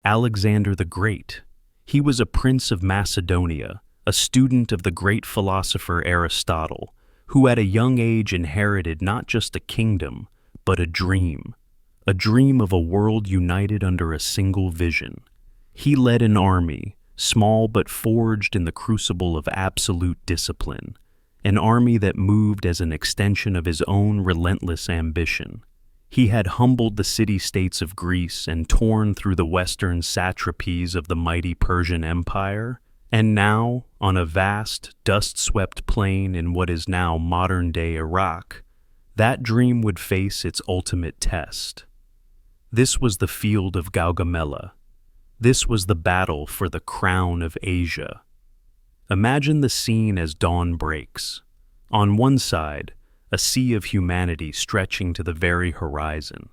Alexander the Great. He was a prince of Macedonia, a student of the great philosopher Aristotle, who at a young age inherited not just a kingdom, but a dream of a world united under a single vision. He led an army, small but forged in the crucible of absolute discipline, an army that moved as an extension of his own relentless ambition. He had humbled the city-states of Greece and torn through the western satrapies of the mighty Persian Empire, and now, on a vast, dust-swept plain in what is now modern-day Iraq, that dream would face its ultimate test. This was the field of Gaugamela. This was the battle for the crown of Asia. Imagine the scene as dawn breaks. On one side, a sea of humanity stretching to the very horizon.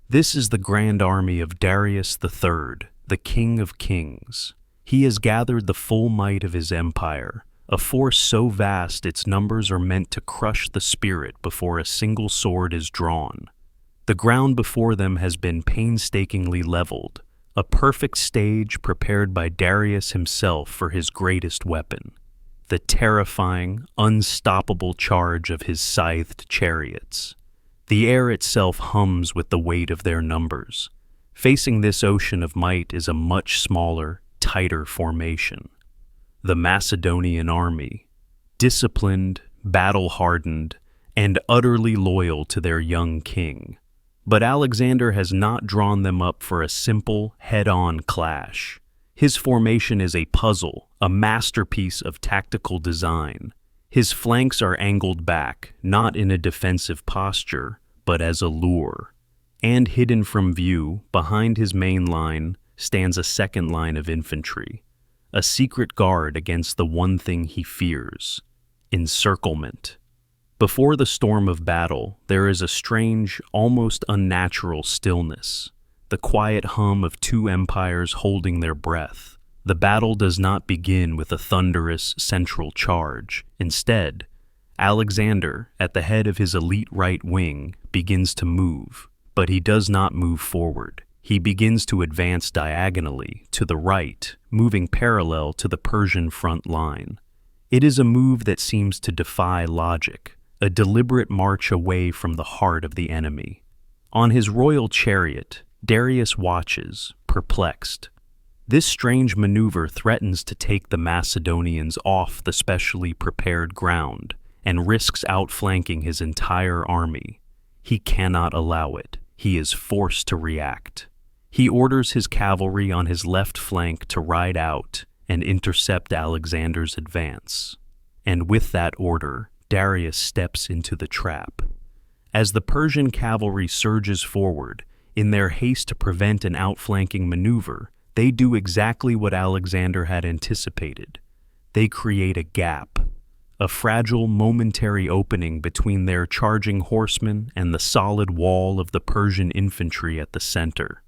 This is the grand army of Darius III, the King of Kings. He has gathered the full might of his empire, a force so vast its numbers are meant to crush the spirit before a single sword is drawn. The ground before them has been painstakingly leveled, a perfect stage prepared by Darius himself for his greatest weapon, the terrifying, unstoppable charge of his scythed chariots. The air itself hums with the weight of their numbers. Facing this ocean of might is a much smaller, tighter formation. The Macedonian army, disciplined, battle-hardened, and utterly loyal to their young king. But Alexander has not drawn them up for a simple, head-on clash. His formation is a puzzle, a masterpiece of tactical design. His flanks are angled back, not in a defensive posture, but as a lure. And hidden from view, behind his main line, stands a second line of infantry, a secret guard against the one thing he fears: encirclement. Before the storm of battle, there is a strange, almost unnatural stillness, the quiet hum of two empires holding their breath. The battle does not begin with a thunderous central charge. Instead, Alexander, at the head of his elite right wing, begins to move, but he does not move forward. He begins to advance diagonally, to the right, moving parallel to the Persian front line. It is a move that seems to defy logic, a deliberate march away from the heart of the enemy. On his royal chariot, Darius watches, perplexed. This strange maneuver threatens to take the Macedonians off the specially prepared ground and risks outflanking his entire army. He cannot allow it. He is forced to react. He orders his cavalry on his left flank to ride out and intercept Alexander's advance. And with that order, Darius steps into the trap. As the Persian cavalry surges forward, in their haste to prevent an outflanking maneuver, they do exactly what Alexander had anticipated. They create a gap, a fragile, momentary opening between their charging horsemen and the solid wall of the Persian infantry at the center.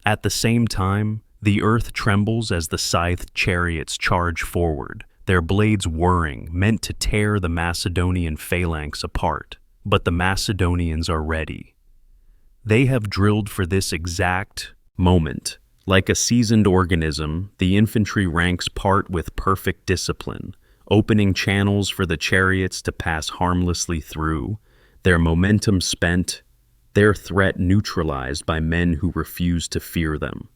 At the same time, the earth trembles as the scythed chariots charge forward, their blades whirring, meant to tear the Macedonian phalanx apart. But the Macedonians are ready. They have drilled for this exact moment. Like a seasoned organism, the infantry ranks part with perfect discipline, opening channels for the chariots to pass harmlessly through, their momentum spent, their threat neutralized by men who refuse to fear them.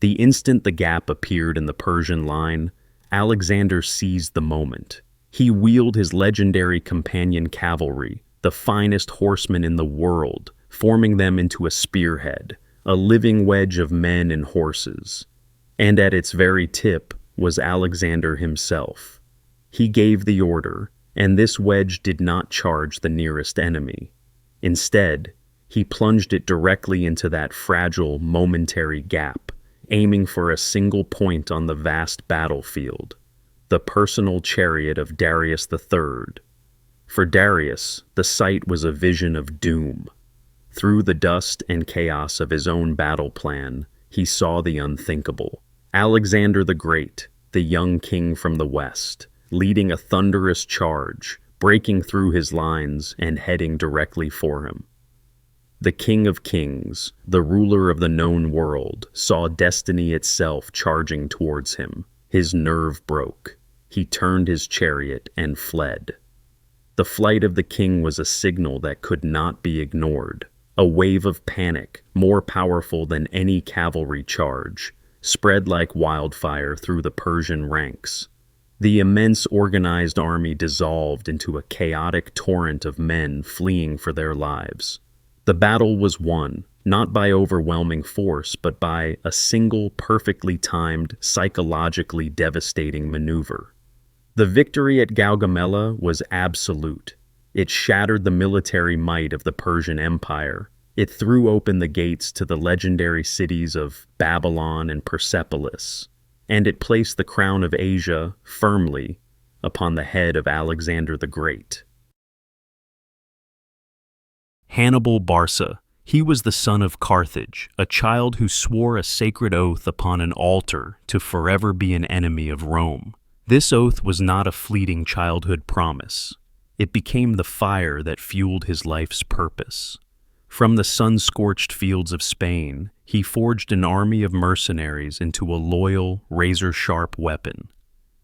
The instant the gap appeared in the Persian line, Alexander seized the moment. He wheeled his legendary companion cavalry, the finest horsemen in the world, forming them into a spearhead, a living wedge of men and horses. And at its very tip was Alexander himself. He gave the order, and this wedge did not charge the nearest enemy. Instead, he plunged it directly into that fragile, momentary gap, aiming for a single point on the vast battlefield, the personal chariot of Darius III. For Darius, the sight was a vision of doom. Through the dust and chaos of his own battle plan, he saw the unthinkable. Alexander the Great, the young king from the west, leading a thunderous charge, breaking through his lines and heading directly for him. The King of Kings, the ruler of the known world, saw destiny itself charging towards him. His nerve broke. He turned his chariot and fled. The flight of the king was a signal that could not be ignored. A wave of panic, more powerful than any cavalry charge, spread like wildfire through the Persian ranks. The immense organized army dissolved into a chaotic torrent of men fleeing for their lives. The battle was won, not by overwhelming force, but by a single perfectly timed, psychologically devastating maneuver. The victory at Gaugamela was absolute. It shattered the military might of the Persian Empire. It threw open the gates to the legendary cities of Babylon and Persepolis, and it placed the crown of Asia firmly upon the head of Alexander the Great. Hannibal Barca. He was the son of Carthage, a child who swore a sacred oath upon an altar to forever be an enemy of Rome. This oath was not a fleeting childhood promise. It became the fire that fueled his life's purpose. From the sun-scorched fields of Spain, he forged an army of mercenaries into a loyal, razor-sharp weapon.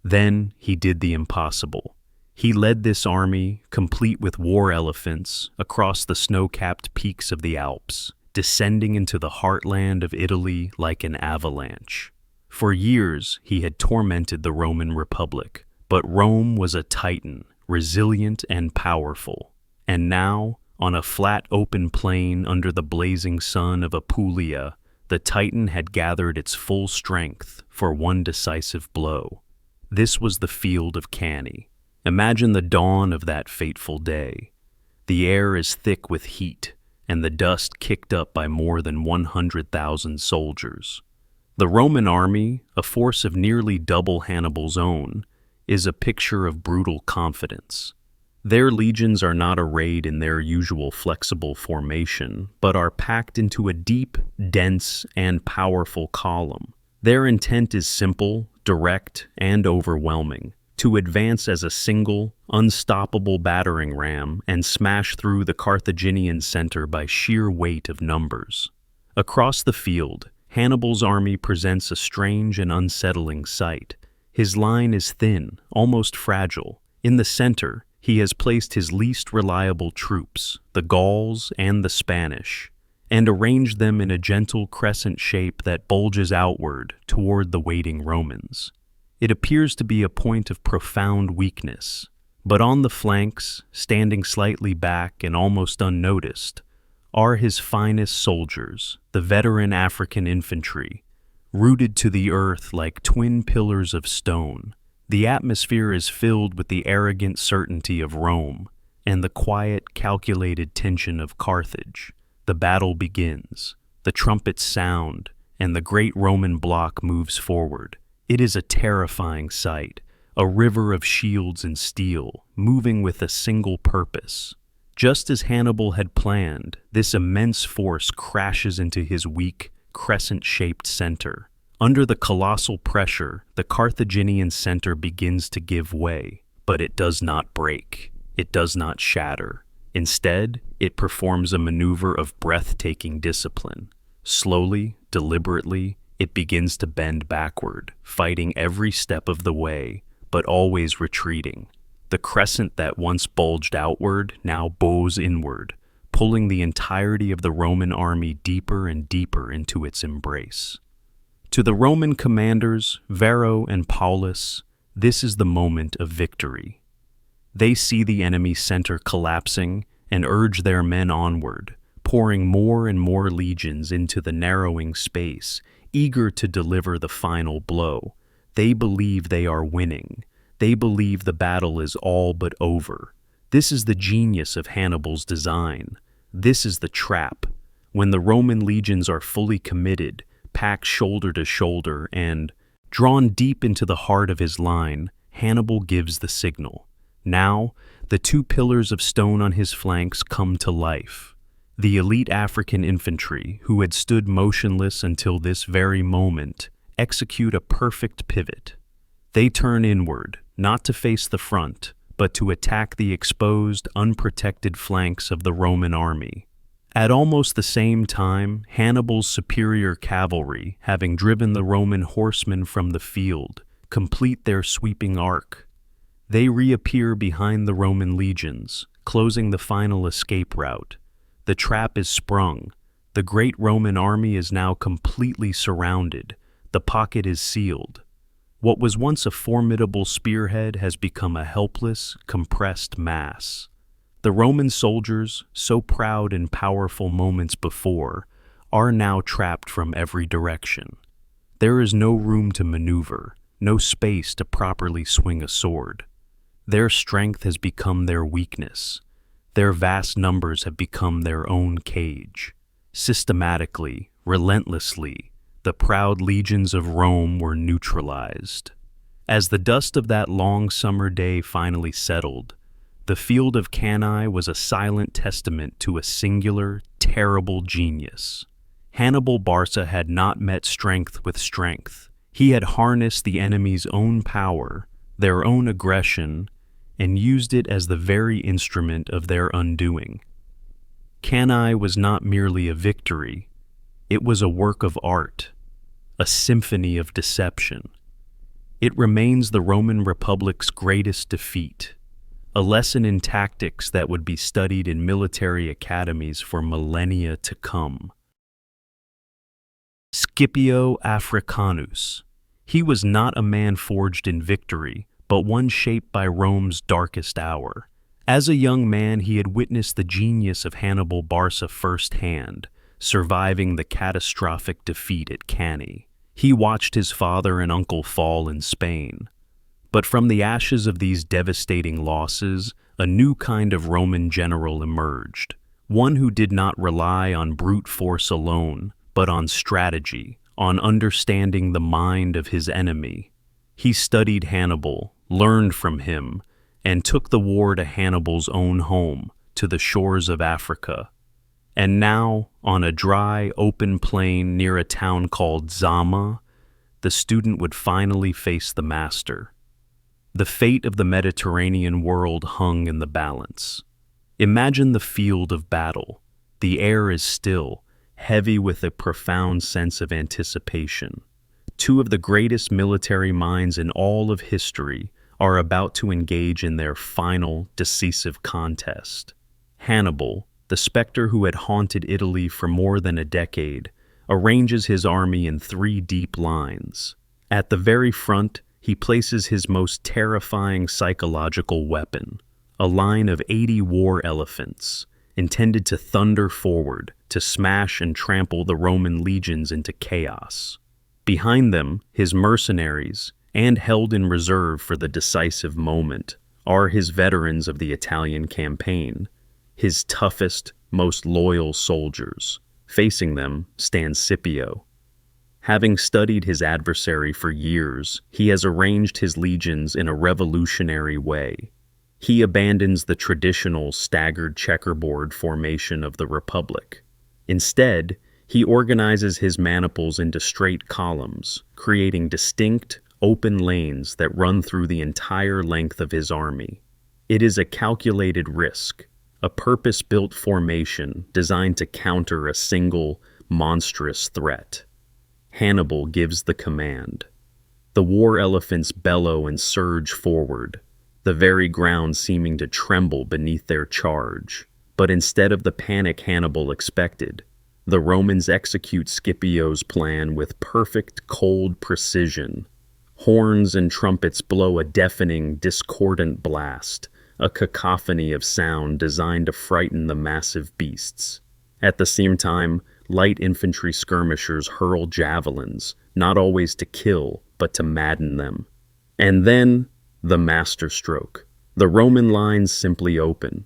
Then he did the impossible. He led this army, complete with war elephants, across the snow-capped peaks of the Alps, descending into the heartland of Italy like an avalanche. For years, he had tormented the Roman Republic, but Rome was a titan, resilient and powerful. And now, on a flat open plain under the blazing sun of Apulia, the titan had gathered its full strength for one decisive blow. This was the field of Cannae. Imagine the dawn of that fateful day. The air is thick with heat, and the dust kicked up by more than 100,000 soldiers. The Roman army, a force of nearly double Hannibal's own, is a picture of brutal confidence. Their legions are not arrayed in their usual flexible formation, but are packed into a deep, dense, and powerful column. Their intent is simple, direct, and overwhelming: to advance as a single, unstoppable battering ram and smash through the Carthaginian center by sheer weight of numbers. Across the field, Hannibal's army presents a strange and unsettling sight. His line is thin, almost fragile. In the center, he has placed his least reliable troops, the Gauls and the Spanish, and arranged them in a gentle crescent shape that bulges outward toward the waiting Romans. It appears to be a point of profound weakness, but on the flanks, standing slightly back and almost unnoticed, are his finest soldiers, the veteran African infantry, rooted to the earth like twin pillars of stone. The atmosphere is filled with the arrogant certainty of Rome and the quiet, calculated tension of Carthage. The battle begins. The trumpets sound, and the great Roman bloc moves forward. It is a terrifying sight, a river of shields and steel, moving with a single purpose. Just as Hannibal had planned, this immense force crashes into his weak, crescent-shaped center. Under the colossal pressure, the Carthaginian center begins to give way, but it does not break. It does not shatter. Instead, it performs a maneuver of breathtaking discipline. Slowly, deliberately, it begins to bend backward, fighting every step of the way, but always retreating. The crescent that once bulged outward now bows inward, pulling the entirety of the Roman army deeper and deeper into its embrace. To the Roman commanders, Varro and Paulus, this is the moment of victory. They see the enemy center collapsing and urge their men onward, pouring more and more legions into the narrowing space, eager to deliver the final blow. They believe they are winning. They believe the battle is all but over. This is the genius of Hannibal's design. This is the trap. When the Roman legions are fully committed, packed shoulder to shoulder, and drawn deep into the heart of his line, Hannibal gives the signal. Now, the two pillars of stone on his flanks come to life. The elite African infantry, who had stood motionless until this very moment, execute a perfect pivot. They turn inward, not to face the front, but to attack the exposed, unprotected flanks of the Roman army. At almost the same time, Hannibal's superior cavalry, having driven the Roman horsemen from the field, complete their sweeping arc. They reappear behind the Roman legions, closing the final escape route. The trap is sprung. The great Roman army is now completely surrounded. The pocket is sealed. What was once a formidable spearhead has become a helpless, compressed mass. The Roman soldiers, so proud and powerful moments before, are now trapped from every direction. There is no room to maneuver, no space to properly swing a sword. Their strength has become their weakness. Their vast numbers have become their own cage. Systematically, relentlessly, the proud legions of Rome were neutralized. As the dust of that long summer day finally settled, the field of Cannae was a silent testament to a singular, terrible genius. Hannibal Barca had not met strength with strength. He had harnessed the enemy's own power, their own aggression, and used it as the very instrument of their undoing. Cannae was not merely a victory, it was a work of art, a symphony of deception. It remains the Roman Republic's greatest defeat, a lesson in tactics that would be studied in military academies for millennia to come. Scipio Africanus. He was not a man forged in victory, but one shaped by Rome's darkest hour. As a young man, he had witnessed the genius of Hannibal Barca firsthand, surviving the catastrophic defeat at Cannae. He watched his father and uncle fall in Spain. But from the ashes of these devastating losses, a new kind of Roman general emerged, one who did not rely on brute force alone, but on strategy, on understanding the mind of his enemy. He studied Hannibal, learned from him, and took the war to Hannibal's own home, to the shores of Africa. And now, on a dry, open plain near a town called Zama, the student would finally face the master. The fate of the Mediterranean world hung in the balance. Imagine the field of battle. The air is still, heavy with a profound sense of anticipation. Two of the greatest military minds in all of history are about to engage in their final, decisive contest. Hannibal, the specter who had haunted Italy for more than a decade, arranges his army in 3 deep lines. At the very front, he places his most terrifying psychological weapon, a line of 80 war elephants, intended to thunder forward, to smash and trample the Roman legions into chaos. Behind them, his mercenaries, and held in reserve for the decisive moment, are his veterans of the Italian campaign, his toughest, most loyal soldiers. Facing them stands Scipio. Having studied his adversary for years, he has arranged his legions in a revolutionary way. He abandons the traditional staggered checkerboard formation of the Republic. Instead, he organizes his maniples into straight columns, creating distinct, open lanes that run through the entire length of his army. It is a calculated risk, a purpose-built formation designed to counter a single, monstrous threat. Hannibal gives the command. The war elephants bellow and surge forward, the very ground seeming to tremble beneath their charge. But instead of the panic Hannibal expected, the Romans execute Scipio's plan with perfect, cold precision. Horns and trumpets blow a deafening, discordant blast, a cacophony of sound designed to frighten the massive beasts. At the same time, light infantry skirmishers hurl javelins, not always to kill, but to madden them. And then, the masterstroke. The Roman lines simply open.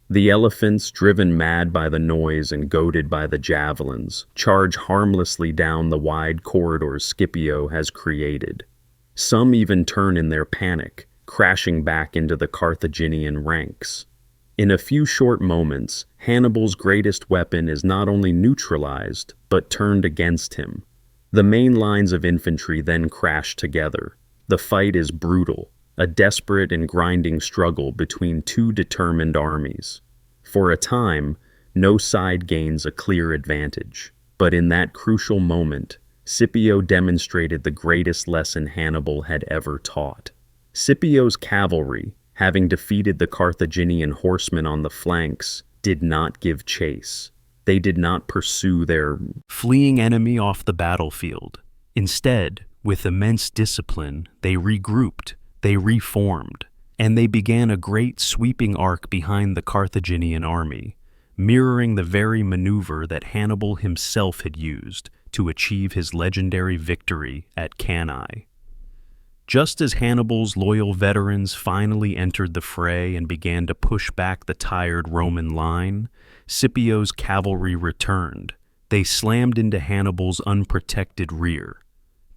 The elephants, driven mad by the noise and goaded by the javelins, charge harmlessly down the wide corridors Scipio has created. Some even turn in their panic, crashing back into the Carthaginian ranks. In a few short moments, Hannibal's greatest weapon is not only neutralized, but turned against him. The main lines of infantry then crash together. The fight is brutal, a desperate and grinding struggle between two determined armies. For a time, No side gains a clear advantage. But in that crucial moment, Scipio demonstrated the greatest lesson Hannibal had ever taught. Scipio's cavalry, having defeated the Carthaginian horsemen on the flanks, did not give chase. They did not pursue their fleeing enemy off the battlefield. Instead, with immense discipline, they regrouped, they reformed, and they began a great sweeping arc behind the Carthaginian army, mirroring the very maneuver that Hannibal himself had used to achieve his legendary victory at Cannae. Just as Hannibal's loyal veterans finally entered the fray and began to push back the tired Roman line, Scipio's cavalry returned. They slammed into Hannibal's unprotected rear.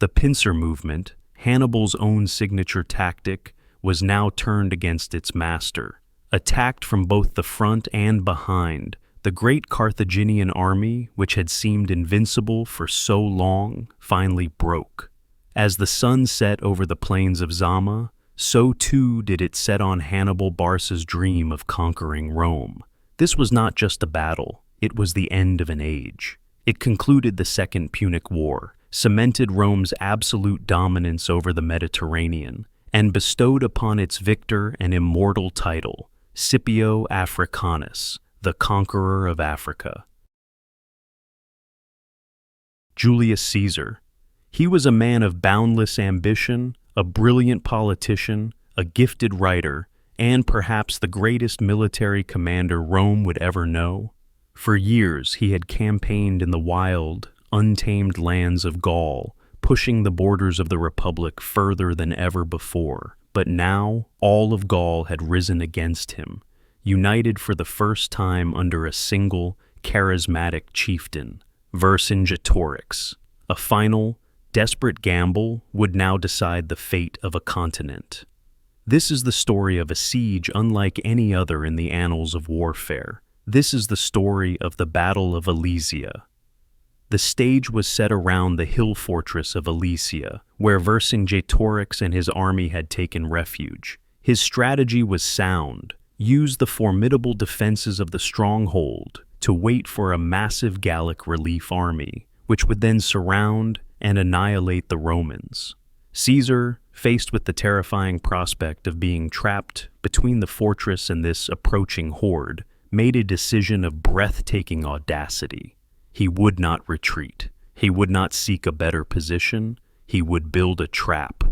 The pincer movement, Hannibal's own signature tactic, was now turned against its master. Attacked from both the front and behind, the great Carthaginian army, which had seemed invincible for so long, finally broke. As the sun set over the plains of Zama, so too did it set on Hannibal Barca's dream of conquering Rome. This was not just a battle, it was the end of an age. It concluded the Second Punic War, cemented Rome's absolute dominance over the Mediterranean, and bestowed upon its victor an immortal title, Scipio Africanus, the conqueror of Africa. Julius Caesar. He was a man of boundless ambition, a brilliant politician, a gifted writer, and perhaps the greatest military commander Rome would ever know. For years he had campaigned in the wild, untamed lands of Gaul, pushing the borders of the Republic further than ever before. But now all of Gaul had risen against him, united for the first time under a single, charismatic chieftain, Vercingetorix. A final, desperate gamble would now decide the fate of a continent. This is the story of a siege unlike any other in the annals of warfare. This is the story of the Battle of Alesia. The stage was set around the hill fortress of Alesia, where Vercingetorix and his army had taken refuge. His strategy was sound: use the formidable defenses of the stronghold to wait for a massive Gallic relief army, which would then surround and annihilate the Romans. Caesar, faced with the terrifying prospect of being trapped between the fortress and this approaching horde, made a decision of breathtaking audacity. He would not retreat. He would not seek a better position. He would build a trap.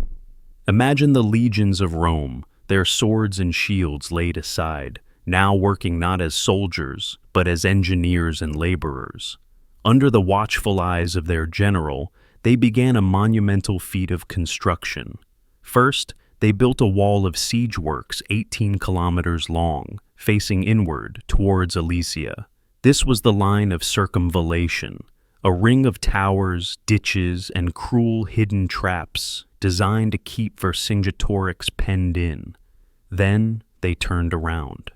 Imagine the legions of Rome, their swords and shields laid aside, now working not as soldiers, but as engineers and laborers. Under the watchful eyes of their general, they began a monumental feat of construction. First, they built a wall of siege works 18 kilometers long, facing inward towards Alesia. This was the line of circumvallation, a ring of towers, ditches, and cruel hidden traps designed to keep Vercingetorix penned in. Then they turned around,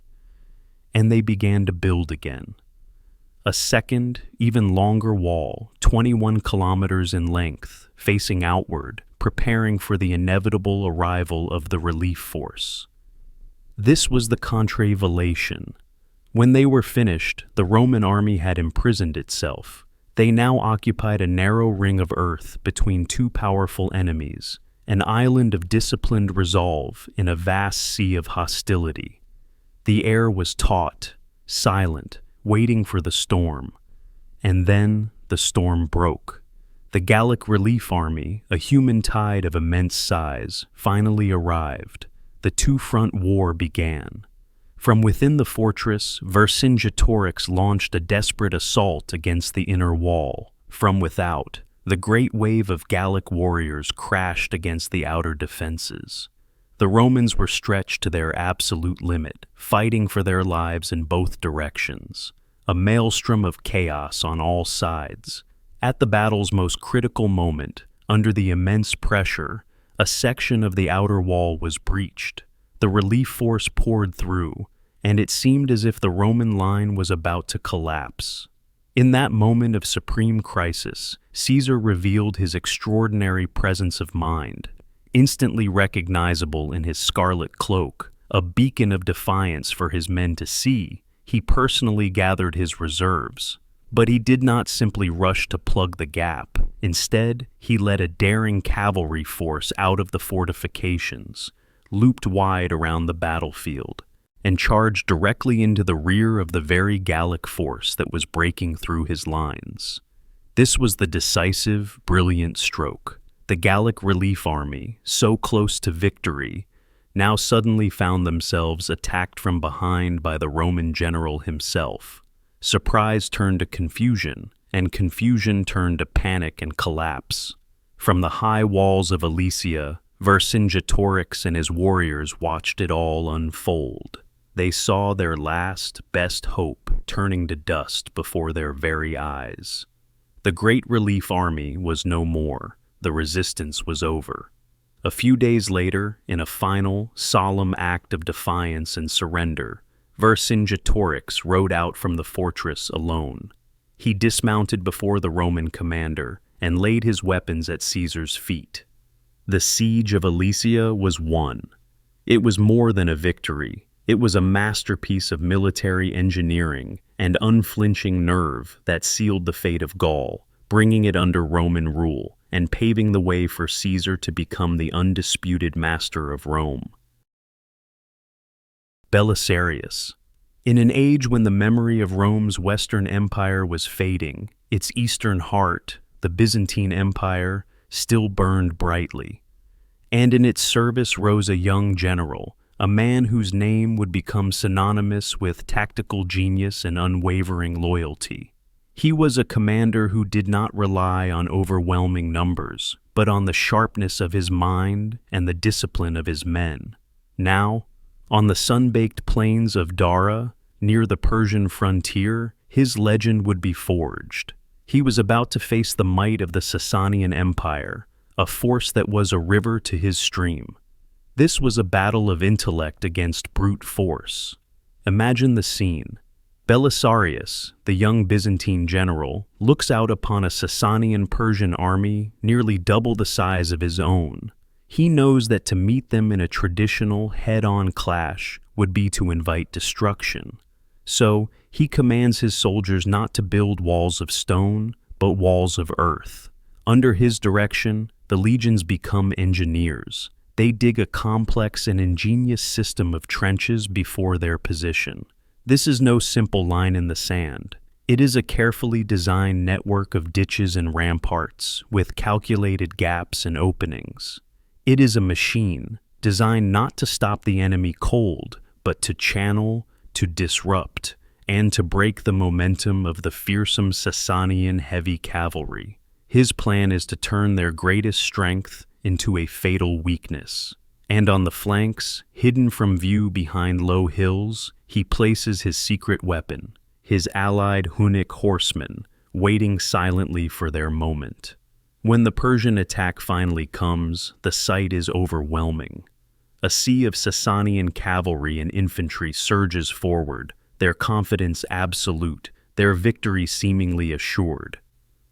and they began to build again. A second, even longer wall, 21 kilometers in length, facing outward, preparing for the inevitable arrival of the relief force. This was the contravallation. When they were finished, the Roman army had imprisoned itself. They now occupied a narrow ring of earth between two powerful enemies, an island of disciplined resolve in a vast sea of hostility. The air was taut, silent, waiting for the storm. And then the storm broke. The Gallic relief army, a human tide of immense size, finally arrived. The two-front war began. From within the fortress, Vercingetorix launched a desperate assault against the inner wall. From without, the great wave of Gallic warriors crashed against the outer defenses. The Romans were stretched to their absolute limit, fighting for their lives in both directions. A maelstrom of chaos on all sides. At the battle's most critical moment, under the immense pressure, a section of the outer wall was breached. The relief force poured through, and it seemed as if the Roman line was about to collapse. In that moment of supreme crisis, Caesar revealed his extraordinary presence of mind. Instantly recognizable in his scarlet cloak, a beacon of defiance for his men to see, He personally gathered his reserves. But he did not simply rush to plug the gap. Instead, he led a daring cavalry force out of the fortifications, looped wide around the battlefield, and charged directly into the rear of the very Gallic force that was breaking through his lines. This was the decisive, brilliant stroke. The Gallic relief army, so close to victory, now suddenly found themselves attacked from behind by the Roman general himself. Surprise turned to confusion, and confusion turned to panic and collapse. From the high walls of Alesia, Vercingetorix and his warriors watched it all unfold. They saw their last, best hope turning to dust before their very eyes. The great relief army was no more. The resistance was over. A few days later, in a final, solemn act of defiance and surrender, Vercingetorix rode out from the fortress alone. He dismounted before the Roman commander and laid his weapons at Caesar's feet. The siege of Alesia was won. It was more than a victory. It was a masterpiece of military engineering and unflinching nerve that sealed the fate of Gaul, bringing it under Roman rule and paving the way for Caesar to become the undisputed master of Rome. Belisarius. In an age when the memory of Rome's Western Empire was fading, its eastern heart, the Byzantine Empire, still burned brightly. And in its service rose a young general, a man whose name would become synonymous with tactical genius and unwavering loyalty. He was a commander who did not rely on overwhelming numbers, but on the sharpness of his mind and the discipline of his men. Now, on the sun-baked plains of Dara, near the Persian frontier, his legend would be forged. He was about to face the might of the Sasanian Empire, a force that was a river to his stream. This was a battle of intellect against brute force. Imagine the scene. Belisarius, the young Byzantine general, looks out upon a Sasanian Persian army nearly double the size of his own. He knows that to meet them in a traditional head-on clash would be to invite destruction. So, he commands his soldiers not to build walls of stone, but walls of earth. Under his direction, the legions become engineers. They dig a complex and ingenious system of trenches before their position. This is no simple line in the sand. It is a carefully designed network of ditches and ramparts, with calculated gaps and openings. It is a machine, designed not to stop the enemy cold, but to channel, to disrupt, and to break the momentum of the fearsome Sasanian heavy cavalry. His plan is to turn their greatest strength into a fatal weakness. And on the flanks, hidden from view behind low hills, he places his secret weapon, his allied Hunnic horsemen, waiting silently for their moment. When the Persian attack finally comes, the sight is overwhelming. A sea of Sasanian cavalry and infantry surges forward, their confidence absolute, their victory seemingly assured.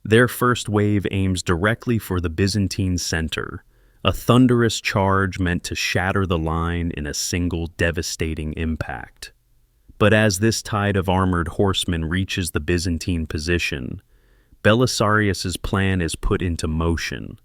Their first wave aims directly for the Byzantine center, a thunderous charge meant to shatter the line in a single devastating impact. But as this tide of armored horsemen reaches the Byzantine position, Belisarius's plan is put into motion.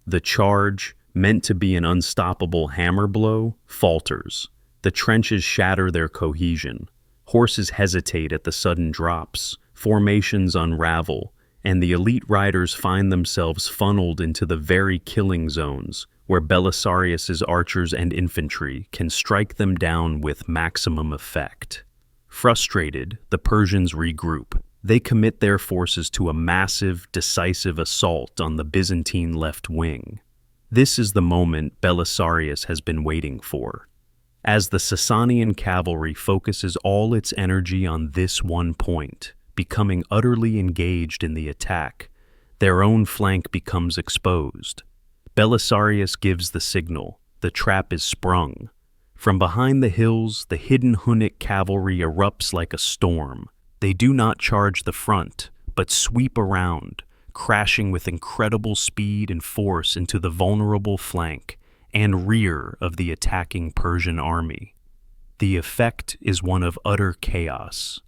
The charge, meant to be an unstoppable hammer blow, falters. The trenches shatter their cohesion. Horses hesitate at the sudden drops, formations unravel, and the elite riders find themselves funneled into the very killing zones where Belisarius's archers and infantry can strike them down with maximum effect. Frustrated, the Persians regroup. They commit their forces to a massive, decisive assault on the Byzantine left wing. This is the moment Belisarius has been waiting for. As the Sasanian cavalry focuses all its energy on this one point, becoming utterly engaged in the attack, their own flank becomes exposed. Belisarius gives the signal. The trap is sprung. From behind the hills, the hidden Hunnic cavalry erupts like a storm. They do not charge the front, but sweep around, crashing with incredible speed and force into the vulnerable flank and rear of the attacking Persian army. The effect is one of utter chaos.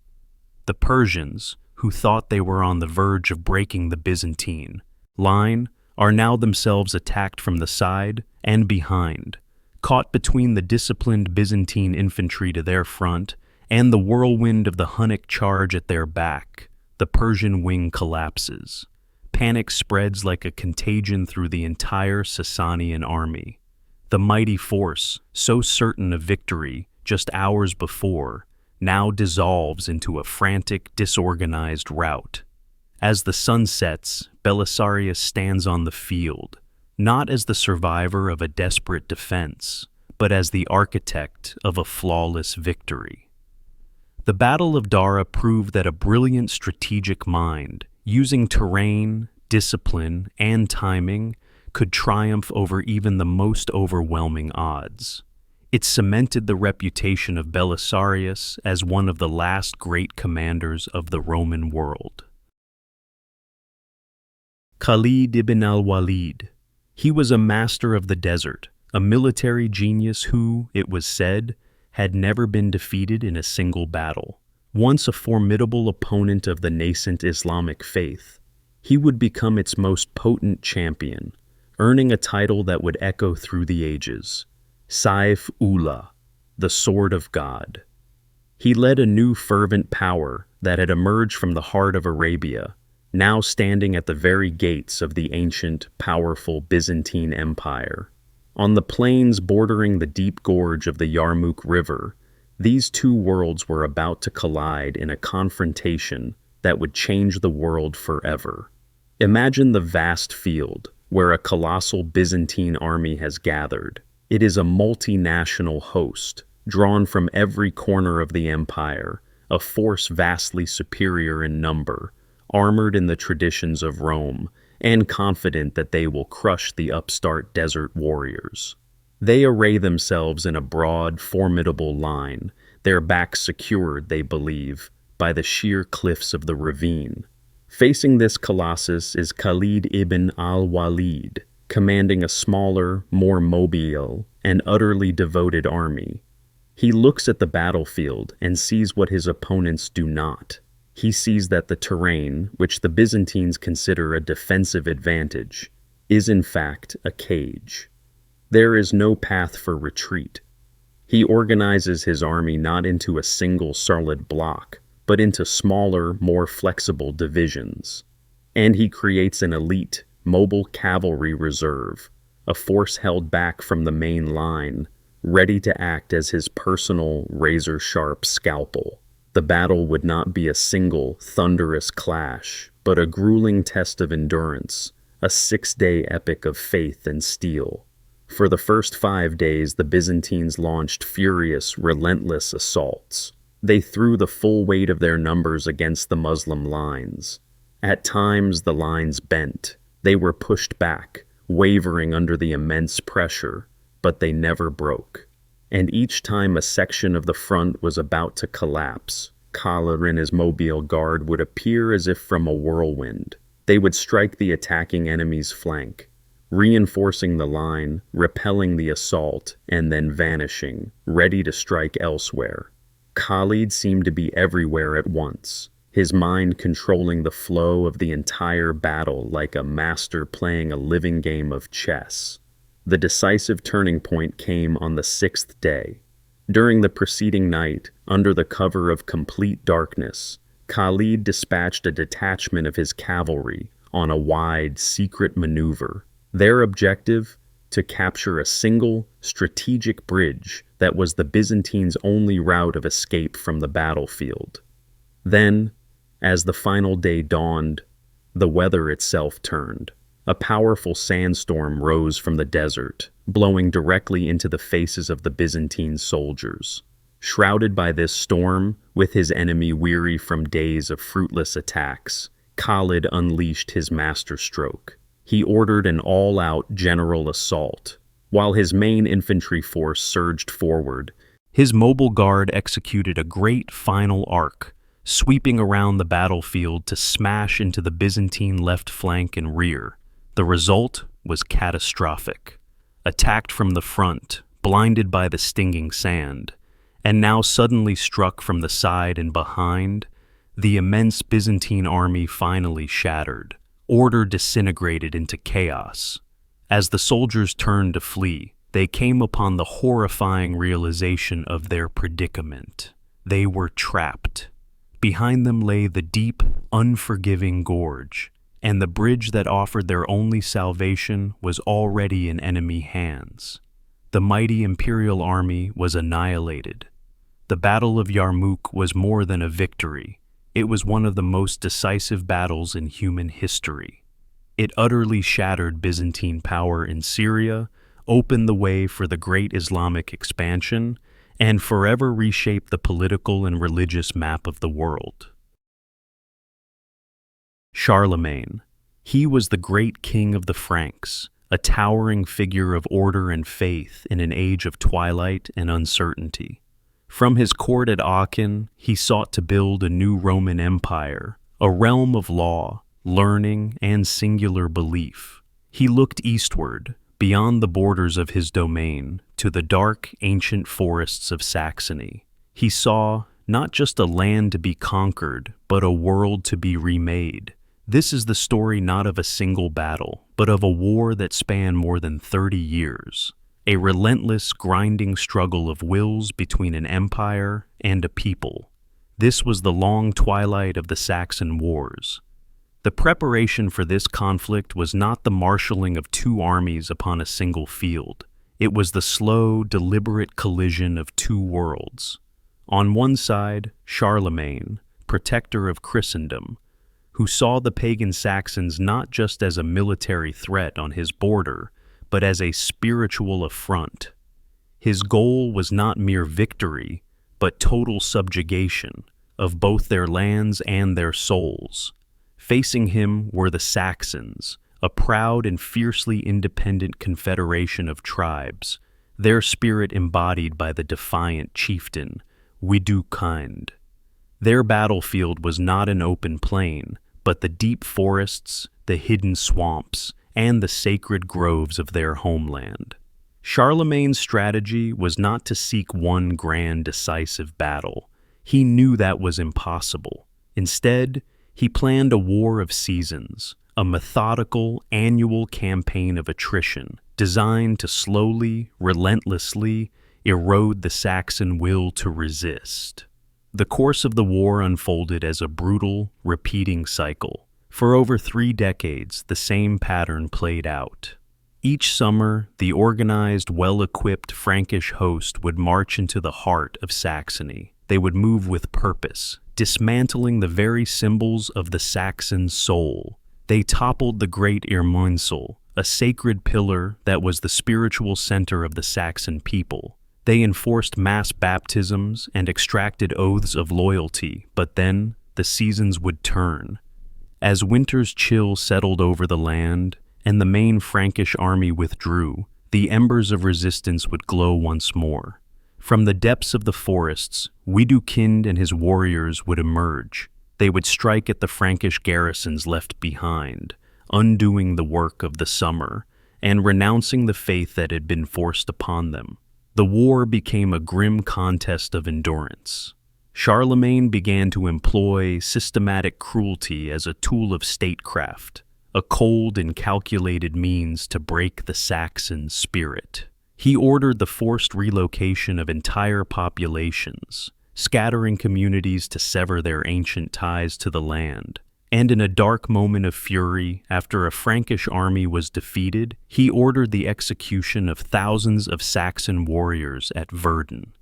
The Persians, who thought they were on the verge of breaking the Byzantine line, are now themselves attacked from the side and behind. Caught between the disciplined Byzantine infantry to their front and the whirlwind of the Hunnic charge at their back, the Persian wing collapses. Panic spreads like a contagion through the entire Sasanian army. The mighty force, so certain of victory just hours before, now dissolves into a frantic, disorganized rout. As the sun sets, Belisarius stands on the field, not as the survivor of a desperate defense, but as the architect of a flawless victory. The Battle of Dara proved that a brilliant strategic mind, using terrain, discipline, and timing, could triumph over even the most overwhelming odds. It cemented the reputation of Belisarius as one of the last great commanders of the Roman world. Khalid ibn al-Walid. He was a master of the desert, a military genius who, it was said, had never been defeated in a single battle. Once a formidable opponent of the nascent Islamic faith, he would become its most potent champion, earning a title that would echo through the ages. Saif Ullah, the Sword of God. He led a new fervent power that had emerged from the heart of Arabia, now standing at the very gates of the ancient, powerful Byzantine Empire. On the plains bordering the deep gorge of the Yarmouk River, these two worlds were about to collide in a confrontation that would change the world forever. Imagine the vast field where a colossal Byzantine army has gathered. It is a multinational host, drawn from every corner of the empire, a force vastly superior in number, armored in the traditions of Rome, and confident that they will crush the upstart desert warriors. They array themselves in a broad, formidable line, their backs secured, they believe, by the sheer cliffs of the ravine. Facing this colossus is Khalid ibn al-Walid, commanding a smaller, more mobile, and utterly devoted army. He looks at the battlefield and sees what his opponents do not. He sees that the terrain, which the Byzantines consider a defensive advantage, is in fact a cage. There is no path for retreat. He organizes his army not into a single solid block, but into smaller, more flexible divisions. And he creates an elite, mobile cavalry reserve, a force held back from the main line, ready to act as his personal razor-sharp scalpel. The battle would not be a single, thunderous clash, but a grueling test of endurance, a 6-day epic of faith and steel. For the first 5 days, the Byzantines launched furious, relentless assaults. They threw the full weight of their numbers against the Muslim lines. At times, the lines bent. They were pushed back, wavering under the immense pressure, but they never broke. And each time a section of the front was about to collapse, Khalid and his mobile guard would appear as if from a whirlwind. They would strike the attacking enemy's flank, reinforcing the line, repelling the assault, and then vanishing, ready to strike elsewhere. Khalid seemed to be everywhere at once, his mind controlling the flow of the entire battle like a master playing a living game of chess. The decisive turning point came on the 6th day. During the preceding night, under the cover of complete darkness, Khalid dispatched a detachment of his cavalry on a wide, secret maneuver. Their objective? To capture a single, strategic bridge that was the Byzantines' only route of escape from the battlefield. Then, as the final day dawned, the weather itself turned. A powerful sandstorm rose from the desert, blowing directly into the faces of the Byzantine soldiers. Shrouded by this storm, with his enemy weary from days of fruitless attacks, Khalid unleashed his masterstroke. He ordered an all-out general assault. While his main infantry force surged forward, his mobile guard executed a great final arc, sweeping around the battlefield to smash into the Byzantine left flank and rear. The result was catastrophic. Attacked from the front, blinded by the stinging sand, and now suddenly struck from the side and behind, the immense Byzantine army finally shattered. Order disintegrated into chaos. As the soldiers turned to flee, they came upon the horrifying realization of their predicament. They were trapped. Behind them lay the deep, unforgiving gorge, and the bridge that offered their only salvation was already in enemy hands. The mighty imperial army was annihilated. The Battle of Yarmouk was more than a victory. It was one of the most decisive battles in human history. It utterly shattered Byzantine power in Syria, opened the way for the great Islamic expansion, and forever reshaped the political and religious map of the world. Charlemagne. He was the great king of the Franks, a towering figure of order and faith in an age of twilight and uncertainty. From his court at Aachen, he sought to build a new Roman Empire, a realm of law, learning, and singular belief. He looked eastward, beyond the borders of his domain, to the dark, ancient forests of Saxony. He saw not just a land to be conquered, but a world to be remade. This is the story not of a single battle, but of a war that spanned more than 30 years. A relentless, grinding struggle of wills between an empire and a people. This was the long twilight of the Saxon Wars. The preparation for this conflict was not the marshalling of two armies upon a single field. It was the slow, deliberate collision of two worlds. On one side, Charlemagne, protector of Christendom, who saw the pagan Saxons not just as a military threat on his border, but as a spiritual affront. His goal was not mere victory, but total subjugation of both their lands and their souls. Facing him were the Saxons, a proud and fiercely independent confederation of tribes, their spirit embodied by the defiant chieftain, Widukind. Their battlefield was not an open plain, but the deep forests, the hidden swamps, and the sacred groves of their homeland. Charlemagne's strategy was not to seek one grand decisive battle. He knew that was impossible. Instead, he planned a war of seasons, a methodical annual campaign of attrition designed to slowly, relentlessly erode the Saxon will to resist. The course of the war unfolded as a brutal, repeating cycle. For over 3 decades, the same pattern played out. Each summer, the organized, well-equipped Frankish host would march into the heart of Saxony. They would move with purpose, dismantling the very symbols of the Saxon soul. They toppled the great Irminsul, a sacred pillar that was the spiritual center of the Saxon people. They enforced mass baptisms and extracted oaths of loyalty, but then the seasons would turn. As winter's chill settled over the land and the main Frankish army withdrew, the embers of resistance would glow once more. From the depths of the forests, Widukind and his warriors would emerge. They would strike at the Frankish garrisons left behind, undoing the work of the summer and renouncing the faith that had been forced upon them. The war became a grim contest of endurance. Charlemagne began to employ systematic cruelty as a tool of statecraft, a cold and calculated means to break the Saxon spirit. He ordered the forced relocation of entire populations, scattering communities to sever their ancient ties to the land. And in a dark moment of fury, after a Frankish army was defeated, he ordered the execution of thousands of Saxon warriors at Verdun.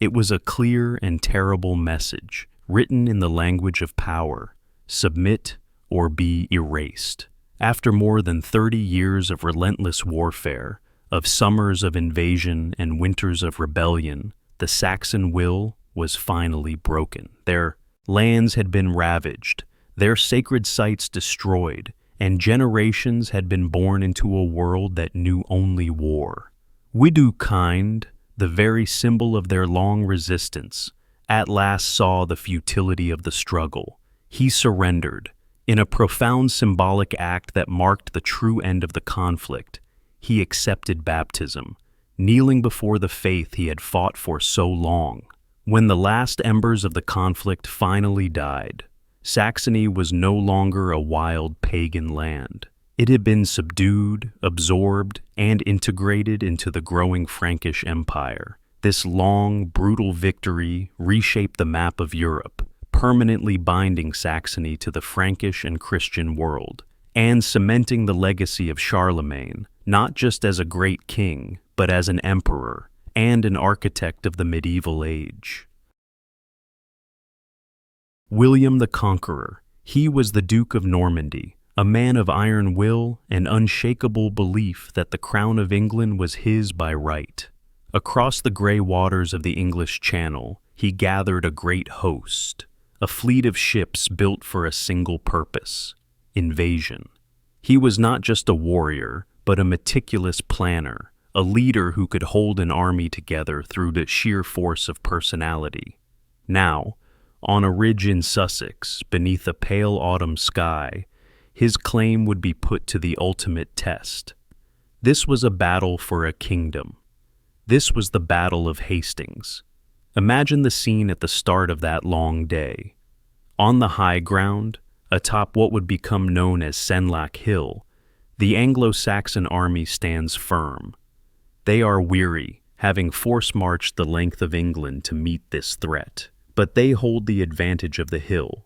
It was a clear and terrible message, written in the language of power: submit or be erased. After more than 30 years of relentless warfare, of summers of invasion and winters of rebellion, the Saxon will was finally broken. Their lands had been ravaged, their sacred sites destroyed, and generations had been born into a world that knew only war. Widukind, the very symbol of their long resistance, at last saw the futility of the struggle. He surrendered. In a profound symbolic act that marked the true end of the conflict, he accepted baptism, kneeling before the faith he had fought for so long. When the last embers of the conflict finally died, Saxony was no longer a wild pagan land. It had been subdued, absorbed, and integrated into the growing Frankish Empire. This long, brutal victory reshaped the map of Europe, permanently binding Saxony to the Frankish and Christian world, and cementing the legacy of Charlemagne, not just as a great king, but as an emperor and an architect of the medieval age. William the Conqueror. He was the Duke of Normandy, a man of iron will and unshakable belief that the crown of England was his by right. Across the grey waters of the English Channel, he gathered a great host, a fleet of ships built for a single purpose: invasion. He was not just a warrior, but a meticulous planner, a leader who could hold an army together through the sheer force of personality. Now, on a ridge in Sussex, beneath a pale autumn sky, his claim would be put to the ultimate test. This was a battle for a kingdom. This was the Battle of Hastings. Imagine the scene at the start of that long day. On the high ground, atop what would become known as Senlac Hill, the Anglo-Saxon army stands firm. They are weary, having force-marched the length of England to meet this threat. But they hold the advantage of the hill.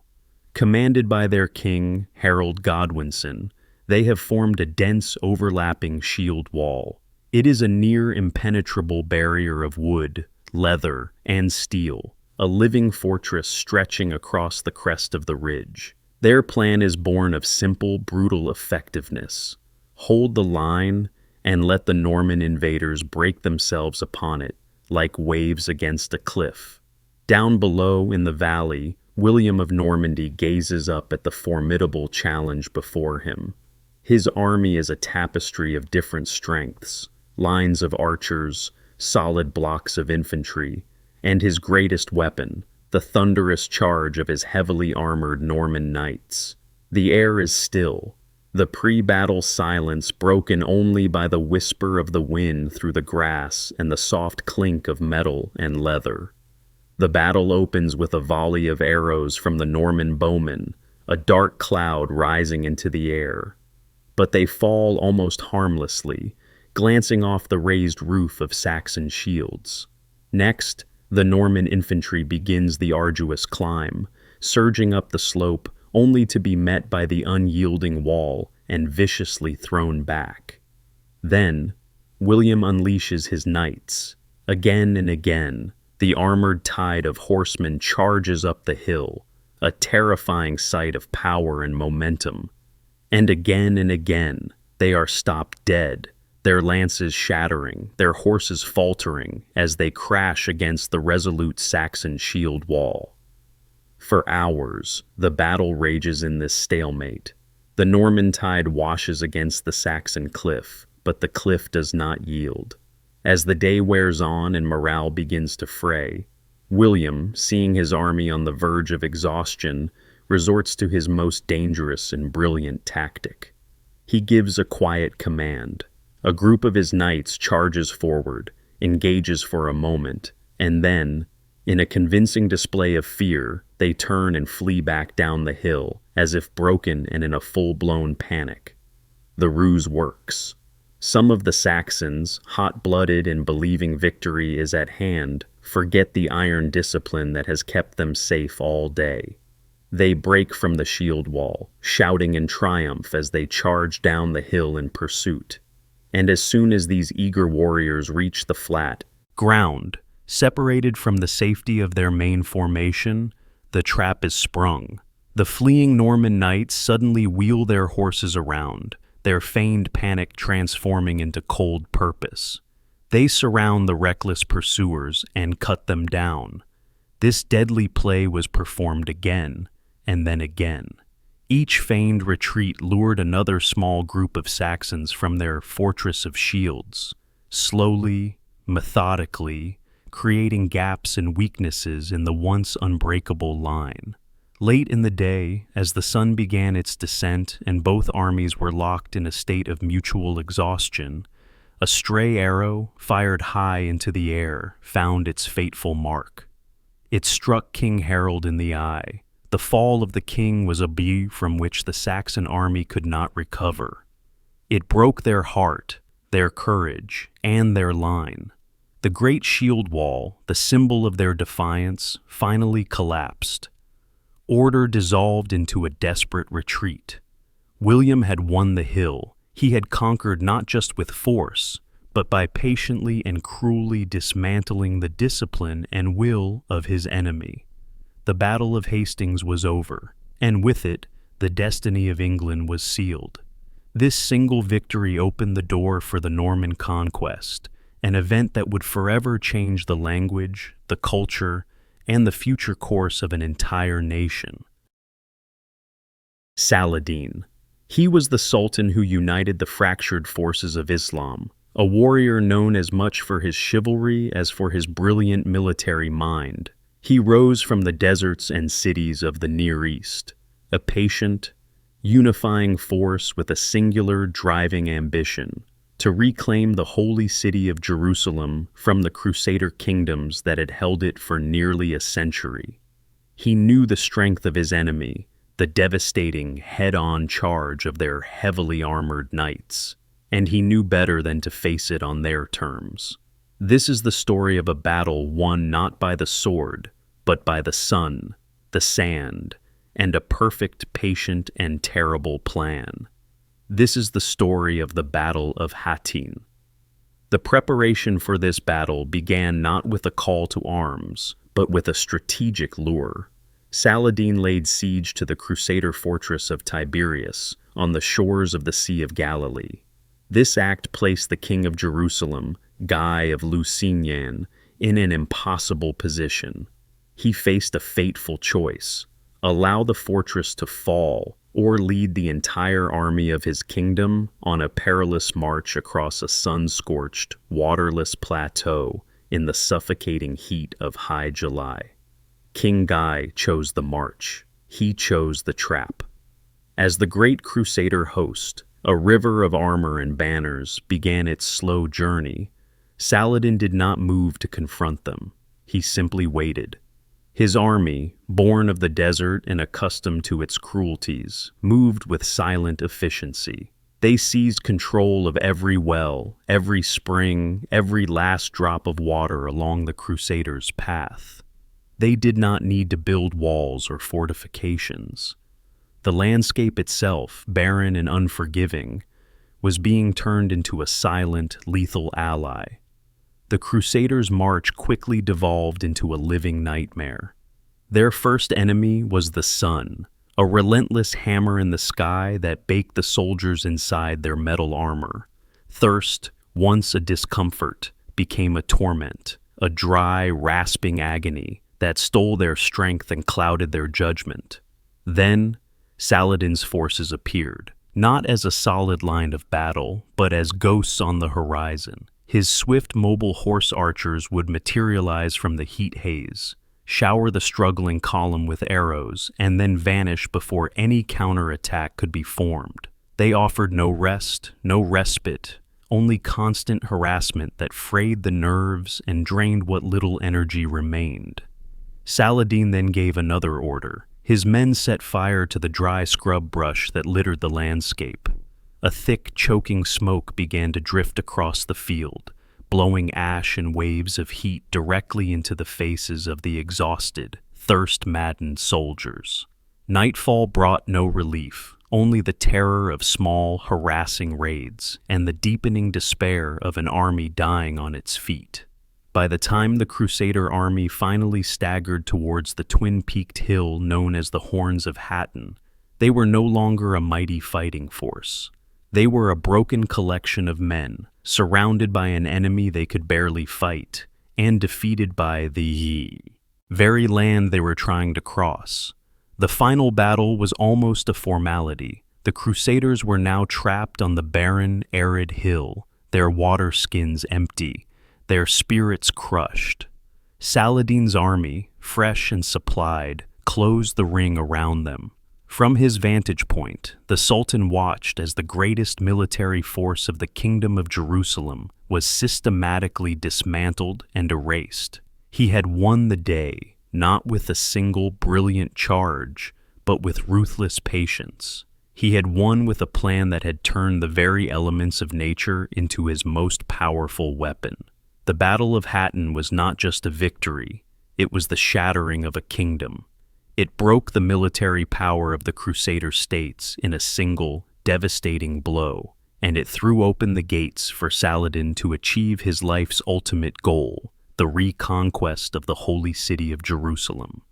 Commanded by their king, Harold Godwinson, they have formed a dense, overlapping shield wall. It is a near impenetrable barrier of wood, leather, and steel, a living fortress stretching across the crest of the ridge. Their plan is born of simple, brutal effectiveness. Hold the line and let the Norman invaders break themselves upon it, like waves against a cliff. Down below in the valley, William of Normandy gazes up at the formidable challenge before him. His army is a tapestry of different strengths, lines of archers, solid blocks of infantry, and his greatest weapon, the thunderous charge of his heavily armored Norman knights. The air is still, the pre-battle silence broken only by the whisper of the wind through the grass and the soft clink of metal and leather. The battle opens with a volley of arrows from the Norman bowmen, a dark cloud rising into the air. But they fall almost harmlessly, glancing off the raised roof of Saxon shields. Next, the Norman infantry begins the arduous climb, surging up the slope only to be met by the unyielding wall and viciously thrown back. Then, William unleashes his knights. Again and again, the armored tide of horsemen charges up the hill, a terrifying sight of power and momentum. And again, they are stopped dead, their lances shattering, their horses faltering as they crash against the resolute Saxon shield wall. For hours, the battle rages in this stalemate. The Norman tide washes against the Saxon cliff, but the cliff does not yield. As the day wears on and morale begins to fray, William, seeing his army on the verge of exhaustion, resorts to his most dangerous and brilliant tactic. He gives a quiet command. A group of his knights charges forward, engages for a moment, and then, in a convincing display of fear, they turn and flee back down the hill, as if broken and in a full-blown panic. The ruse works. Some of the Saxons, hot-blooded and believing victory is at hand, forget the iron discipline that has kept them safe all day. They break from the shield wall, shouting in triumph as they charge down the hill in pursuit. And as soon as these eager warriors reach the flat ground, separated from the safety of their main formation, the trap is sprung. The fleeing Norman knights suddenly wheel their horses around, their feigned panic transforming into cold purpose. They surround the reckless pursuers and cut them down. This deadly play was performed again, and then again. Each feigned retreat lured another small group of Saxons from their fortress of shields, slowly, methodically, creating gaps and weaknesses in the once unbreakable line. Late in the day, as the sun began its descent and both armies were locked in a state of mutual exhaustion, a stray arrow, fired high into the air, found its fateful mark. It struck King Harold in the eye. The fall of the king was a blow from which the Saxon army could not recover. It broke their heart, their courage, and their line. The great shield wall, the symbol of their defiance, finally collapsed. Order dissolved into a desperate retreat. William had won the hill. He had conquered not just with force, but by patiently and cruelly dismantling the discipline and will of his enemy. The Battle of Hastings was over, and with it, the destiny of England was sealed. This single victory opened the door for the Norman conquest, an event that would forever change the language, the culture, and the future course of an entire nation. Saladin. He was the sultan who united the fractured forces of Islam, a warrior known as much for his chivalry as for his brilliant military mind. He rose from the deserts and cities of the Near East, a patient, unifying force with a singular driving ambition to reclaim the holy city of Jerusalem from the Crusader kingdoms that had held it for nearly a century. He knew the strength of his enemy, the devastating head-on charge of their heavily armored knights, and he knew better than to face it on their terms. This is the story of a battle won not by the sword, but by the sun, the sand, and a perfect, patient, and terrible plan. This is the story of the Battle of Hattin. The preparation for this battle began not with a call to arms, but with a strategic lure. Saladin laid siege to the Crusader fortress of Tiberias on the shores of the Sea of Galilee. This act placed the king of Jerusalem, Guy of Lusignan, in an impossible position. He faced a fateful choice: allow the fortress to fall or lead the entire army of his kingdom on a perilous march across a sun-scorched, waterless plateau in the suffocating heat of high July. King Guy chose the march. He chose the trap. As the great Crusader host, a river of armor and banners, began its slow journey, Saladin did not move to confront them. He simply waited. His army, born of the desert and accustomed to its cruelties, moved with silent efficiency. They seized control of every well, every spring, every last drop of water along the Crusaders' path. They did not need to build walls or fortifications. The landscape itself, barren and unforgiving, was being turned into a silent, lethal ally. The Crusaders' march quickly devolved into a living nightmare. Their first enemy was the sun, a relentless hammer in the sky that baked the soldiers inside their metal armor. Thirst, once a discomfort, became a torment, a dry, rasping agony that stole their strength and clouded their judgment. Then, Saladin's forces appeared, not as a solid line of battle, but as ghosts on the horizon. His swift, mobile horse archers would materialize from the heat haze, shower the struggling column with arrows, and then vanish before any counterattack could be formed. They offered no rest, no respite, only constant harassment that frayed the nerves and drained what little energy remained. Saladin then gave another order. His men set fire to the dry scrub brush that littered the landscape. A thick, choking smoke began to drift across the field, blowing ash and waves of heat directly into the faces of the exhausted, thirst-maddened soldiers. Nightfall brought no relief, only the terror of small, harassing raids and the deepening despair of an army dying on its feet. By the time the Crusader army finally staggered towards the twin-peaked hill known as the Horns of Hattin, they were no longer a mighty fighting force. They were a broken collection of men, surrounded by an enemy they could barely fight, and defeated by the very land they were trying to cross. The final battle was almost a formality. The Crusaders were now trapped on the barren, arid hill, their water skins empty, their spirits crushed. Saladin's army, fresh and supplied, closed the ring around them. From his vantage point, the Sultan watched as the greatest military force of the Kingdom of Jerusalem was systematically dismantled and erased. He had won the day, not with a single brilliant charge, but with ruthless patience. He had won with a plan that had turned the very elements of nature into his most powerful weapon. The Battle of Hattin was not just a victory, it was the shattering of a kingdom. It broke the military power of the Crusader states in a single, devastating blow, and it threw open the gates for Saladin to achieve his life's ultimate goal, the reconquest of the holy city of Jerusalem.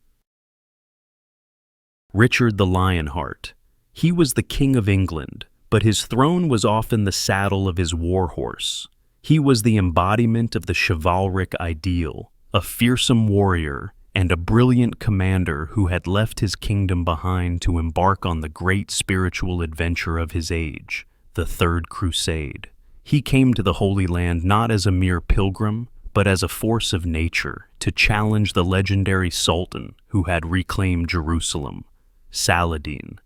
Richard the Lionheart. He was the King of England, but his throne was often the saddle of his warhorse. He was the embodiment of the chivalric ideal, a fearsome warrior and a brilliant commander who had left his kingdom behind to embark on the great spiritual adventure of his age, the Third Crusade. He came to the Holy Land not as a mere pilgrim, but as a force of nature to challenge the legendary Sultan who had reclaimed Jerusalem, Saladin.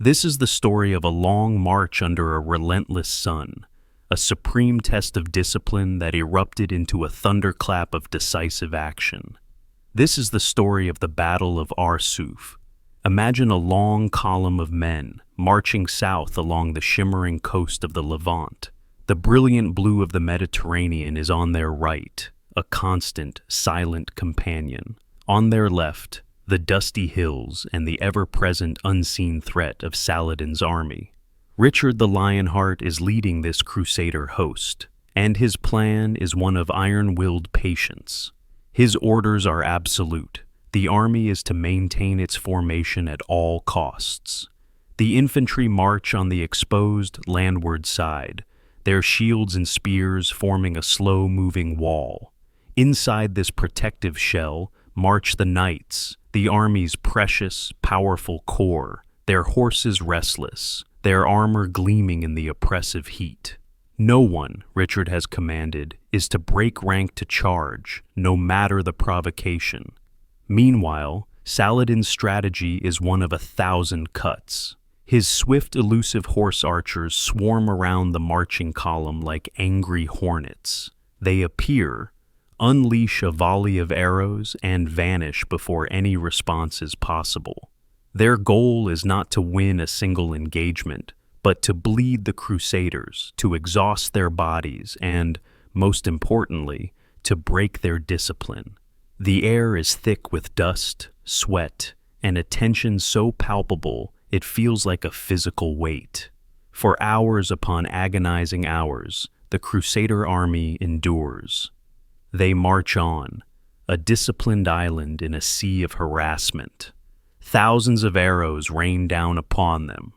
This is the story of a long march under a relentless sun, a supreme test of discipline that erupted into a thunderclap of decisive action. This is the story of the Battle of Arsuf. Imagine a long column of men marching south along the shimmering coast of the Levant. The brilliant blue of the Mediterranean is on their right, a constant, silent companion. On their left, the dusty hills and the ever-present unseen threat of Saladin's army. Richard the Lionheart is leading this crusader host, and his plan is one of iron-willed patience. His orders are absolute. The army is to maintain its formation at all costs. The infantry march on the exposed landward side, their shields and spears forming a slow-moving wall. Inside this protective shell march the knights, the army's precious, powerful core, their horses restless, their armor gleaming in the oppressive heat. No one, Richard has commanded, is to break rank to charge, no matter the provocation. Meanwhile, Saladin's strategy is one of 1,000 cuts. His swift, elusive horse archers swarm around the marching column like angry hornets. They appear, unleash a volley of arrows, and vanish before any response is possible. Their goal is not to win a single engagement, but to bleed the Crusaders, to exhaust their bodies, and, most importantly, to break their discipline. The air is thick with dust, sweat, and a tension so palpable it feels like a physical weight. For hours upon agonizing hours, the Crusader army endures. They march on, a disciplined island in a sea of harassment. Thousands of arrows rain down upon them.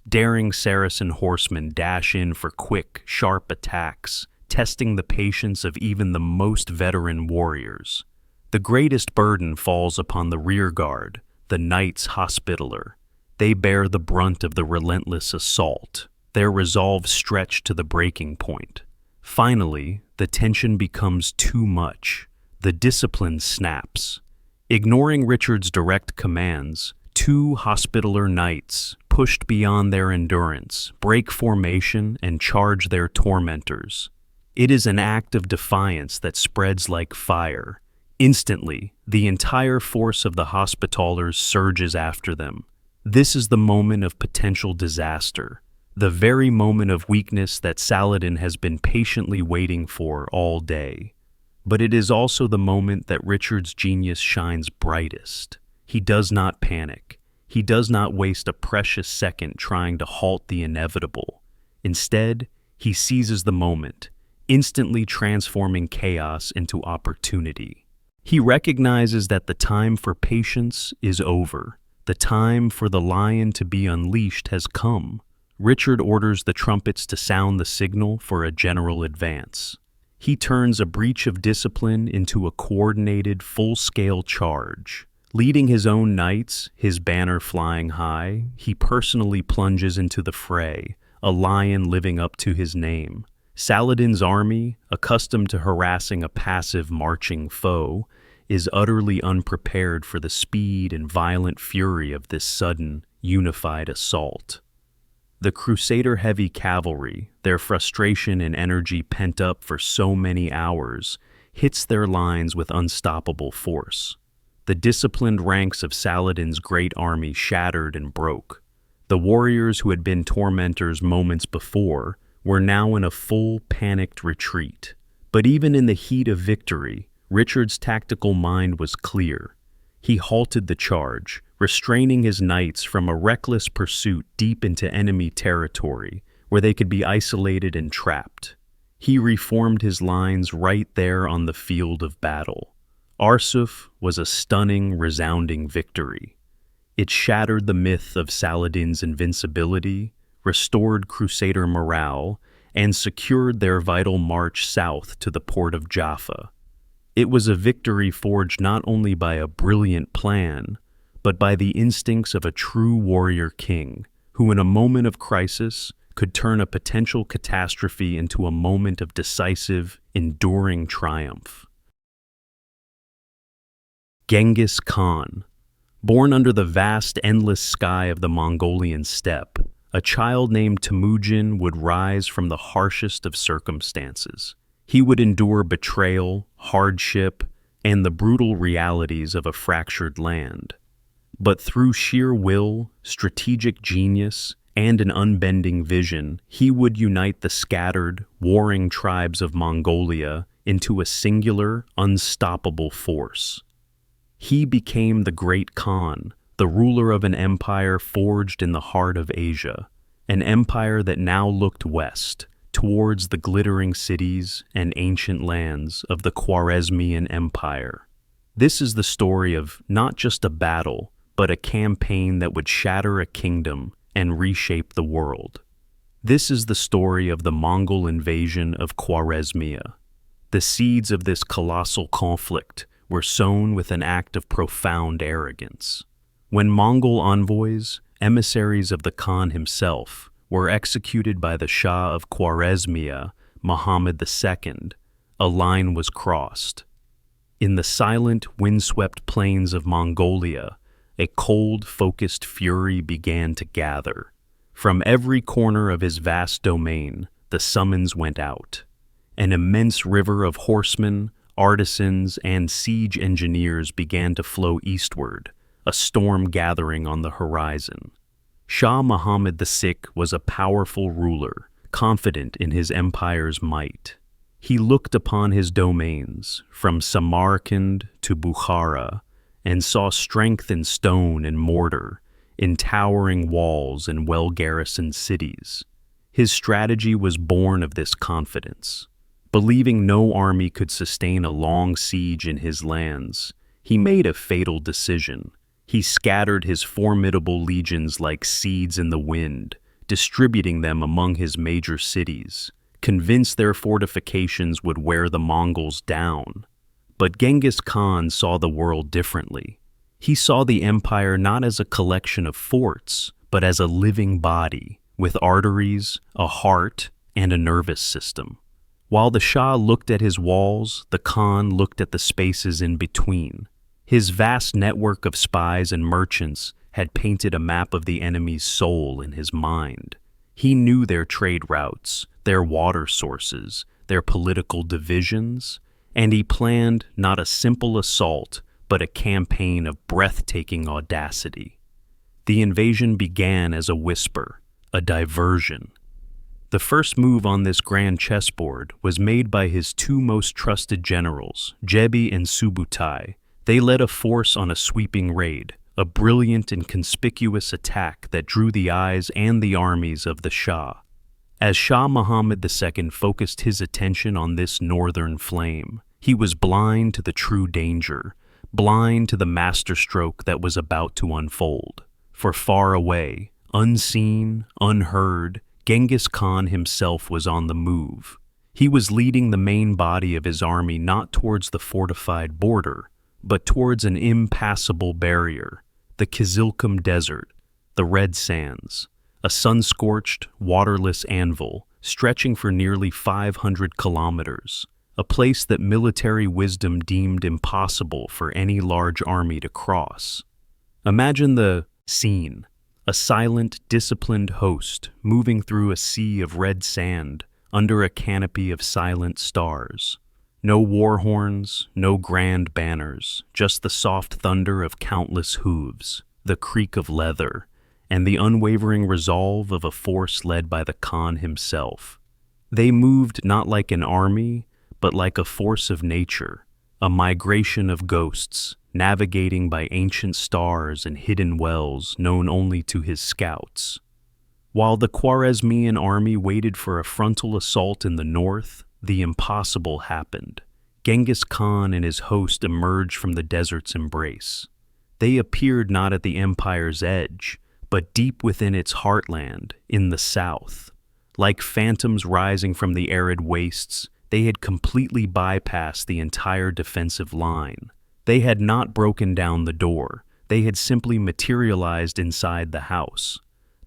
Daring Saracen horsemen dash in for quick, sharp attacks, testing the patience of even the most veteran warriors. The greatest burden falls upon the rear guard, the Knights Hospitaller. They bear the brunt of the relentless assault, their resolve stretched to the breaking point. Finally, the tension becomes too much. The discipline snaps. Ignoring Richard's direct commands, 2 Hospitaller knights, pushed beyond their endurance, break formation and charge their tormentors. It is an act of defiance that spreads like fire. Instantly, the entire force of the Hospitallers surges after them. This is the moment of potential disaster, the very moment of weakness that Saladin has been patiently waiting for all day. But it is also the moment that Richard's genius shines brightest. He does not panic. He does not waste a precious second trying to halt the inevitable. Instead, he seizes the moment, instantly transforming chaos into opportunity. He recognizes that the time for patience is over. The time for the lion to be unleashed has come. Richard orders the trumpets to sound the signal for a general advance. He turns a breach of discipline into a coordinated, full-scale charge. Leading his own knights, his banner flying high, he personally plunges into the fray, a lion living up to his name. Saladin's army, accustomed to harassing a passive marching foe, is utterly unprepared for the speed and violent fury of this sudden, unified assault. The Crusader heavy cavalry, their frustration and energy pent up for so many hours, hits their lines with unstoppable force. The disciplined ranks of Saladin's great army shattered and broke. The warriors who had been tormentors moments before were now in a full panicked retreat. But even in the heat of victory, Richard's tactical mind was clear. He halted the charge, restraining his knights from a reckless pursuit deep into enemy territory, where they could be isolated and trapped. He reformed his lines right there on the field of battle. Arsuf was a stunning, resounding victory. It shattered the myth of Saladin's invincibility, restored Crusader morale, and secured their vital march south to the port of Jaffa. It was a victory forged not only by a brilliant plan, but by the instincts of a true warrior king, who in a moment of crisis could turn a potential catastrophe into a moment of decisive, enduring triumph. Genghis Khan. Born under the vast, endless sky of the Mongolian steppe, a child named Temujin would rise from the harshest of circumstances. He would endure betrayal, hardship, and the brutal realities of a fractured land. But through sheer will, strategic genius, and an unbending vision, he would unite the scattered, warring tribes of Mongolia into a singular, unstoppable force. He became the Great Khan, the ruler of an empire forged in the heart of Asia, an empire that now looked west, towards the glittering cities and ancient lands of the Khwarezmian Empire. This is the story of not just a battle, but a campaign that would shatter a kingdom and reshape the world. This is the story of the Mongol invasion of Khwarezmia. The seeds of this colossal conflict were sown with an act of profound arrogance. When Mongol envoys, emissaries of the Khan himself, were executed by the Shah of Khwarezmia, Muhammad II, a line was crossed. In the silent, windswept plains of Mongolia, a cold, focused fury began to gather. From every corner of his vast domain, the summons went out. An immense river of horsemen, artisans, and siege engineers began to flow eastward, a storm gathering on the horizon. Shah Muhammad VI was a powerful ruler, confident in his empire's might. He looked upon his domains, from Samarkand to Bukhara, and saw strength in stone and mortar, in towering walls and well-garrisoned cities. His strategy was born of this confidence. Believing no army could sustain a long siege in his lands, he made a fatal decision. He scattered his formidable legions like seeds in the wind, distributing them among his major cities, convinced their fortifications would wear the Mongols down. But Genghis Khan saw the world differently. He saw the empire not as a collection of forts, but as a living body, with arteries, a heart, and a nervous system. While the Shah looked at his walls, the Khan looked at the spaces in between. His vast network of spies and merchants had painted a map of the enemy's soul in his mind. He knew their trade routes, their water sources, their political divisions, and he planned not a simple assault, but a campaign of breathtaking audacity. The invasion began as a whisper, a diversion. The first move on this grand chessboard was made by his two most trusted generals, Jebi and Subutai. They led a force on a sweeping raid, a brilliant and conspicuous attack that drew the eyes and the armies of the Shah. As Shah Muhammad II focused his attention on this northern flame, he was blind to the true danger, blind to the masterstroke that was about to unfold. For far away, unseen, unheard, Genghis Khan himself was on the move. He was leading the main body of his army not towards the fortified border, but towards an impassable barrier, the Kizilkum Desert, the Red Sands, a sun-scorched, waterless anvil stretching for nearly 500 kilometers, a place that military wisdom deemed impossible for any large army to cross. Imagine the scene, a silent, disciplined host moving through a sea of red sand under a canopy of silent stars. No war horns, no grand banners, just the soft thunder of countless hooves, the creak of leather, and the unwavering resolve of a force led by the Khan himself. They moved not like an army, but like a force of nature, a migration of ghosts, navigating by ancient stars and hidden wells known only to his scouts. While the Khwarezmian army waited for a frontal assault in the north, the impossible happened. Genghis Khan and his host emerged from the desert's embrace. They appeared not at the empire's edge, but deep within its heartland, in the south. Like phantoms rising from the arid wastes, they had completely bypassed the entire defensive line. They had not broken down the door, they had simply materialized inside the house.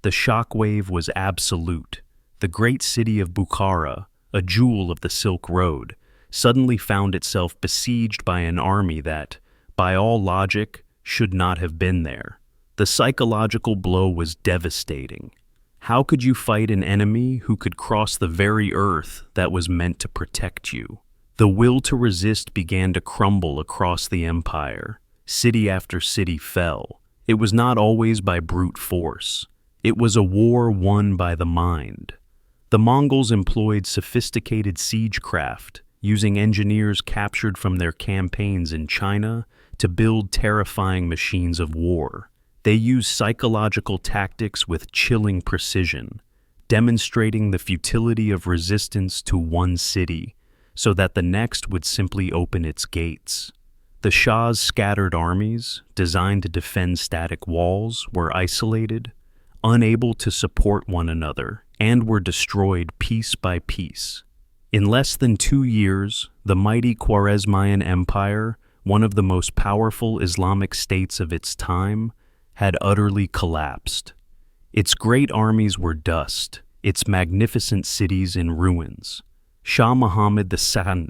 The shockwave was absolute. The great city of Bukhara, a jewel of the Silk Road, suddenly found itself besieged by an army that, by all logic, should not have been there. The psychological blow was devastating. How could you fight an enemy who could cross the very earth that was meant to protect you? The will to resist began to crumble across the empire. City after city fell. It was not always by brute force. It was a war won by the mind. The Mongols employed sophisticated siegecraft, using engineers captured from their campaigns in China to build terrifying machines of war. They used psychological tactics with chilling precision, demonstrating the futility of resistance to one city, so that the next would simply open its gates. The Shah's scattered armies, designed to defend static walls, were isolated, unable to support one another, and were destroyed piece by piece. In less than 2 years, the mighty Khwarezmian Empire, one of the most powerful Islamic states of its time, had utterly collapsed. Its great armies were dust, its magnificent cities in ruins. Shah Muhammad II,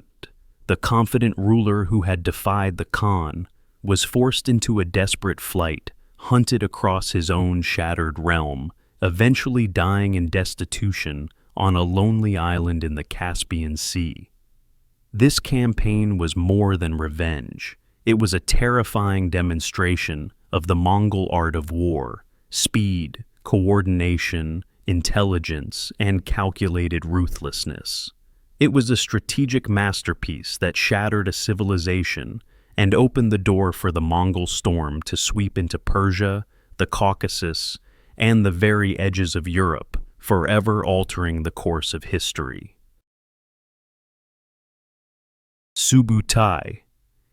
the confident ruler who had defied the Khan, was forced into a desperate flight, hunted across his own shattered realm, eventually dying in destitution on a lonely island in the Caspian Sea. This campaign was more than revenge. It was a terrifying demonstration of the Mongol art of war: speed, coordination, intelligence, and calculated ruthlessness. It was a strategic masterpiece that shattered a civilization and opened the door for the Mongol storm to sweep into Persia, the Caucasus, and the very edges of Europe, forever altering the course of history. Subutai.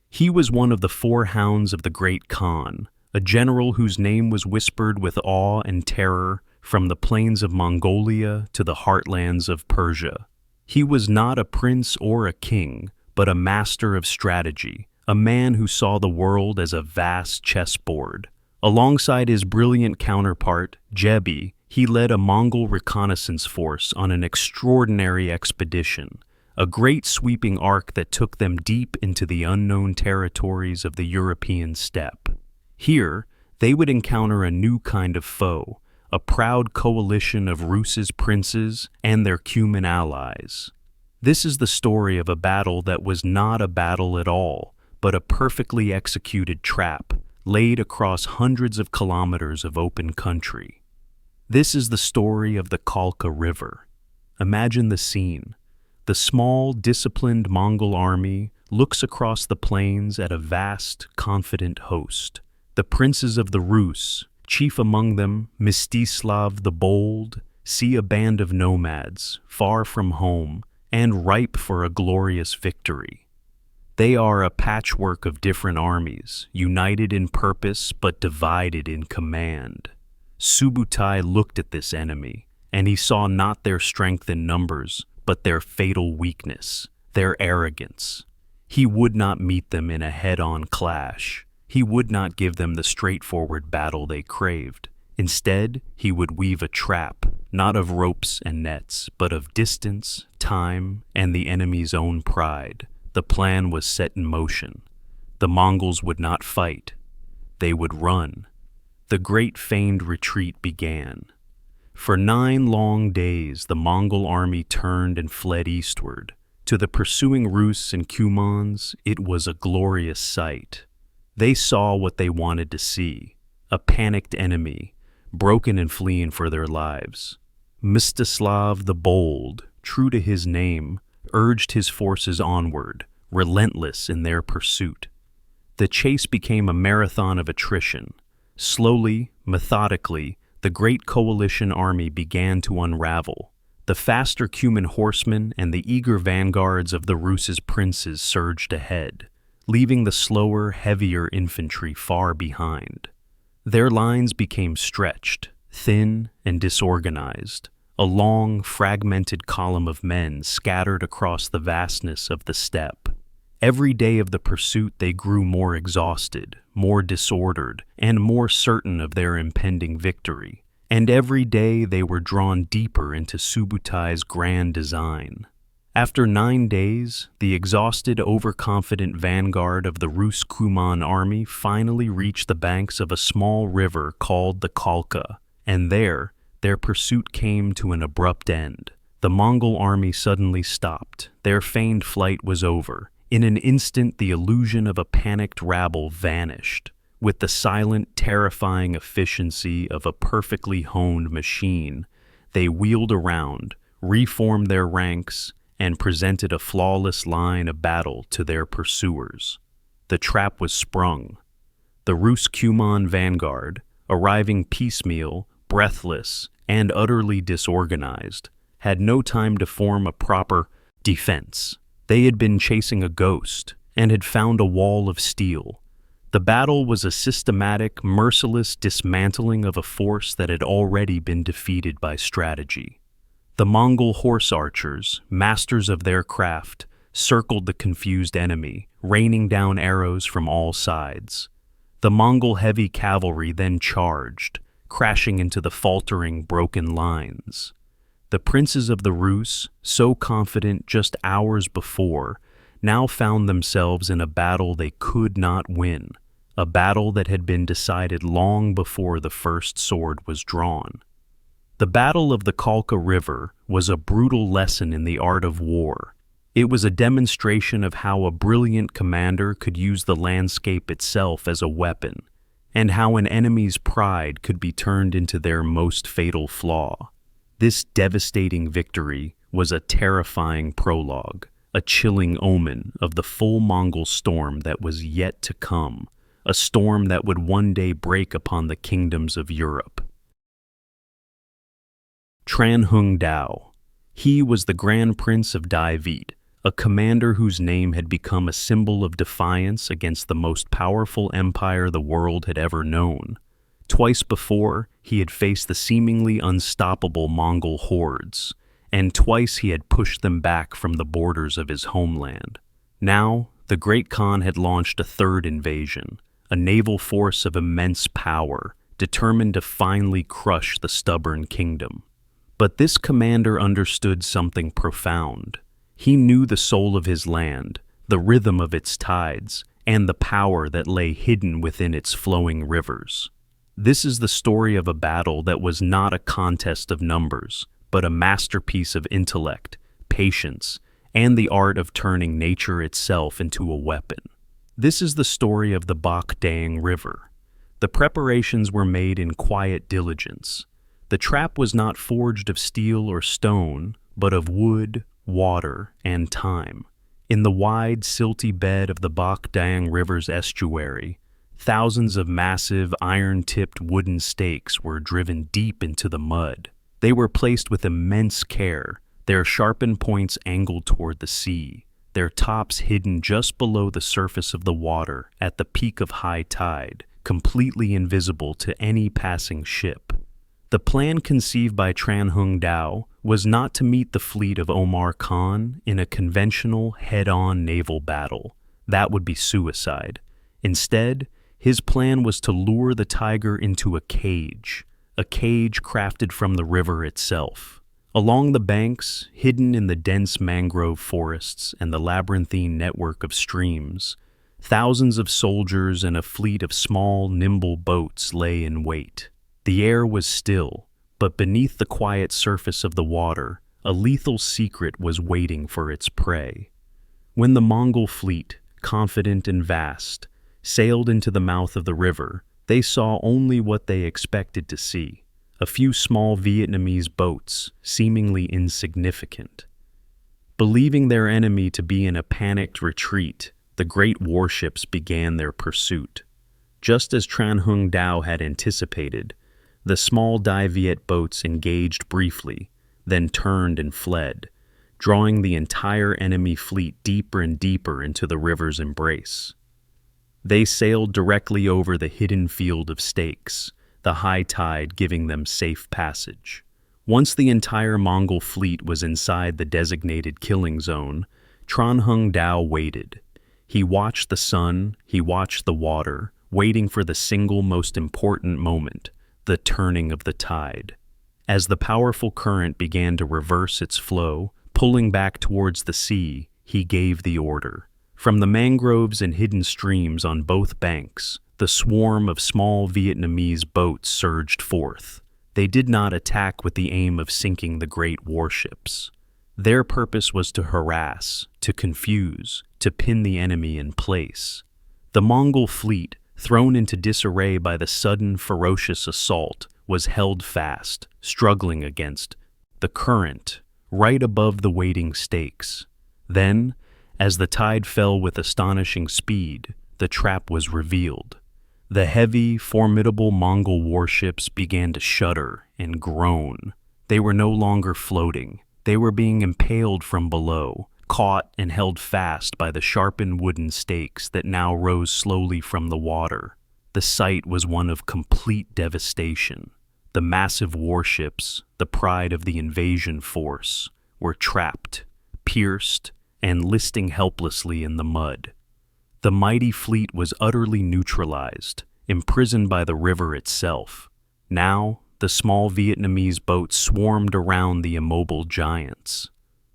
He was one of the 4 hounds of the great Khan, a general whose name was whispered with awe and terror from the plains of Mongolia to the heartlands of Persia. He was not a prince or a king, but a master of strategy, a man who saw the world as a vast chessboard. Alongside his brilliant counterpart, Jebi, he led a Mongol reconnaissance force on an extraordinary expedition, a great sweeping arc that took them deep into the unknown territories of the European steppe. Here, they would encounter a new kind of foe, a proud coalition of Rus's princes and their Cuman allies. This is the story of a battle that was not a battle at all, but a perfectly executed trap, laid across hundreds of kilometers of open country. This is the story of the Khalkha River. Imagine the scene. The small, disciplined Mongol army looks across the plains at a vast, confident host. The princes of the Rus, chief among them Mstislav the Bold, see a band of nomads, far from home, and ripe for a glorious victory. They are a patchwork of different armies, united in purpose but divided in command. Subutai looked at this enemy, and he saw not their strength in numbers, but their fatal weakness, their arrogance. He would not meet them in a head-on clash. He would not give them the straightforward battle they craved. Instead, he would weave a trap, not of ropes and nets, but of distance, time, and the enemy's own pride. The plan was set in motion. The Mongols would not fight. They would run. The great feigned retreat began. For 9 long days, the Mongol army turned and fled eastward, To the pursuing Rus and Cumans, it was a glorious sight. They saw what they wanted to see, a panicked enemy, broken and fleeing for their lives. Mstislav the Bold, true to his name, urged his forces onward, relentless in their pursuit. The chase became a marathon of attrition. Slowly, methodically, the great coalition army began to unravel. The faster Cuman horsemen and the eager vanguards of the Rus's princes surged ahead, leaving the slower, heavier infantry far behind. Their lines became stretched, thin, and disorganized, a long, fragmented column of men scattered across the vastness of the steppe. Every day of the pursuit they grew more exhausted, more disordered, and more certain of their impending victory. And every day they were drawn deeper into Subutai's grand design. After 9 days, the exhausted, overconfident vanguard of the Rus-Cuman army finally reached the banks of a small river called the Kalka, and there, their pursuit came to an abrupt end. The Mongol army suddenly stopped. Their feigned flight was over. In an instant, the illusion of a panicked rabble vanished. With the silent, terrifying efficiency of a perfectly honed machine, they wheeled around, reformed their ranks, and presented a flawless line of battle to their pursuers. The trap was sprung. The Rus-Cuman vanguard, arriving piecemeal, breathless, and utterly disorganized, had no time to form a proper defense. They had been chasing a ghost and had found a wall of steel. The battle was a systematic, merciless dismantling of a force that had already been defeated by strategy. The Mongol horse archers, masters of their craft, circled the confused enemy, raining down arrows from all sides. The Mongol heavy cavalry then charged, crashing into the faltering, broken lines. The princes of the Rus, so confident just hours before, now found themselves in a battle they could not win, a battle that had been decided long before the first sword was drawn. The Battle of the Kalka River was a brutal lesson in the art of war. It was a demonstration of how a brilliant commander could use the landscape itself as a weapon, and how an enemy's pride could be turned into their most fatal flaw. This devastating victory was a terrifying prologue, a chilling omen of the full Mongol storm that was yet to come, a storm that would one day break upon the kingdoms of Europe. Tranhung Dao. He was the Grand Prince of Daivid, a commander whose name had become a symbol of defiance against the most powerful empire the world had ever known. Twice before, he had faced the seemingly unstoppable Mongol hordes, and twice he had pushed them back from the borders of his homeland. Now, the Great Khan had launched a third invasion, a naval force of immense power, determined to finally crush the stubborn kingdom. But this commander understood something profound. He knew the soul of his land, the rhythm of its tides, and the power that lay hidden within its flowing rivers. This is the story of a battle that was not a contest of numbers, but a masterpiece of intellect, patience, and the art of turning nature itself into a weapon. This is the story of the Bakdang River. The preparations were made in quiet diligence. The trap was not forged of steel or stone, but of wood, water, and time. In the wide, silty bed of the Bakdang River's estuary, thousands of massive, iron-tipped wooden stakes were driven deep into the mud. They were placed with immense care, their sharpened points angled toward the sea, their tops hidden just below the surface of the water at the peak of high tide, completely invisible to any passing ship. The plan conceived by Tranhung Dao was not to meet the fleet of Omar Khan in a conventional, head-on naval battle. That would be suicide. Instead, his plan was to lure the tiger into a cage crafted from the river itself. Along the banks, hidden in the dense mangrove forests and the labyrinthine network of streams, thousands of soldiers and a fleet of small, nimble boats lay in wait. The air was still, but beneath the quiet surface of the water, a lethal secret was waiting for its prey. When the Mongol fleet, confident and vast, sailed into the mouth of the river, they saw only what they expected to see: a few small Vietnamese boats, seemingly insignificant. Believing their enemy to be in a panicked retreat, the great warships began their pursuit. Just as Tran Hung Dao had anticipated, the small Dai Viet boats engaged briefly, then turned and fled, drawing the entire enemy fleet deeper and deeper into the river's embrace. They sailed directly over the hidden field of stakes, the high tide giving them safe passage. Once the entire Mongol fleet was inside the designated killing zone, Tran Hung Dao waited. He watched the sun, he watched the water, waiting for the single most important moment: the turning of the tide. As the powerful current began to reverse its flow, pulling back towards the sea, he gave the order. From the mangroves and hidden streams on both banks, the swarm of small Vietnamese boats surged forth. They did not attack with the aim of sinking the great warships. Their purpose was to harass, to confuse, to pin the enemy in place. The Mongol fleet, thrown into disarray by the sudden, ferocious assault, was held fast, struggling against the current, right above the waiting stakes. Then, as the tide fell with astonishing speed, the trap was revealed. The heavy, formidable Mongol warships began to shudder and groan. They were no longer floating. They were being impaled from below, caught and held fast by the sharpened wooden stakes that now rose slowly from the water. The sight was one of complete devastation. The massive warships, the pride of the invasion force, were trapped, pierced, and listing helplessly in the mud. The mighty fleet was utterly neutralized, imprisoned by the river itself. Now, the small Vietnamese boats swarmed around the immobile giants.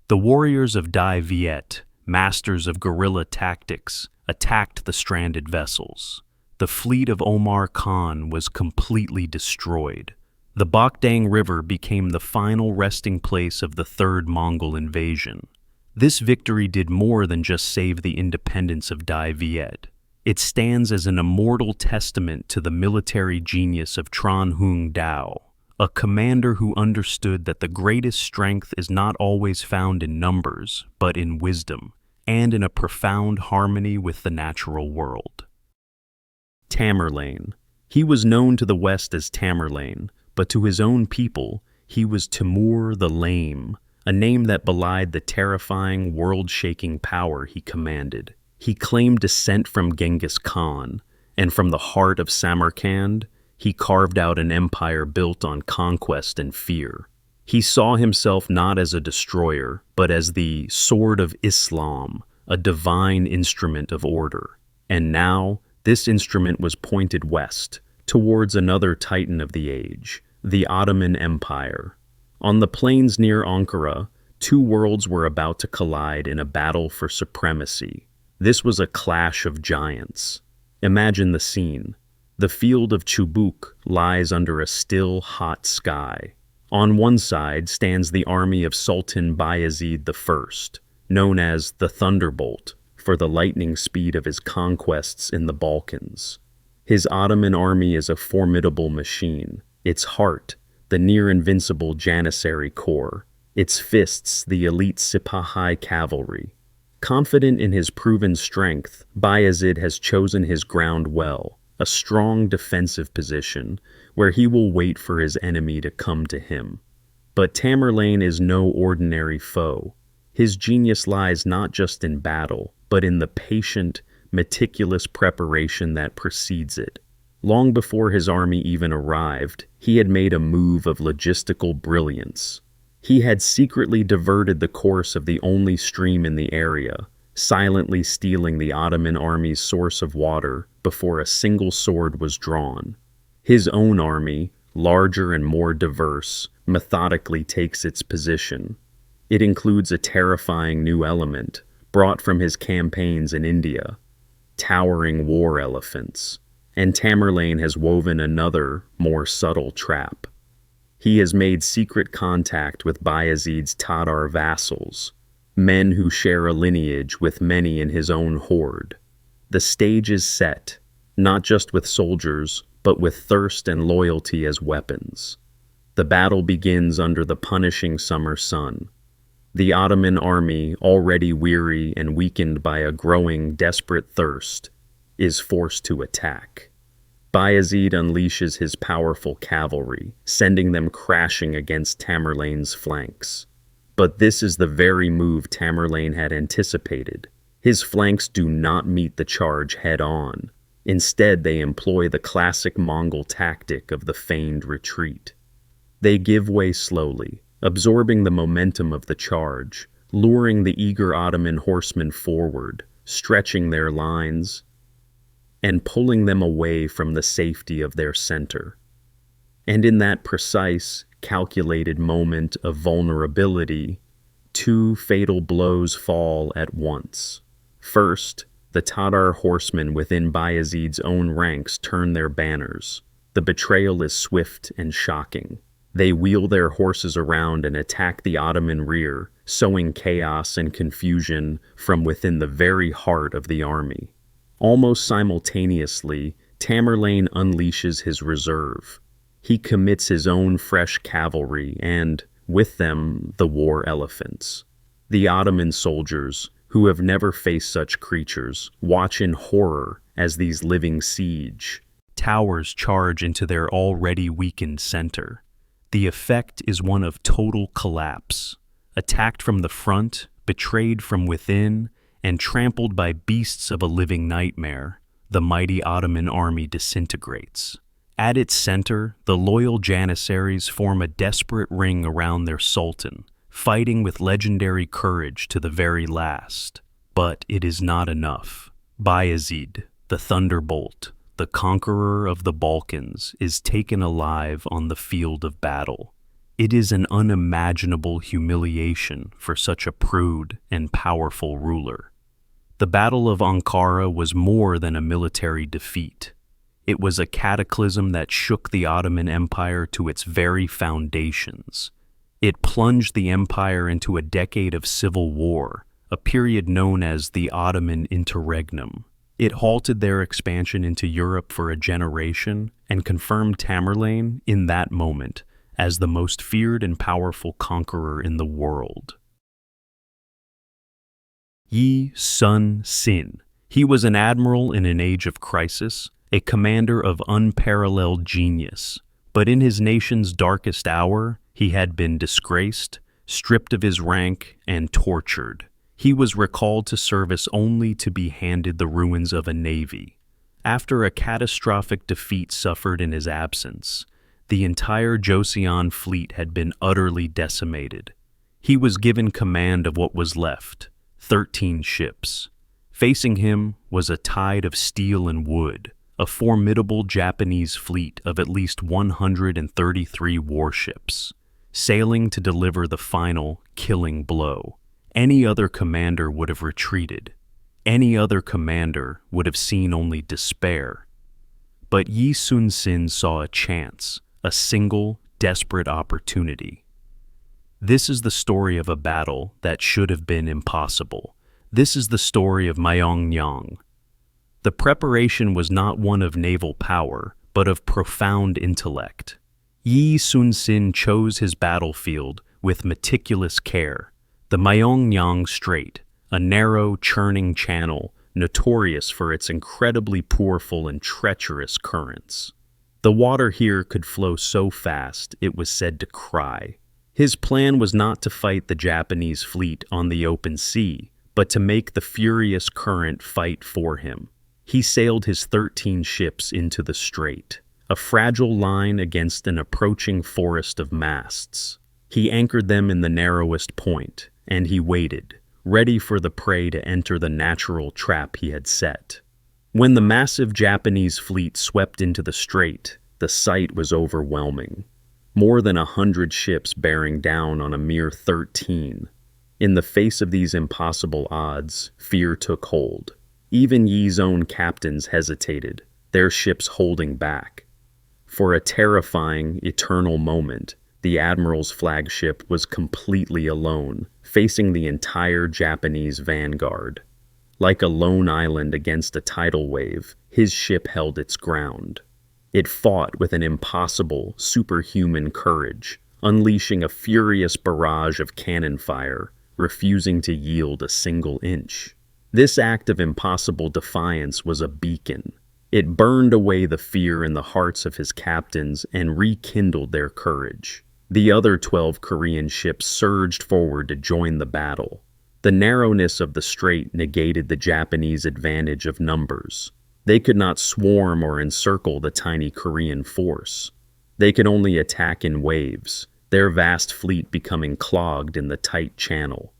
The warriors of Dai Viet, masters of guerrilla tactics, attacked the stranded vessels. The fleet of Omar Khan was completely destroyed. The Bac Dang River became the final resting place of the Third Mongol invasion. This victory did more than just save the independence of Dai Viet. It stands as an immortal testament to the military genius of Tran Hung Dao, a commander who understood that the greatest strength is not always found in numbers, but in wisdom, and in a profound harmony with the natural world. Tamerlane. He was known to the West as Tamerlane, but to his own people, he was Timur the Lame, a name that belied the terrifying, world-shaking power he commanded. He claimed descent from Genghis Khan, and from the heart of Samarkand, he carved out an empire built on conquest and fear. He saw himself not as a destroyer, but as the sword of Islam, a divine instrument of order. And now, this instrument was pointed west, towards another titan of the age, the Ottoman Empire. On the plains near Ankara, two worlds were about to collide in a battle for supremacy. This was a clash of giants. Imagine the scene. The field of Chubuk lies under a still, hot sky. On one side stands the army of Sultan Bayezid I, known as the Thunderbolt, for the lightning speed of his conquests in the Balkans. His Ottoman army is a formidable machine. Its heart, the near-invincible Janissary Corps. Its fists, the elite Sipahi cavalry. Confident in his proven strength, Bayezid has chosen his ground well, a strong defensive position where he will wait for his enemy to come to him. But Tamerlane is no ordinary foe. His genius lies not just in battle, but in the patient, meticulous preparation that precedes it. Long before his army even arrived, he had made a move of logistical brilliance. He had secretly diverted the course of the only stream in the area, silently stealing the Ottoman army's source of water before a single sword was drawn. His own army, larger and more diverse, methodically takes its position. It includes a terrifying new element, brought from his campaigns in India: towering war elephants. And Tamerlane has woven another, more subtle trap. He has made secret contact with Bayezid's Tatar vassals, men who share a lineage with many in his own horde. The stage is set, not just with soldiers, but with thirst and loyalty as weapons. The battle begins under the punishing summer sun. The Ottoman army, already weary and weakened by a growing, desperate thirst, is forced to attack. Bayezid unleashes his powerful cavalry, sending them crashing against Tamerlane's flanks. But this is the very move Tamerlane had anticipated. His flanks do not meet the charge head-on. Instead, they employ the classic Mongol tactic of the feigned retreat. They give way slowly, absorbing the momentum of the charge, luring the eager Ottoman horsemen forward, stretching their lines, and pulling them away from the safety of their center. And in that precise, calculated moment of vulnerability, two fatal blows fall at once. First, the Tatar horsemen within Bayezid's own ranks turn their banners. The betrayal is swift and shocking. They wheel their horses around and attack the Ottoman rear, sowing chaos and confusion from within the very heart of the army. Almost simultaneously, Tamerlane unleashes his reserve. He commits his own fresh cavalry and, with them, the war elephants. The Ottoman soldiers, who have never faced such creatures, watch in horror as these living siege towers charge into their already weakened center. The effect is one of total collapse. Attacked from the front, betrayed from within, and trampled by beasts of a living nightmare, the mighty Ottoman army disintegrates. At its center, the loyal Janissaries form a desperate ring around their sultan, fighting with legendary courage to the very last. But it is not enough. Bayezid, the thunderbolt, the conqueror of the Balkans, is taken alive on the field of battle. It is an unimaginable humiliation for such a prude and powerful ruler. The Battle of Ankara was more than a military defeat. It was a cataclysm that shook the Ottoman Empire to its very foundations. It plunged the empire into a decade of civil war, a period known as the Ottoman Interregnum. It halted their expansion into Europe for a generation and confirmed Tamerlane, in that moment, as the most feared and powerful conqueror in the world. Yi Sun Sin. He was an admiral in an age of crisis, a commander of unparalleled genius. But in his nation's darkest hour, he had been disgraced, stripped of his rank, and tortured. He was recalled to service only to be handed the ruins of a navy. After a catastrophic defeat suffered in his absence, the entire Joseon fleet had been utterly decimated. He was given command of what was left, 13 ships. Facing him was a tide of steel and wood, a formidable Japanese fleet of at least 133 warships, sailing to deliver the final, killing blow. Any other commander would have retreated. Any other commander would have seen only despair. But Yi Sun Sin saw a chance, a single, desperate opportunity. This is the story of a battle that should have been impossible. This is the story of Myeongyang. The preparation was not one of naval power, but of profound intellect. Yi Sun Sin chose his battlefield with meticulous care. The Myeongyang Strait, a narrow, churning channel notorious for its incredibly powerful and treacherous currents. The water here could flow so fast it was said to cry. His plan was not to fight the Japanese fleet on the open sea, but to make the furious current fight for him. He sailed his 13 ships into the strait, a fragile line against an approaching forest of masts. He anchored them in the narrowest point, and he waited, ready for the prey to enter the natural trap he had set. When the massive Japanese fleet swept into the strait, the sight was overwhelming. More than 100 ships bearing down on a mere 13. In the face of these impossible odds, fear took hold. Even Yi's own captains hesitated, their ships holding back. For a terrifying, eternal moment, The admiral's flagship was completely alone, facing the entire Japanese vanguard. Like a lone island against a tidal wave, his ship held its ground. It fought with an impossible, superhuman courage, unleashing a furious barrage of cannon fire, refusing to yield a single inch. This act of impossible defiance was a beacon. It burned away the fear in the hearts of his captains and rekindled their courage. The other 12 Korean ships surged forward to join the battle. The narrowness of the strait negated the Japanese advantage of numbers. They could not swarm or encircle the tiny Korean force. They could only attack in waves, their vast fleet becoming clogged in the tight channel.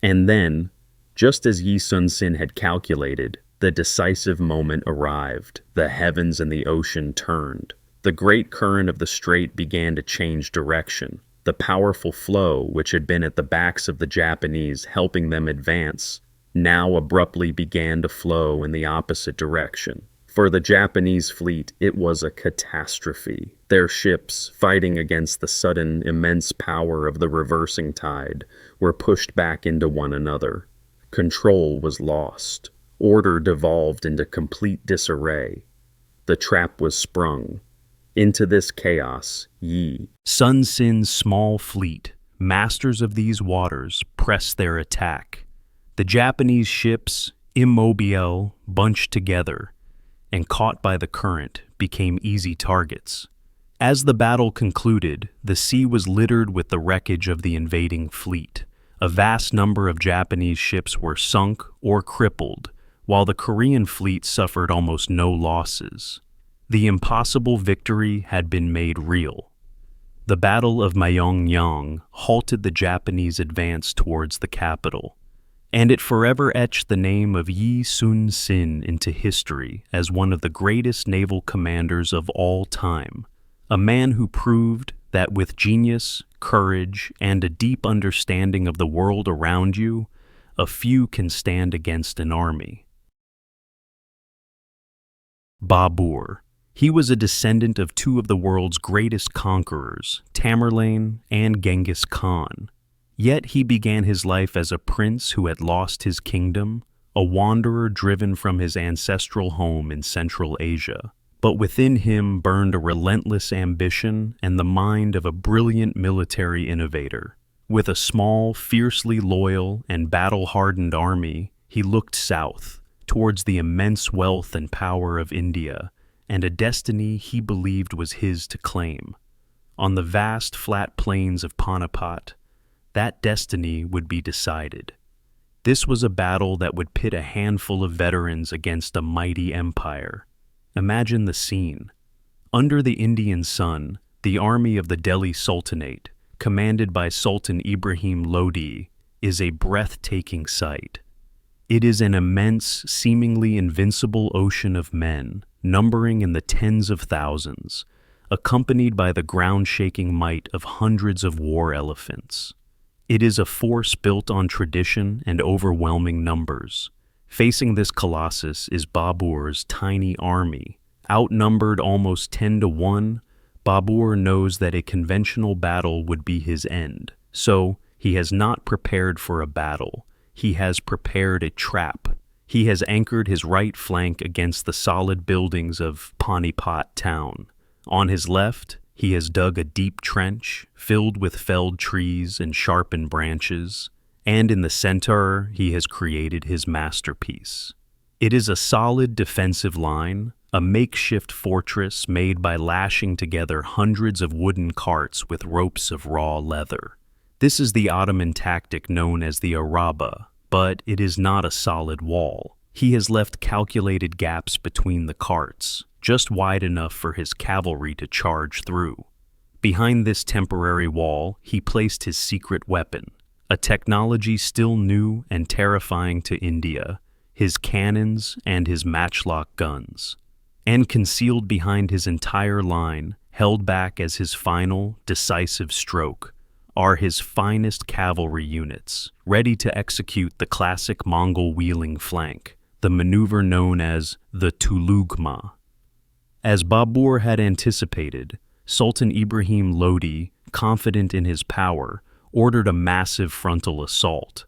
And then, just as Yi Sun-sin had calculated, the decisive moment arrived. The heavens and the ocean turned. The great current of the strait began to change direction. The powerful flow, which had been at the backs of the Japanese helping them advance, now abruptly began to flow in the opposite direction. For the Japanese fleet, it was a catastrophe. Their ships, fighting against the sudden, immense power of the reversing tide, were pushed back into one another. Control was lost. Order devolved into complete disarray. The trap was sprung. Into this chaos, Yi Sun-sin's small fleet, masters of these waters, pressed their attack. The Japanese ships, immobile, bunched together, and caught by the current, became easy targets. As the battle concluded, the sea was littered with the wreckage of the invading fleet. A vast number of Japanese ships were sunk or crippled, while the Korean fleet suffered almost no losses. The impossible victory had been made real. The Battle of Myeongnyang halted the Japanese advance towards the capital, and it forever etched the name of Yi Sun-sin into history as one of the greatest naval commanders of all time, a man who proved that with genius, courage, and a deep understanding of the world around you, a few can stand against an army. Babur. He was a descendant of two of the world's greatest conquerors, Tamerlane and Genghis Khan. Yet he began his life as a prince who had lost his kingdom, a wanderer driven from his ancestral home in Central Asia. But within him burned a relentless ambition and the mind of a brilliant military innovator. With a small, fiercely loyal, and battle-hardened army, he looked south, towards the immense wealth and power of India, and a destiny he believed was his to claim. On the vast, flat plains of Panipat, that destiny would be decided. This was a battle that would pit a handful of veterans against a mighty empire. Imagine the scene. Under the Indian sun, the army of the Delhi Sultanate, commanded by Sultan Ibrahim Lodi, is a breathtaking sight. It is an immense, seemingly invincible ocean of men, numbering in the tens of thousands, accompanied by the ground-shaking might of hundreds of war elephants. It is a force built on tradition and overwhelming numbers. Facing this colossus is Babur's tiny army. Outnumbered almost 10-1, Babur knows that a conventional battle would be his end. So, he has not prepared for a battle. He has prepared a trap. He has anchored his right flank against the solid buildings of Panipat town. On his left, he has dug a deep trench filled with felled trees and sharpened branches, and in the center, he has created his masterpiece. It is a solid defensive line, a makeshift fortress made by lashing together hundreds of wooden carts with ropes of raw leather. This is the Ottoman tactic known as the Araba, but it is not a solid wall. He has left calculated gaps between the carts, just wide enough for his cavalry to charge through. Behind this temporary wall, he placed his secret weapon, a technology still new and terrifying to India, his cannons and his matchlock guns. And concealed behind his entire line, held back as his final, decisive stroke, are his finest cavalry units, ready to execute the classic Mongol wheeling flank, the maneuver known as the Tulugma. As Babur had anticipated, Sultan Ibrahim Lodi, confident in his power, ordered a massive frontal assault.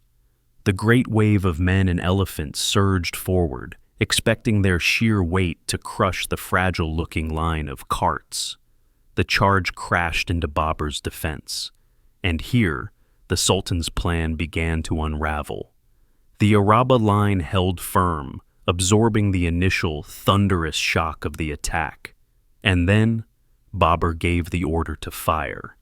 The great wave of men and elephants surged forward, expecting their sheer weight to crush the fragile-looking line of carts. The charge crashed into Babur's defense, and here the Sultan's plan began to unravel. The Araba line held firm, absorbing the initial thunderous shock of the attack. And then Babur gave the order to fire.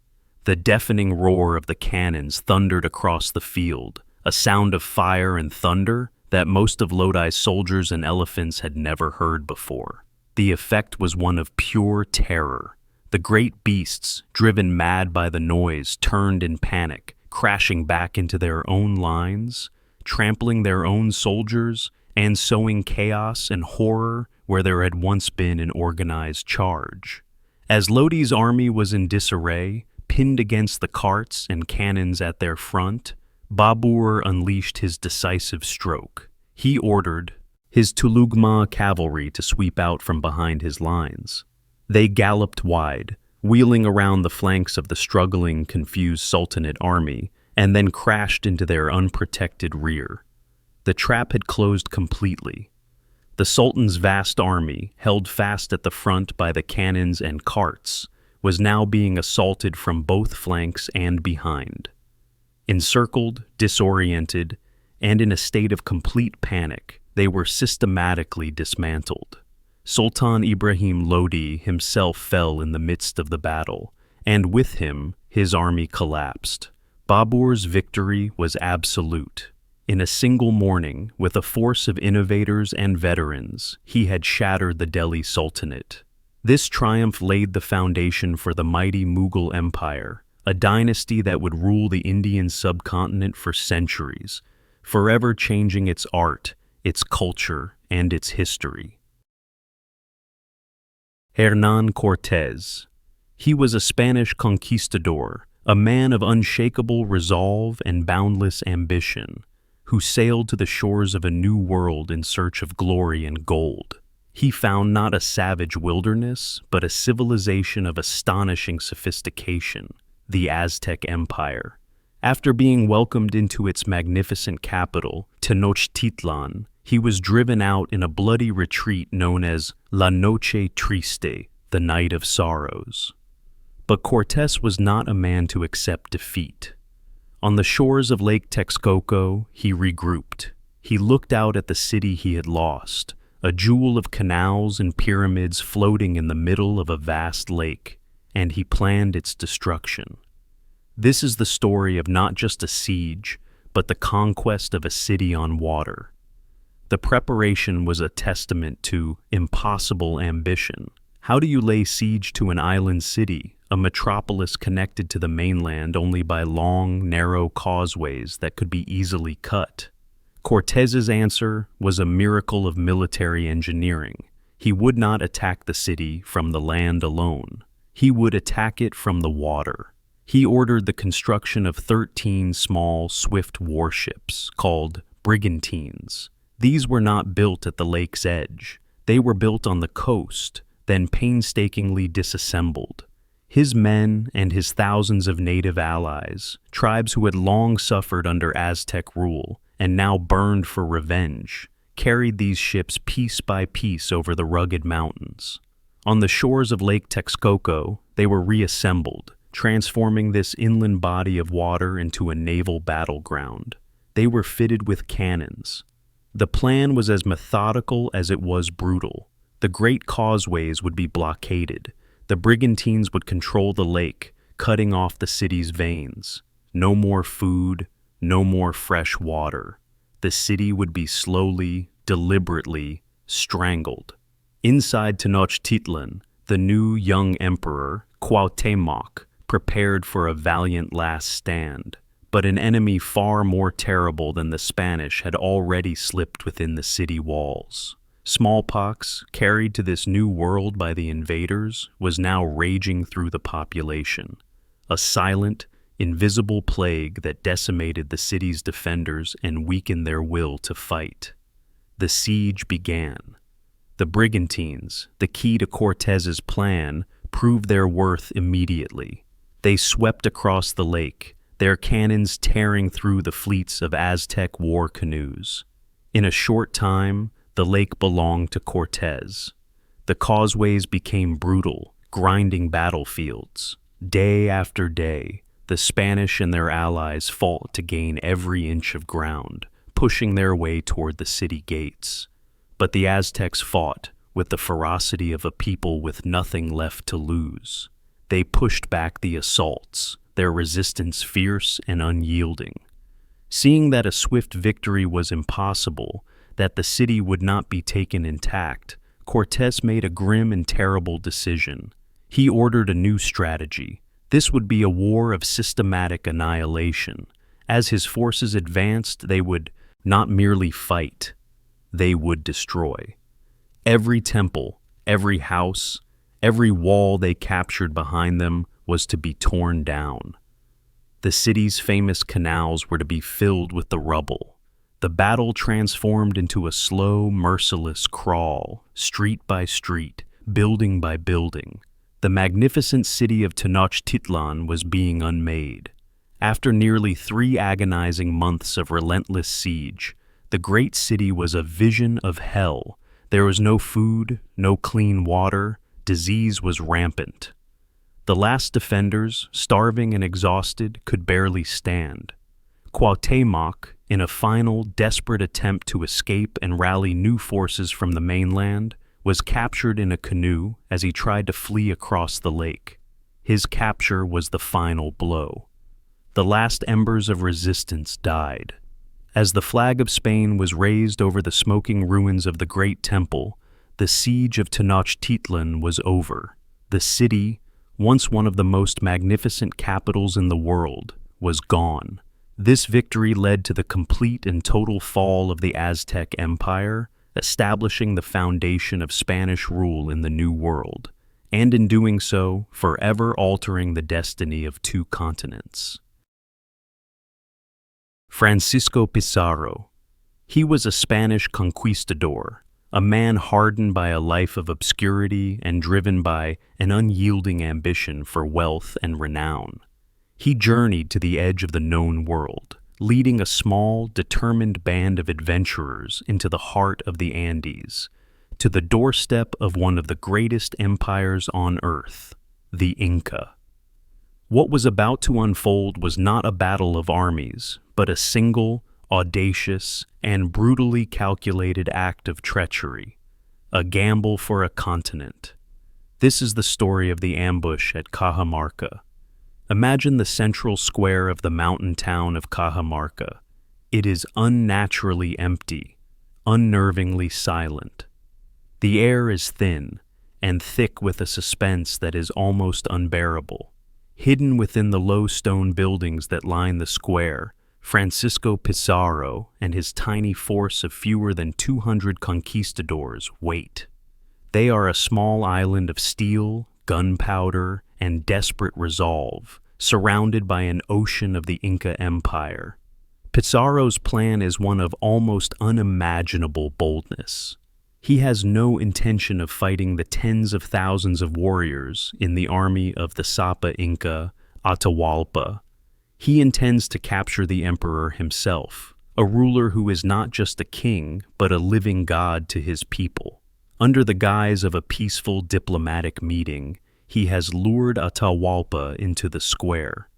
The deafening roar of the cannons thundered across the field, a sound of fire and thunder that most of Lodi's soldiers and elephants had never heard before. The effect was one of pure terror. The great beasts, driven mad by the noise, turned in panic, crashing back into their own lines, trampling their own soldiers, and sowing chaos and horror where there had once been an organized charge. As Lodi's army was in disarray, pinned against the carts and cannons at their front, Babur unleashed his decisive stroke. He ordered his Tulugma cavalry to sweep out from behind his lines. They galloped wide, wheeling around the flanks of the struggling, confused Sultanate army, and then crashed into their unprotected rear. The trap had closed completely. The Sultan's vast army, held fast at the front by the cannons and carts, was now being assaulted from both flanks and behind. Encircled, disoriented, and in a state of complete panic, they were systematically dismantled. Sultan Ibrahim Lodi himself fell in the midst of the battle, and with him, his army collapsed. Babur's victory was absolute. In a single morning, with a force of innovators and veterans, he had shattered the Delhi Sultanate. This triumph laid the foundation for the mighty Mughal Empire, a dynasty that would rule the Indian subcontinent for centuries, forever changing its art, its culture, and its history. Hernán Cortés. He was a Spanish conquistador, a man of unshakable resolve and boundless ambition, who sailed to the shores of a new world in search of glory and gold. He found not a savage wilderness, but a civilization of astonishing sophistication, the Aztec Empire. After being welcomed into its magnificent capital, Tenochtitlan, he was driven out in a bloody retreat known as La Noche Triste, the Night of Sorrows. But Cortés was not a man to accept defeat. On the shores of Lake Texcoco, he regrouped. He looked out at the city he had lost, a jewel of canals and pyramids floating in the middle of a vast lake, and he planned its destruction. This is the story of not just a siege, but the conquest of a city on water. The preparation was a testament to impossible ambition. How do you lay siege to an island city, a metropolis connected to the mainland only by long, narrow causeways that could be easily cut? Cortés's answer was a miracle of military engineering. He would not attack the city from the land alone. He would attack it from the water. He ordered the construction of 13 small, swift warships called brigantines. These were not built at the lake's edge. They were built on the coast, then painstakingly disassembled. His men and his thousands of native allies, tribes who had long suffered under Aztec rule and now burned for revenge, carried these ships piece by piece over the rugged mountains. On the shores of Lake Texcoco, they were reassembled, transforming this inland body of water into a naval battleground. They were fitted with cannons. The plan was as methodical as it was brutal. The great causeways would be blockaded. The brigantines would control the lake, cutting off the city's veins. No more food, no more fresh water. The city would be slowly, deliberately strangled. Inside Tenochtitlan, the new young emperor, Cuauhtémoc, prepared for a valiant last stand. But an enemy far more terrible than the Spanish had already slipped within the city walls. Smallpox, carried to this new world by the invaders, was now raging through the population. A silent, invisible plague that decimated the city's defenders and weakened their will to fight. The siege began. The brigantines, the key to Cortés's plan, proved their worth immediately. They swept across the lake, their cannons tearing through the fleets of Aztec war canoes. In a short time, the lake belonged to Cortés. The causeways became brutal, grinding battlefields. Day after day, the Spanish and their allies fought to gain every inch of ground, pushing their way toward the city gates. But the Aztecs fought with the ferocity of a people with nothing left to lose. They pushed back the assaults, their resistance fierce and unyielding. Seeing that a swift victory was impossible, that the city would not be taken intact, Cortés made a grim and terrible decision. He ordered a new strategy. This would be a war of systematic annihilation. As his forces advanced, they would not merely fight, they would destroy. Every temple, every house, every wall they captured behind them was to be torn down. The city's famous canals were to be filled with the rubble. The battle transformed into a slow, merciless crawl, street by street, building by building. The magnificent city of Tenochtitlan was being unmade. After nearly 3 agonizing months of relentless siege, the great city was a vision of hell. There was no food, no clean water, disease was rampant. The last defenders, starving and exhausted, could barely stand. Cuauhtémoc, in a final, desperate attempt to escape and rally new forces from the mainland, was captured in a canoe as he tried to flee across the lake. His capture was the final blow. The last embers of resistance died. As the flag of Spain was raised over the smoking ruins of the great temple, the siege of Tenochtitlan was over. The city, once one of the most magnificent capitals in the world, was gone. This victory led to the complete and total fall of the Aztec Empire, establishing the foundation of Spanish rule in the New World, and in doing so, forever altering the destiny of 2 continents. Francisco Pizarro. He was a Spanish conquistador, a man hardened by a life of obscurity and driven by an unyielding ambition for wealth and renown. He journeyed to the edge of the known world, leading a small, determined band of adventurers into the heart of the Andes, to the doorstep of one of the greatest empires on earth, the Inca. What was about to unfold was not a battle of armies, but a single, audacious, and brutally calculated act of treachery, a gamble for a continent. This is the story of the ambush at Cajamarca. Imagine the central square of the mountain town of Cajamarca. It is unnaturally empty, unnervingly silent. The air is thin and thick with a suspense that is almost unbearable. Hidden within the low stone buildings that line the square, Francisco Pizarro and his tiny force of fewer than 200 conquistadors wait. They are a small island of steel, gunpowder, and desperate resolve, surrounded by an ocean of the Inca Empire. Pizarro's plan is one of almost unimaginable boldness. He has no intention of fighting the tens of thousands of warriors in the army of the Sapa Inca, Atahualpa. He intends to capture the emperor himself, a ruler who is not just a king, but a living god to his people. Under the guise of a peaceful diplomatic meeting, he has lured Atahualpa into the square.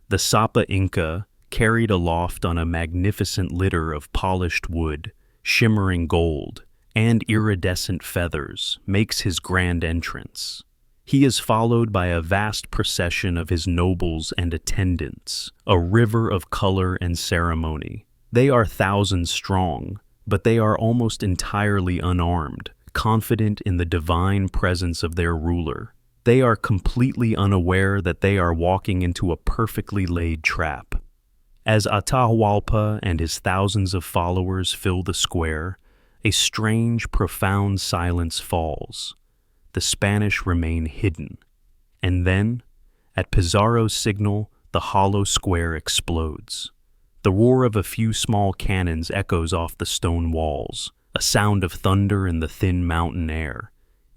The Sapa Inca, carried aloft on a magnificent litter of polished wood, shimmering gold, and iridescent feathers, makes his grand entrance. He is followed by a vast procession of his nobles and attendants, a river of color and ceremony. They are thousands strong, but they are almost entirely unarmed, confident in the divine presence of their ruler. They are completely unaware that they are walking into a perfectly laid trap. As Atahualpa and his thousands of followers fill the square, a strange, profound silence falls. The Spanish remain hidden. And then, at Pizarro's signal, the hollow square explodes. The roar of a few small cannons echoes off the stone walls, a sound of thunder in the thin mountain air.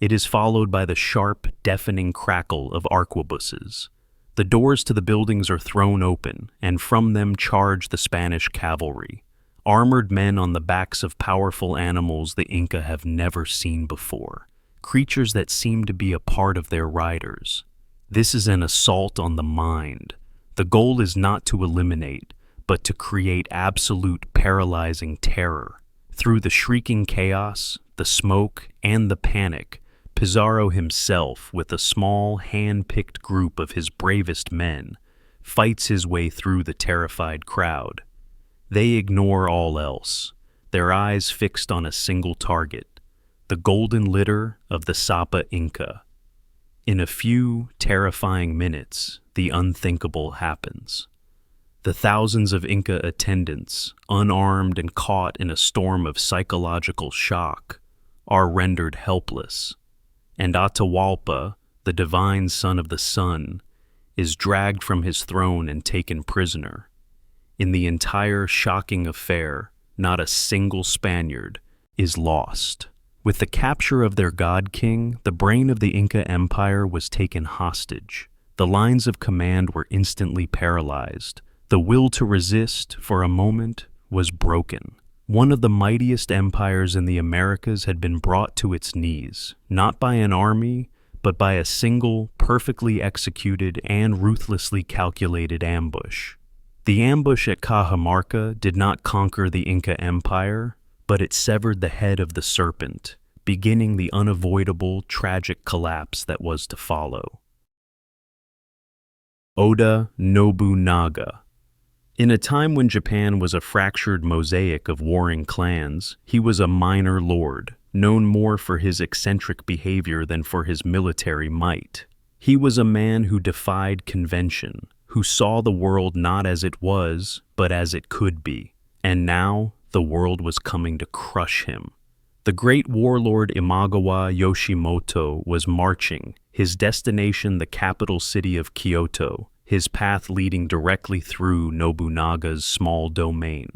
It is followed by the sharp, deafening crackle of arquebuses. The doors to the buildings are thrown open, and from them charge the Spanish cavalry, armored men on the backs of powerful animals the Inca have never seen before, creatures that seem to be a part of their riders. This is an assault on the mind. The goal is not to eliminate, but to create absolute paralyzing terror. Through the shrieking chaos, the smoke, and the panic, Pizarro himself, with a small, hand-picked group of his bravest men, fights his way through the terrified crowd. They ignore all else, their eyes fixed on a single target, the golden litter of the Sapa Inca. In a few terrifying minutes, the unthinkable happens. The thousands of Inca attendants, unarmed and caught in a storm of psychological shock, are rendered helpless, and Atahualpa, the divine son of the sun, is dragged from his throne and taken prisoner. In the entire shocking affair, not a single Spaniard is lost. With the capture of their god king, the brain of the Inca Empire was taken hostage. The lines of command were instantly paralyzed. The will to resist, for a moment, was broken. One of the mightiest empires in the Americas had been brought to its knees, not by an army, but by a single, perfectly executed and ruthlessly calculated ambush. The ambush at Cajamarca did not conquer the Inca Empire, but it severed the head of the serpent, beginning the unavoidable, tragic collapse that was to follow. Oda Nobunaga. In a time when Japan was a fractured mosaic of warring clans, he was a minor lord, known more for his eccentric behavior than for his military might. He was a man who defied convention, who saw the world not as it was, but as it could be. And now, the world was coming to crush him. The great warlord Imagawa Yoshimoto was marching, his destination the capital city of Kyoto, his path leading directly through Nobunaga's small domain.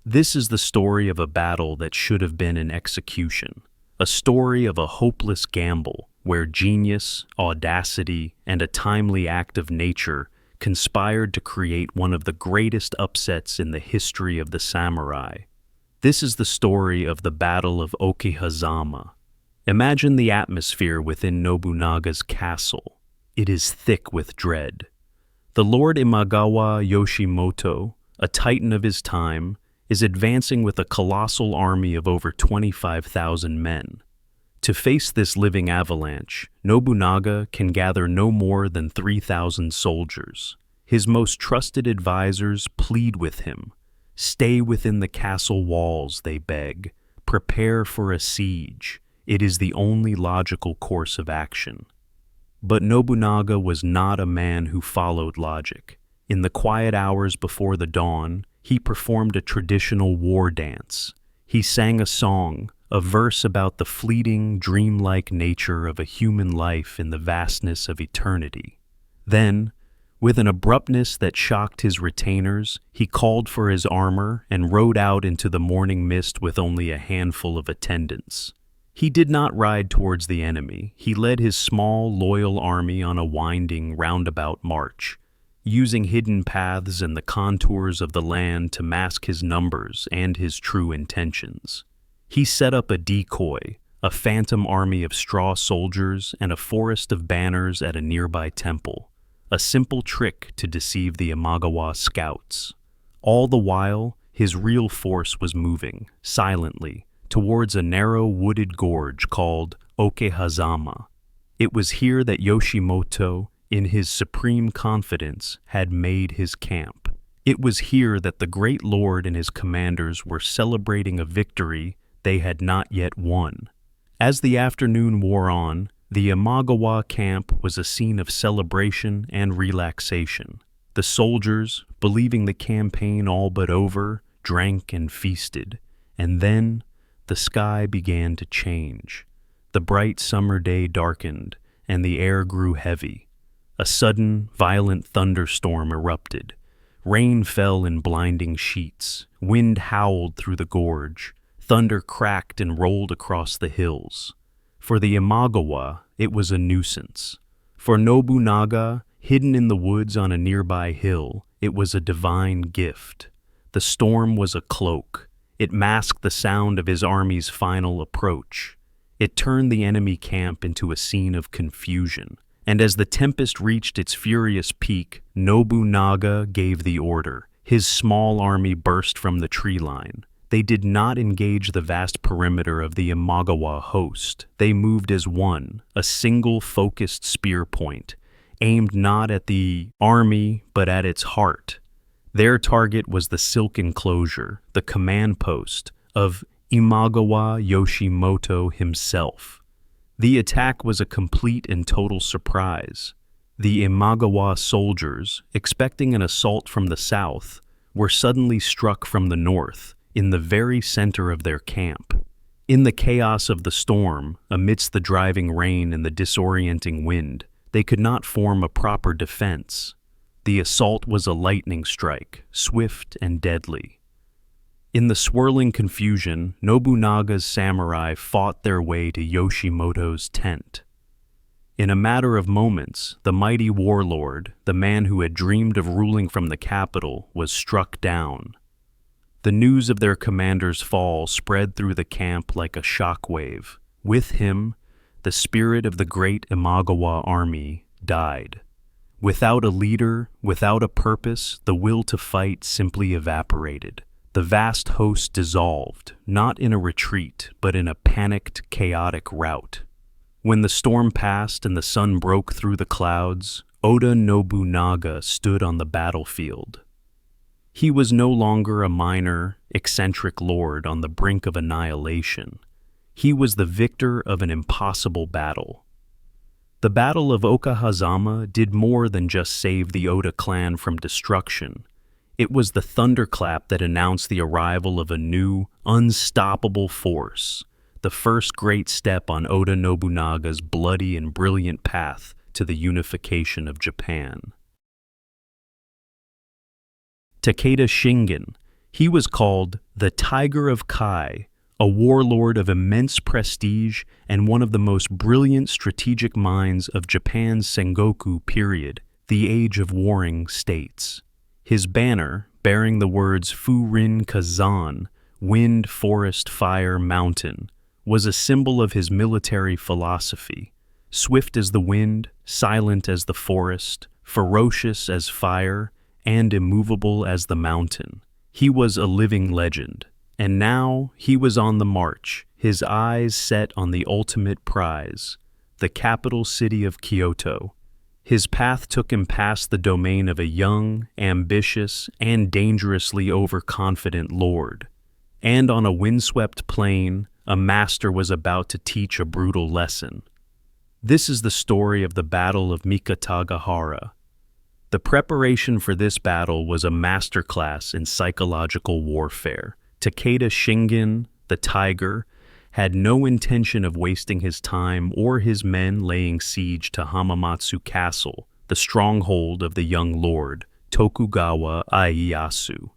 This is the story of a battle that should have been an execution, a story of a hopeless gamble where genius, audacity, and a timely act of nature conspired to create one of the greatest upsets in the history of the samurai. This is the story of the Battle of Okehazama. Imagine the atmosphere within Nobunaga's castle. It is thick with dread. The Lord Imagawa Yoshimoto, a titan of his time, is advancing with a colossal army of over 25,000 men. To face this living avalanche, Nobunaga can gather no more than 3,000 soldiers. His most trusted advisors plead with him. Stay within the castle walls, they beg. Prepare for a siege. It is the only logical course of action. But Nobunaga was not a man who followed logic. In the quiet hours before the dawn, he performed a traditional war dance. He sang a song, a verse about the fleeting, dreamlike nature of a human life in the vastness of eternity. Then, with an abruptness that shocked his retainers, he called for his armor and rode out into the morning mist with only a handful of attendants. He did not ride towards the enemy. He led his small, loyal army on a winding, roundabout march, using hidden paths and the contours of the land to mask his numbers and his true intentions. He set up a decoy, a phantom army of straw soldiers, and a forest of banners at a nearby temple, a simple trick to deceive the Imagawa scouts. All the while, his real force was moving, silently, towards a narrow wooded gorge called Okehazama. It was here that Yoshimoto, in his supreme confidence, had made his camp. It was here that the great lord and his commanders were celebrating a victory they had not yet won. As the afternoon wore on, the Imagawa camp was a scene of celebration and relaxation. The soldiers, believing the campaign all but over, drank and feasted, and then the sky began to change. The bright summer day darkened, and the air grew heavy. A sudden, violent thunderstorm erupted. Rain fell in blinding sheets. Wind howled through the gorge. Thunder cracked and rolled across the hills. For the Imagawa, it was a nuisance. For Nobunaga, hidden in the woods on a nearby hill, it was a divine gift. The storm was a cloak. It masked the sound of his army's final approach. It turned the enemy camp into a scene of confusion. And as the tempest reached its furious peak, Nobunaga gave the order. His small army burst from the tree line. They did not engage the vast perimeter of the Imagawa host. They moved as one, a single focused spear point, aimed not at the army but at its heart. Their target was the silk enclosure, the command post of Imagawa Yoshimoto himself. The attack was a complete and total surprise. The Imagawa soldiers, expecting an assault from the south, were suddenly struck from the north, in the very center of their camp. In the chaos of the storm, amidst the driving rain and the disorienting wind, they could not form a proper defense. The assault was a lightning strike, swift and deadly. In the swirling confusion, Nobunaga's samurai fought their way to Yoshimoto's tent. In a matter of moments, the mighty warlord, the man who had dreamed of ruling from the capital, was struck down. The news of their commander's fall spread through the camp like a shockwave. With him, the spirit of the great Imagawa army died. Without a leader, without a purpose, the will to fight simply evaporated. The vast host dissolved, not in a retreat, but in a panicked, chaotic rout. When the storm passed and the sun broke through the clouds, Oda Nobunaga stood on the battlefield. He was no longer a minor, eccentric lord on the brink of annihilation. He was the victor of an impossible battle. The Battle of Okahazama did more than just save the Oda clan from destruction. It was the thunderclap that announced the arrival of a new, unstoppable force, the first great step on Oda Nobunaga's bloody and brilliant path to the unification of Japan. Takeda Shingen. He was called the Tiger of Kai, a warlord of immense prestige and one of the most brilliant strategic minds of Japan's Sengoku period, the age of warring states. His banner, bearing the words Furin Kazan, wind, forest, fire, mountain, was a symbol of his military philosophy. Swift as the wind, silent as the forest, ferocious as fire, and immovable as the mountain. He was a living legend. And now he was on the march, his eyes set on the ultimate prize, the capital city of Kyoto. His path took him past the domain of a young, ambitious, and dangerously overconfident lord. And on a windswept plain, a master was about to teach a brutal lesson. This is the story of the Battle of Mikatagahara. The preparation for this battle was a masterclass in psychological warfare. Takeda Shingen, the Tiger, had no intention of wasting his time or his men laying siege to Hamamatsu Castle, the stronghold of the young lord, Tokugawa Ieyasu.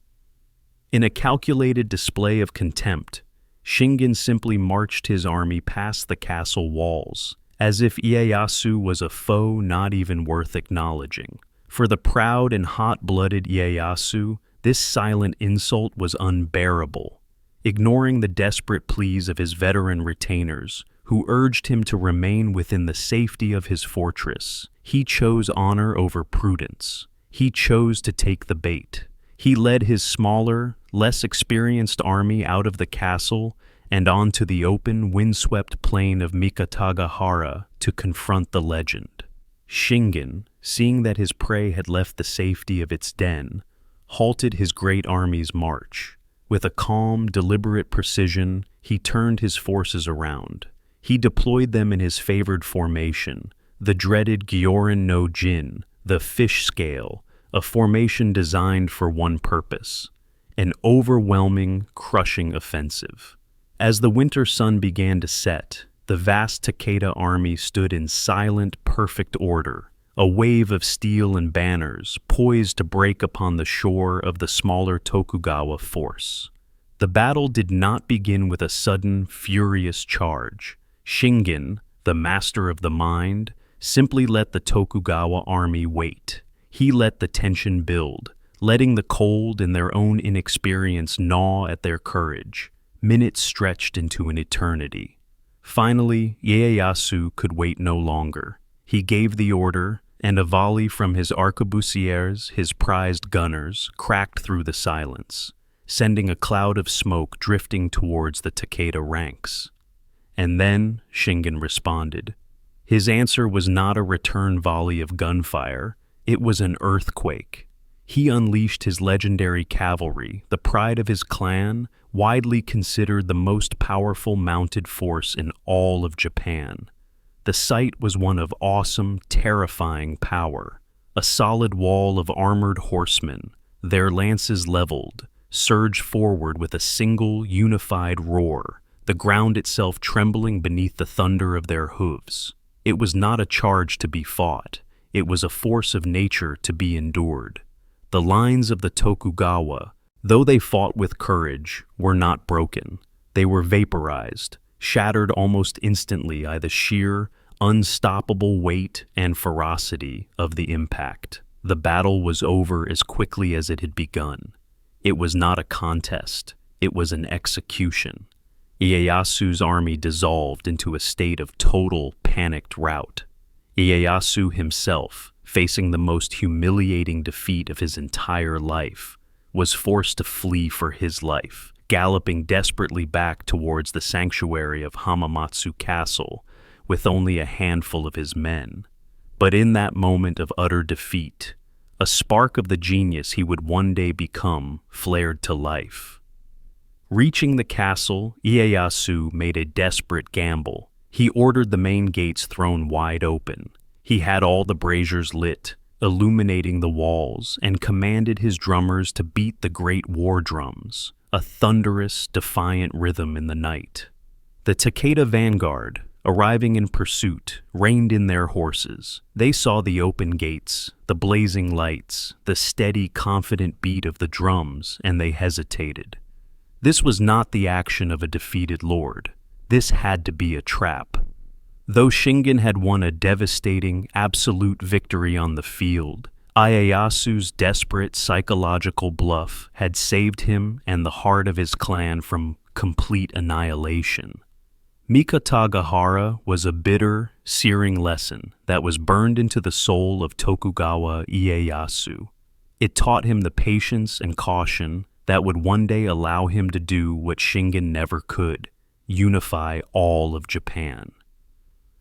In a calculated display of contempt, Shingen simply marched his army past the castle walls, as if Ieyasu was a foe not even worth acknowledging. For the proud and hot-blooded Ieyasu, this silent insult was unbearable. Ignoring the desperate pleas of his veteran retainers, who urged him to remain within the safety of his fortress, he chose honor over prudence. He chose to take the bait. He led his smaller, less experienced army out of the castle and onto the open, windswept plain of Mikatagahara to confront the legend. Shingen, seeing that his prey had left the safety of its den, halted his great army's march. With a calm, deliberate precision, he turned his forces around. He deployed them in his favored formation, the dreaded Gyoran no Jin, the fish scale, a formation designed for one purpose: an overwhelming, crushing offensive. As the winter sun began to set, the vast Takeda army stood in silent, perfect order, a wave of steel and banners poised to break upon the shore of the smaller Tokugawa force. The battle did not begin with a sudden, furious charge. Shingen, the master of the mind, simply let the Tokugawa army wait. He let the tension build, letting the cold in their own inexperience gnaw at their courage. Minutes stretched into an eternity. Finally, Ieyasu could wait no longer. He gave the order, and a volley from his arquebusiers, his prized gunners, cracked through the silence, sending a cloud of smoke drifting towards the Takeda ranks. And then Shingen responded. His answer was not a return volley of gunfire, it was an earthquake. He unleashed his legendary cavalry, the pride of his clan, widely considered the most powerful mounted force in all of Japan. The sight was one of awesome, terrifying power. A solid wall of armored horsemen, their lances leveled, surged forward with a single, unified roar, the ground itself trembling beneath the thunder of their hooves. It was not a charge to be fought, it was a force of nature to be endured. The lines of the Tokugawa, though they fought with courage, were not broken. They were vaporized, shattered almost instantly by the sheer, unstoppable weight and ferocity of the impact. The battle was over as quickly as it had begun. It was not a contest, it was an execution. Ieyasu's army dissolved into a state of total, panicked rout. Ieyasu himself, facing the most humiliating defeat of his entire life, was forced to flee for his life, galloping desperately back towards the sanctuary of Hamamatsu Castle with only a handful of his men. But in that moment of utter defeat, a spark of the genius he would one day become flared to life. Reaching the castle, Ieyasu made a desperate gamble. He ordered the main gates thrown wide open. He had all the braziers lit, illuminating the walls, and commanded his drummers to beat the great war drums, a thunderous, defiant rhythm in the night. The Takeda vanguard, arriving in pursuit, reined in their horses. They saw the open gates, the blazing lights, the steady, confident beat of the drums, and they hesitated. This was not the action of a defeated lord. This had to be a trap. Though Shingen had won a devastating, absolute victory on the field, Ieyasu's desperate psychological bluff had saved him and the heart of his clan from complete annihilation. Mikatagahara was a bitter, searing lesson that was burned into the soul of Tokugawa Ieyasu. It taught him the patience and caution that would one day allow him to do what Shingen never could, unify all of Japan.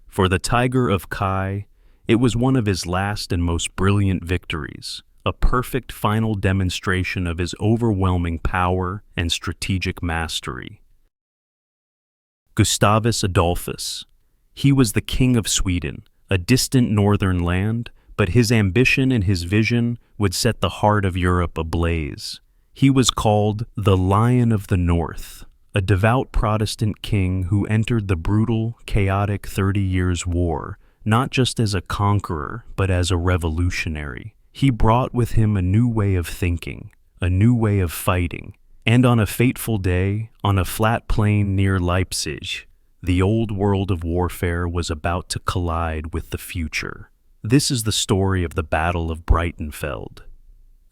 For the Tiger of Kai, it was one of his last and most brilliant victories, a perfect final demonstration of his overwhelming power and strategic mastery. Gustavus Adolphus. He was the king of Sweden, a distant northern land, but his ambition and his vision would set the heart of Europe ablaze. He was called the Lion of the North, a devout Protestant king who entered the brutal, chaotic 30 Years' War, not just as a conqueror, but as a revolutionary. He brought with him a new way of thinking, a new way of fighting, and on a fateful day, on a flat plain near Leipzig, the old world of warfare was about to collide with the future. This is the story of the Battle of Breitenfeld.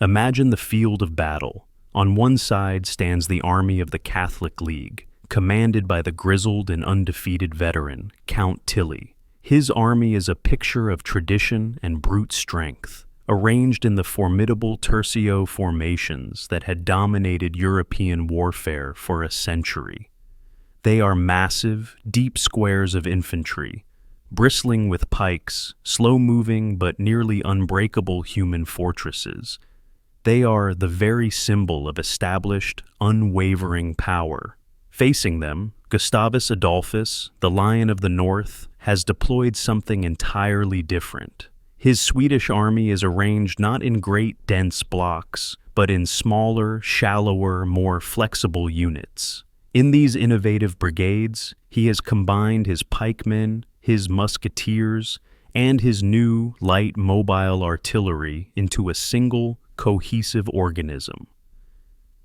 Imagine the field of battle. On one side stands the army of the Catholic League, commanded by the grizzled and undefeated veteran, Count Tilly. His army is a picture of tradition and brute strength, arranged in the formidable tercio formations that had dominated European warfare for a century. They are massive, deep squares of infantry, bristling with pikes, slow-moving but nearly unbreakable human fortresses. They are the very symbol of established, unwavering power. Facing them, Gustavus Adolphus, the Lion of the North, has deployed something entirely different. His Swedish army is arranged not in great, dense blocks, but in smaller, shallower, more flexible units. In these innovative brigades, he has combined his pikemen, his musketeers, and his new, light, mobile artillery into a single, cohesive organism.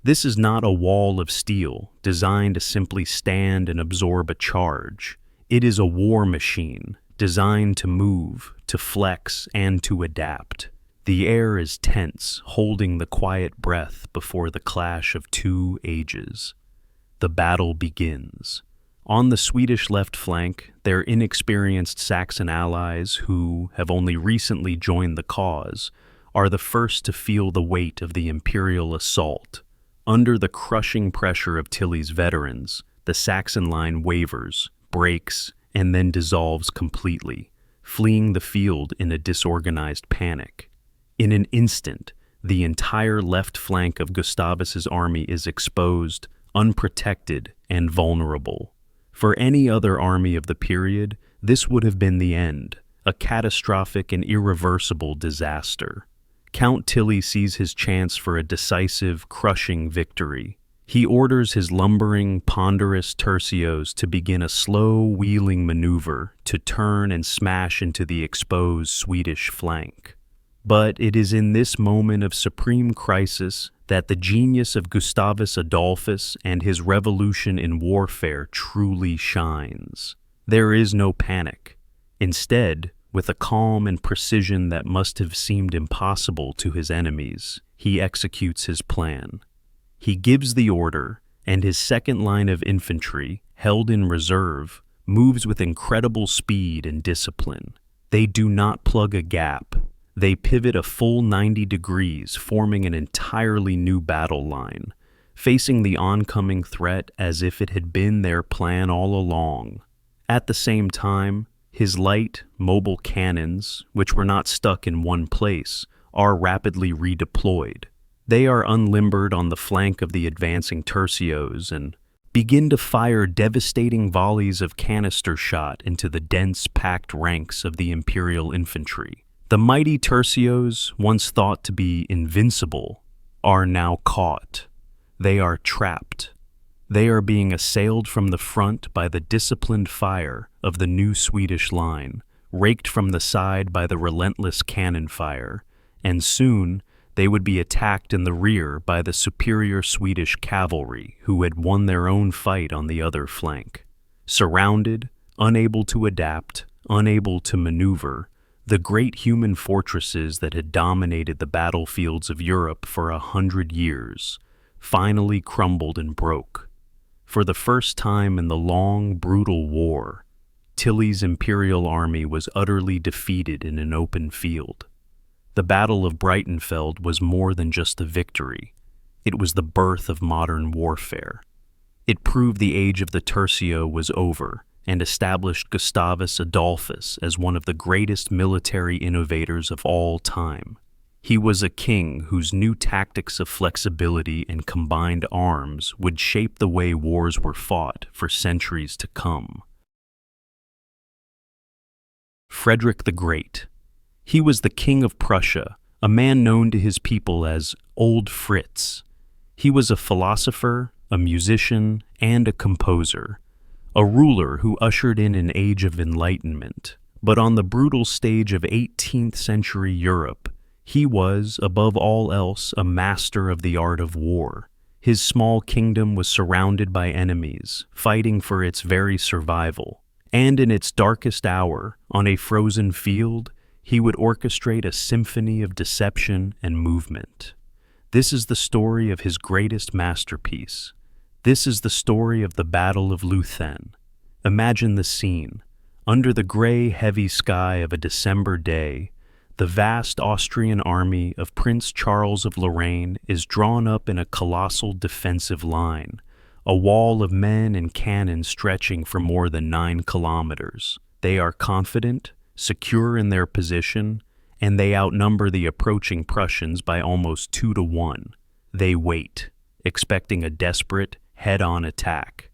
This is not a wall of steel designed to simply stand and absorb a charge. It is a war machine, designed to move, to flex, and to adapt. The air is tense, holding the quiet breath before the clash of two ages. The battle begins. On the Swedish left flank, their inexperienced Saxon allies, who have only recently joined the cause, are the first to feel the weight of the imperial assault. Under the crushing pressure of Tilly's veterans, the Saxon line wavers, breaks, and then dissolves completely, fleeing the field in a disorganized panic. In an instant, the entire left flank of Gustavus's army is exposed, unprotected, and vulnerable. For any other army of the period, this would have been the end, a catastrophic and irreversible disaster. Count Tilly sees his chance for a decisive, crushing victory. He orders his lumbering, ponderous tercios to begin a slow, wheeling maneuver to turn and smash into the exposed Swedish flank. But it is in this moment of supreme crisis that the genius of Gustavus Adolphus and his revolution in warfare truly shines. There is no panic. Instead, with a calm and precision that must have seemed impossible to his enemies, he executes his plan. He gives the order, and his second line of infantry, held in reserve, moves with incredible speed and discipline. They do not plug a gap. They pivot a full 90 degrees, forming an entirely new battle line, facing the oncoming threat as if it had been their plan all along. At the same time, his light, mobile cannons, which were not stuck in one place, are rapidly redeployed. They are unlimbered on the flank of the advancing tercios and begin to fire devastating volleys of canister shot into the dense, packed ranks of the imperial infantry. The mighty tercios, once thought to be invincible, are now caught. They are trapped. They are being assailed from the front by the disciplined fire of the new Swedish line, raked from the side by the relentless cannon fire, and soon they would be attacked in the rear by the superior Swedish cavalry who had won their own fight on the other flank. Surrounded, unable to adapt, unable to maneuver, the great human fortresses that had dominated the battlefields of Europe for 100 years finally crumbled and broke. For the first time in the long, brutal war, Tilly's imperial army was utterly defeated in an open field. The Battle of Breitenfeld was more than just a victory. It was the birth of modern warfare. It proved the age of the tercio was over, and established Gustavus Adolphus as one of the greatest military innovators of all time. He was a king whose new tactics of flexibility and combined arms would shape the way wars were fought for centuries to come. Frederick the Great. He was the King of Prussia, a man known to his people as Old Fritz. He was a philosopher, a musician, and a composer. A ruler who ushered in an age of enlightenment. But on the brutal stage of 18th century Europe, he was, above all else, a master of the art of war. His small kingdom was surrounded by enemies, fighting for its very survival. And in its darkest hour, on a frozen field, he would orchestrate a symphony of deception and movement. This is the story of his greatest masterpiece. This is the story of the Battle of Leuthen. Imagine the scene. Under the gray, heavy sky of a December day, the vast Austrian army of Prince Charles of Lorraine is drawn up in a colossal defensive line, a wall of men and cannon stretching for more than 9 kilometers. They are confident, secure in their position, and they outnumber the approaching Prussians by almost 2 to 1. They wait, expecting a desperate, head-on attack.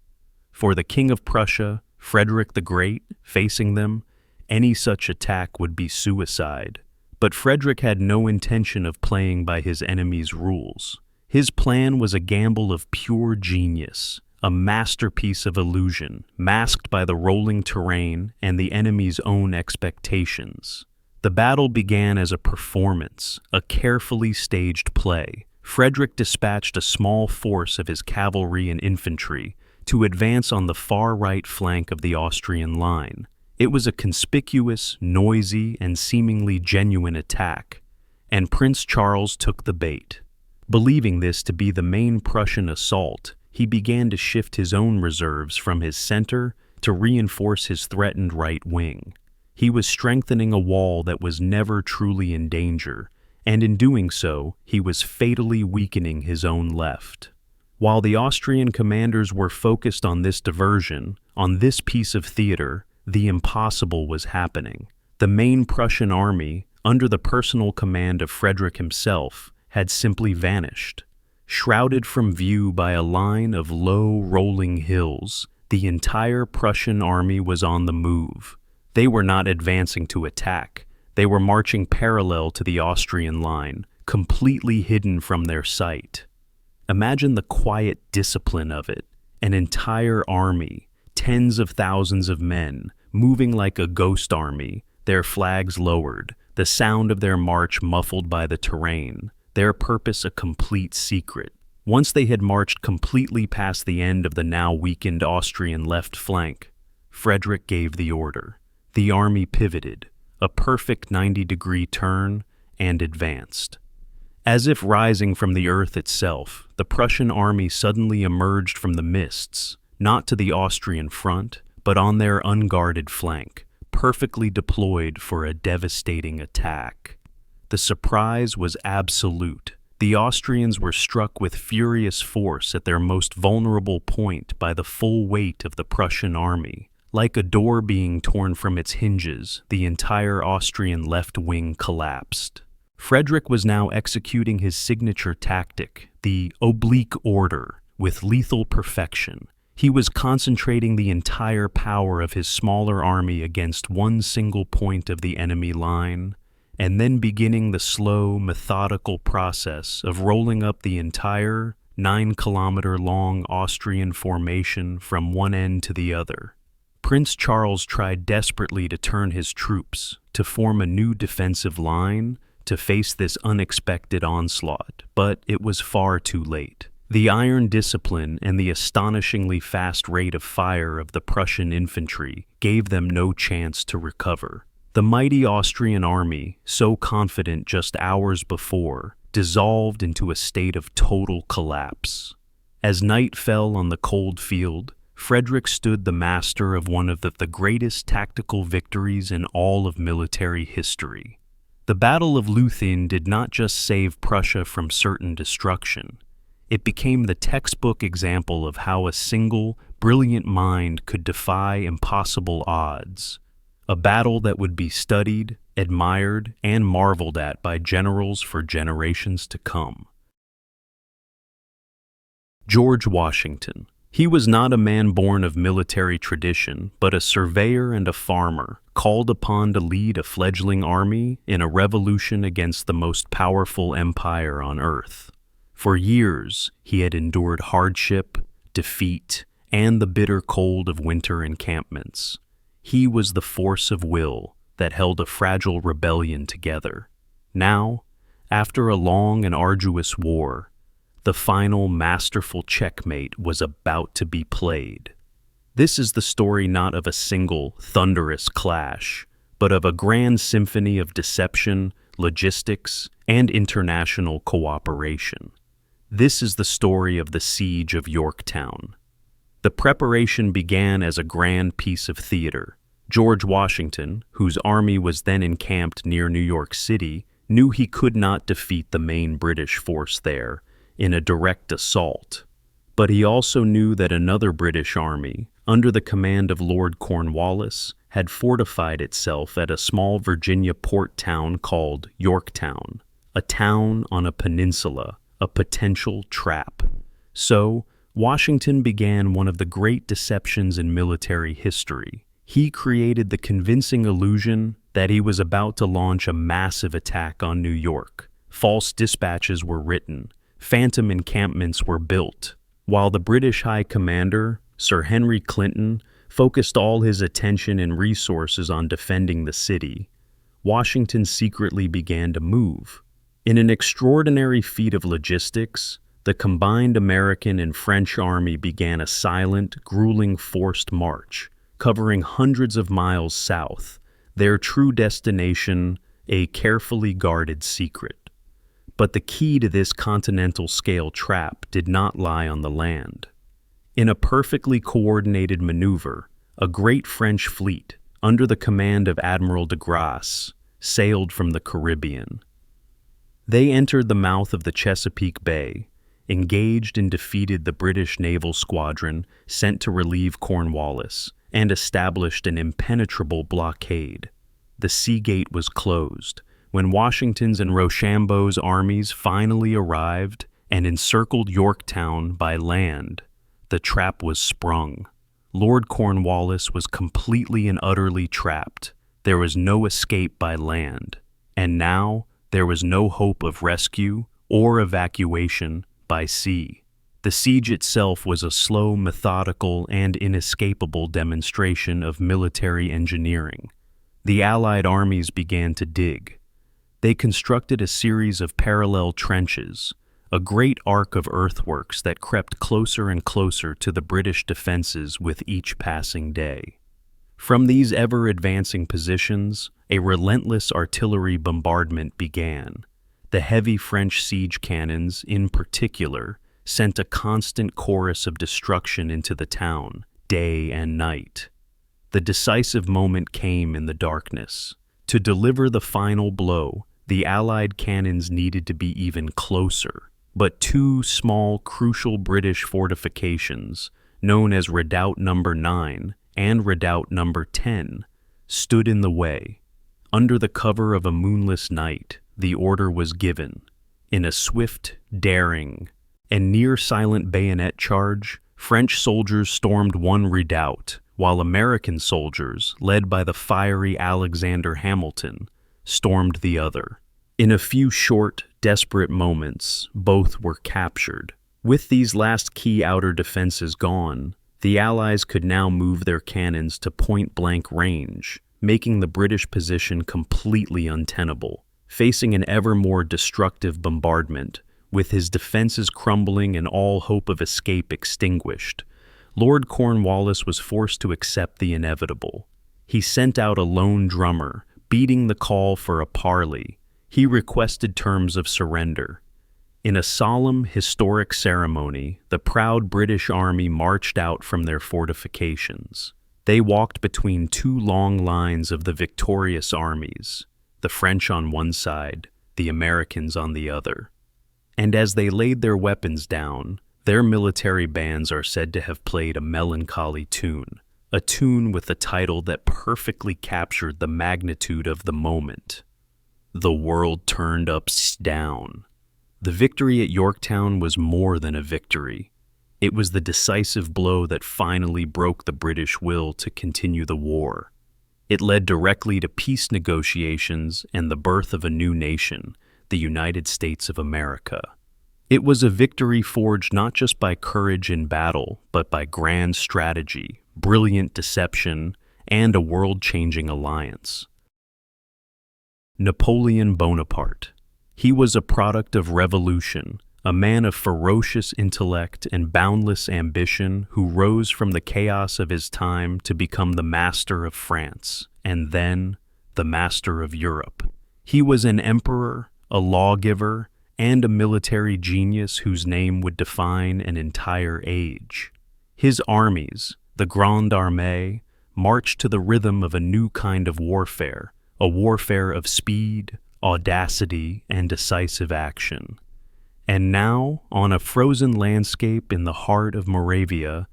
For the King of Prussia, Frederick the Great, facing them, any such attack would be suicide. But Frederick had no intention of playing by his enemy's rules. His plan was a gamble of pure genius, a masterpiece of illusion, masked by the rolling terrain and the enemy's own expectations. The battle began as a performance, a carefully staged play. Frederick dispatched a small force of his cavalry and infantry, to advance on the far right flank of the Austrian line. It was a conspicuous, noisy, and seemingly genuine attack, and Prince Charles took the bait. Believing this to be the main Prussian assault, he began to shift his own reserves from his center to reinforce his threatened right wing. He was strengthening a wall that was never truly in danger, and in doing so, he was fatally weakening his own left. While the Austrian commanders were focused on this diversion, on this piece of theater, the impossible was happening. The main Prussian army, under the personal command of Frederick himself, had simply vanished. Shrouded from view by a line of low, rolling hills, the entire Prussian army was on the move. They were not advancing to attack. They were marching parallel to the Austrian line, completely hidden from their sight. Imagine the quiet discipline of it. An entire army, tens of thousands of men, moving like a ghost army, their flags lowered, the sound of their march muffled by the terrain, their purpose a complete secret. Once they had marched completely past the end of the now weakened Austrian left flank, Frederick gave the order. The army pivoted, a perfect 90-degree turn, and advanced. As if rising from the earth itself, the Prussian army suddenly emerged from the mists, not to the Austrian front, but on their unguarded flank, perfectly deployed for a devastating attack. The surprise was absolute. The Austrians were struck with furious force at their most vulnerable point by the full weight of the Prussian army. Like a door being torn from its hinges, the entire Austrian left wing collapsed. Frederick was now executing his signature tactic, the oblique order, with lethal perfection. He was concentrating the entire power of his smaller army against one single point of the enemy line, and then beginning the slow, methodical process of rolling up the entire 9-kilometer-long Austrian formation from one end to the other. Prince Charles tried desperately to turn his troops, to form a new defensive line, to face this unexpected onslaught, but it was far too late. The iron discipline and the astonishingly fast rate of fire of the Prussian infantry gave them no chance to recover. The mighty Austrian army, so confident just hours before, dissolved into a state of total collapse. As night fell on the cold field, Frederick stood the master of one of the greatest tactical victories in all of military history. The Battle of Leuthen did not just save Prussia from certain destruction. It became the textbook example of how a single, brilliant mind could defy impossible odds. A battle that would be studied, admired, and marveled at by generals for generations to come. George Washington. He was not a man born of military tradition, but a surveyor and a farmer, called upon to lead a fledgling army in a revolution against the most powerful empire on earth. For years, he had endured hardship, defeat, and the bitter cold of winter encampments. He was the force of will that held a fragile rebellion together. Now, after a long and arduous war, the final masterful checkmate was about to be played. This is the story not of a single, thunderous clash, but of a grand symphony of deception, logistics, and international cooperation. This is the story of the Siege of Yorktown. The preparation began as a grand piece of theater. George Washington, whose army was then encamped near New York City, knew he could not defeat the main British force there in a direct assault. But he also knew that another British army, under the command of Lord Cornwallis, had fortified itself at a small Virginia port town called Yorktown, a town on a peninsula, a potential trap. So, Washington began one of the great deceptions in military history. He created the convincing illusion that he was about to launch a massive attack on New York. False dispatches were written. Phantom encampments were built, while the British High Commander, Sir Henry Clinton, focused all his attention and resources on defending the city. Washington secretly began to move. In an extraordinary feat of logistics, the combined American and French army began a silent, grueling forced march, covering hundreds of miles south, their true destination a carefully guarded secret. But the key to this continental-scale trap did not lie on the land. In a perfectly coordinated maneuver, a great French fleet, under the command of Admiral de Grasse, sailed from the Caribbean. They entered the mouth of the Chesapeake Bay, engaged and defeated the British naval squadron sent to relieve Cornwallis, and established an impenetrable blockade. The sea gate was closed. When Washington's and Rochambeau's armies finally arrived and encircled Yorktown by land, the trap was sprung. Lord Cornwallis was completely and utterly trapped. There was no escape by land, and now there was no hope of rescue or evacuation by sea. The siege itself was a slow, methodical, and inescapable demonstration of military engineering. The Allied armies began to dig. They constructed a series of parallel trenches, a great arc of earthworks that crept closer and closer to the British defenses with each passing day. From these ever-advancing positions, a relentless artillery bombardment began. The heavy French siege cannons, in particular, sent a constant chorus of destruction into the town, day and night. The decisive moment came in the darkness. To deliver the final blow, the Allied cannons needed to be even closer, but two small, crucial British fortifications, known as Redoubt No. 9 and Redoubt No. 10, stood in the way. Under the cover of a moonless night, the order was given. In a swift, daring, and near-silent bayonet charge, French soldiers stormed one redoubt, while American soldiers, led by the fiery Alexander Hamilton, stormed the other. In a few short, desperate moments, both were captured. With these last key outer defenses gone, the Allies could now move their cannons to point-blank range, making the British position completely untenable. Facing an ever more destructive bombardment, with his defenses crumbling and all hope of escape extinguished, Lord Cornwallis was forced to accept the inevitable. He sent out a lone drummer, beating the call for a parley. He requested terms of surrender. In a solemn, historic ceremony, the proud British army marched out from their fortifications. They walked between two long lines of the victorious armies, the French on one side, the Americans on the other. And as they laid their weapons down, their military bands are said to have played a melancholy tune, a tune with a title that perfectly captured the magnitude of the moment. The world turned upside down. The victory at Yorktown was more than a victory. It was the decisive blow that finally broke the British will to continue the war. It led directly to peace negotiations and the birth of a new nation, the United States of America. It was a victory forged not just by courage in battle, but by grand strategy, brilliant deception, and a world-changing alliance. Napoleon Bonaparte. He was a product of revolution, a man of ferocious intellect and boundless ambition who rose from the chaos of his time to become the master of France, and then the master of Europe. He was an emperor, a lawgiver, and a military genius whose name would define an entire age. His armies, the Grande Armée, marched to the rhythm of a new kind of warfare, a warfare of speed, audacity, and decisive action. And now, on a frozen landscape in the heart of Moravia,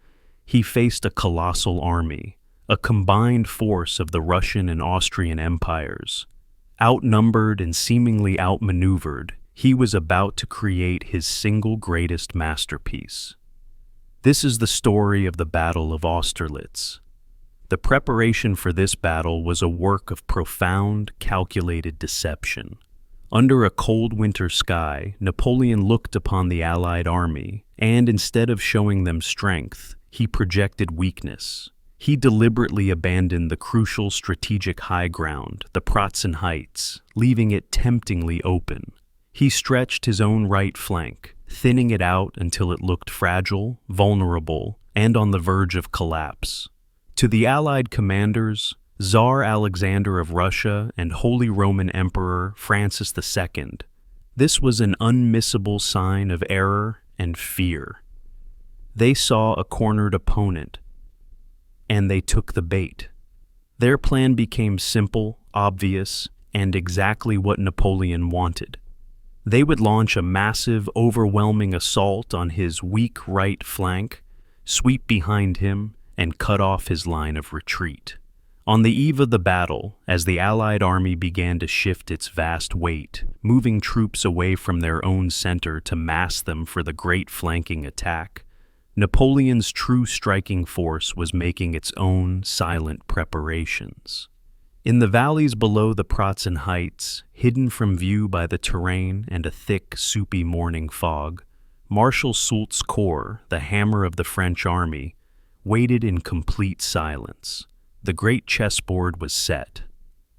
he faced a colossal army, a combined force of the Russian and Austrian empires. Outnumbered and seemingly outmaneuvered, he was about to create his single greatest masterpiece. This is the story of the Battle of Austerlitz. The preparation for this battle was a work of profound, calculated deception. Under a cold winter sky, Napoleon looked upon the Allied army, and instead of showing them strength, he projected weakness. He deliberately abandoned the crucial strategic high ground, the Pratzen Heights, leaving it temptingly open. He stretched his own right flank, thinning it out until it looked fragile, vulnerable, and on the verge of collapse. To the Allied commanders, Tsar Alexander of Russia and Holy Roman Emperor Francis II, this was an unmissable sign of error and fear. They saw a cornered opponent, and they took the bait. Their plan became simple, obvious, and exactly what Napoleon wanted. They would launch a massive, overwhelming assault on his weak right flank, sweep behind him, and cut off his line of retreat. On the eve of the battle, as the Allied army began to shift its vast weight, moving troops away from their own center to mass them for the great flanking attack, Napoleon's true striking force was making its own silent preparations. In the valleys below the Pratzen Heights, hidden from view by the terrain and a thick, soupy morning fog, Marshal Soult's corps, the hammer of the French army, waited in complete silence. The great chessboard was set.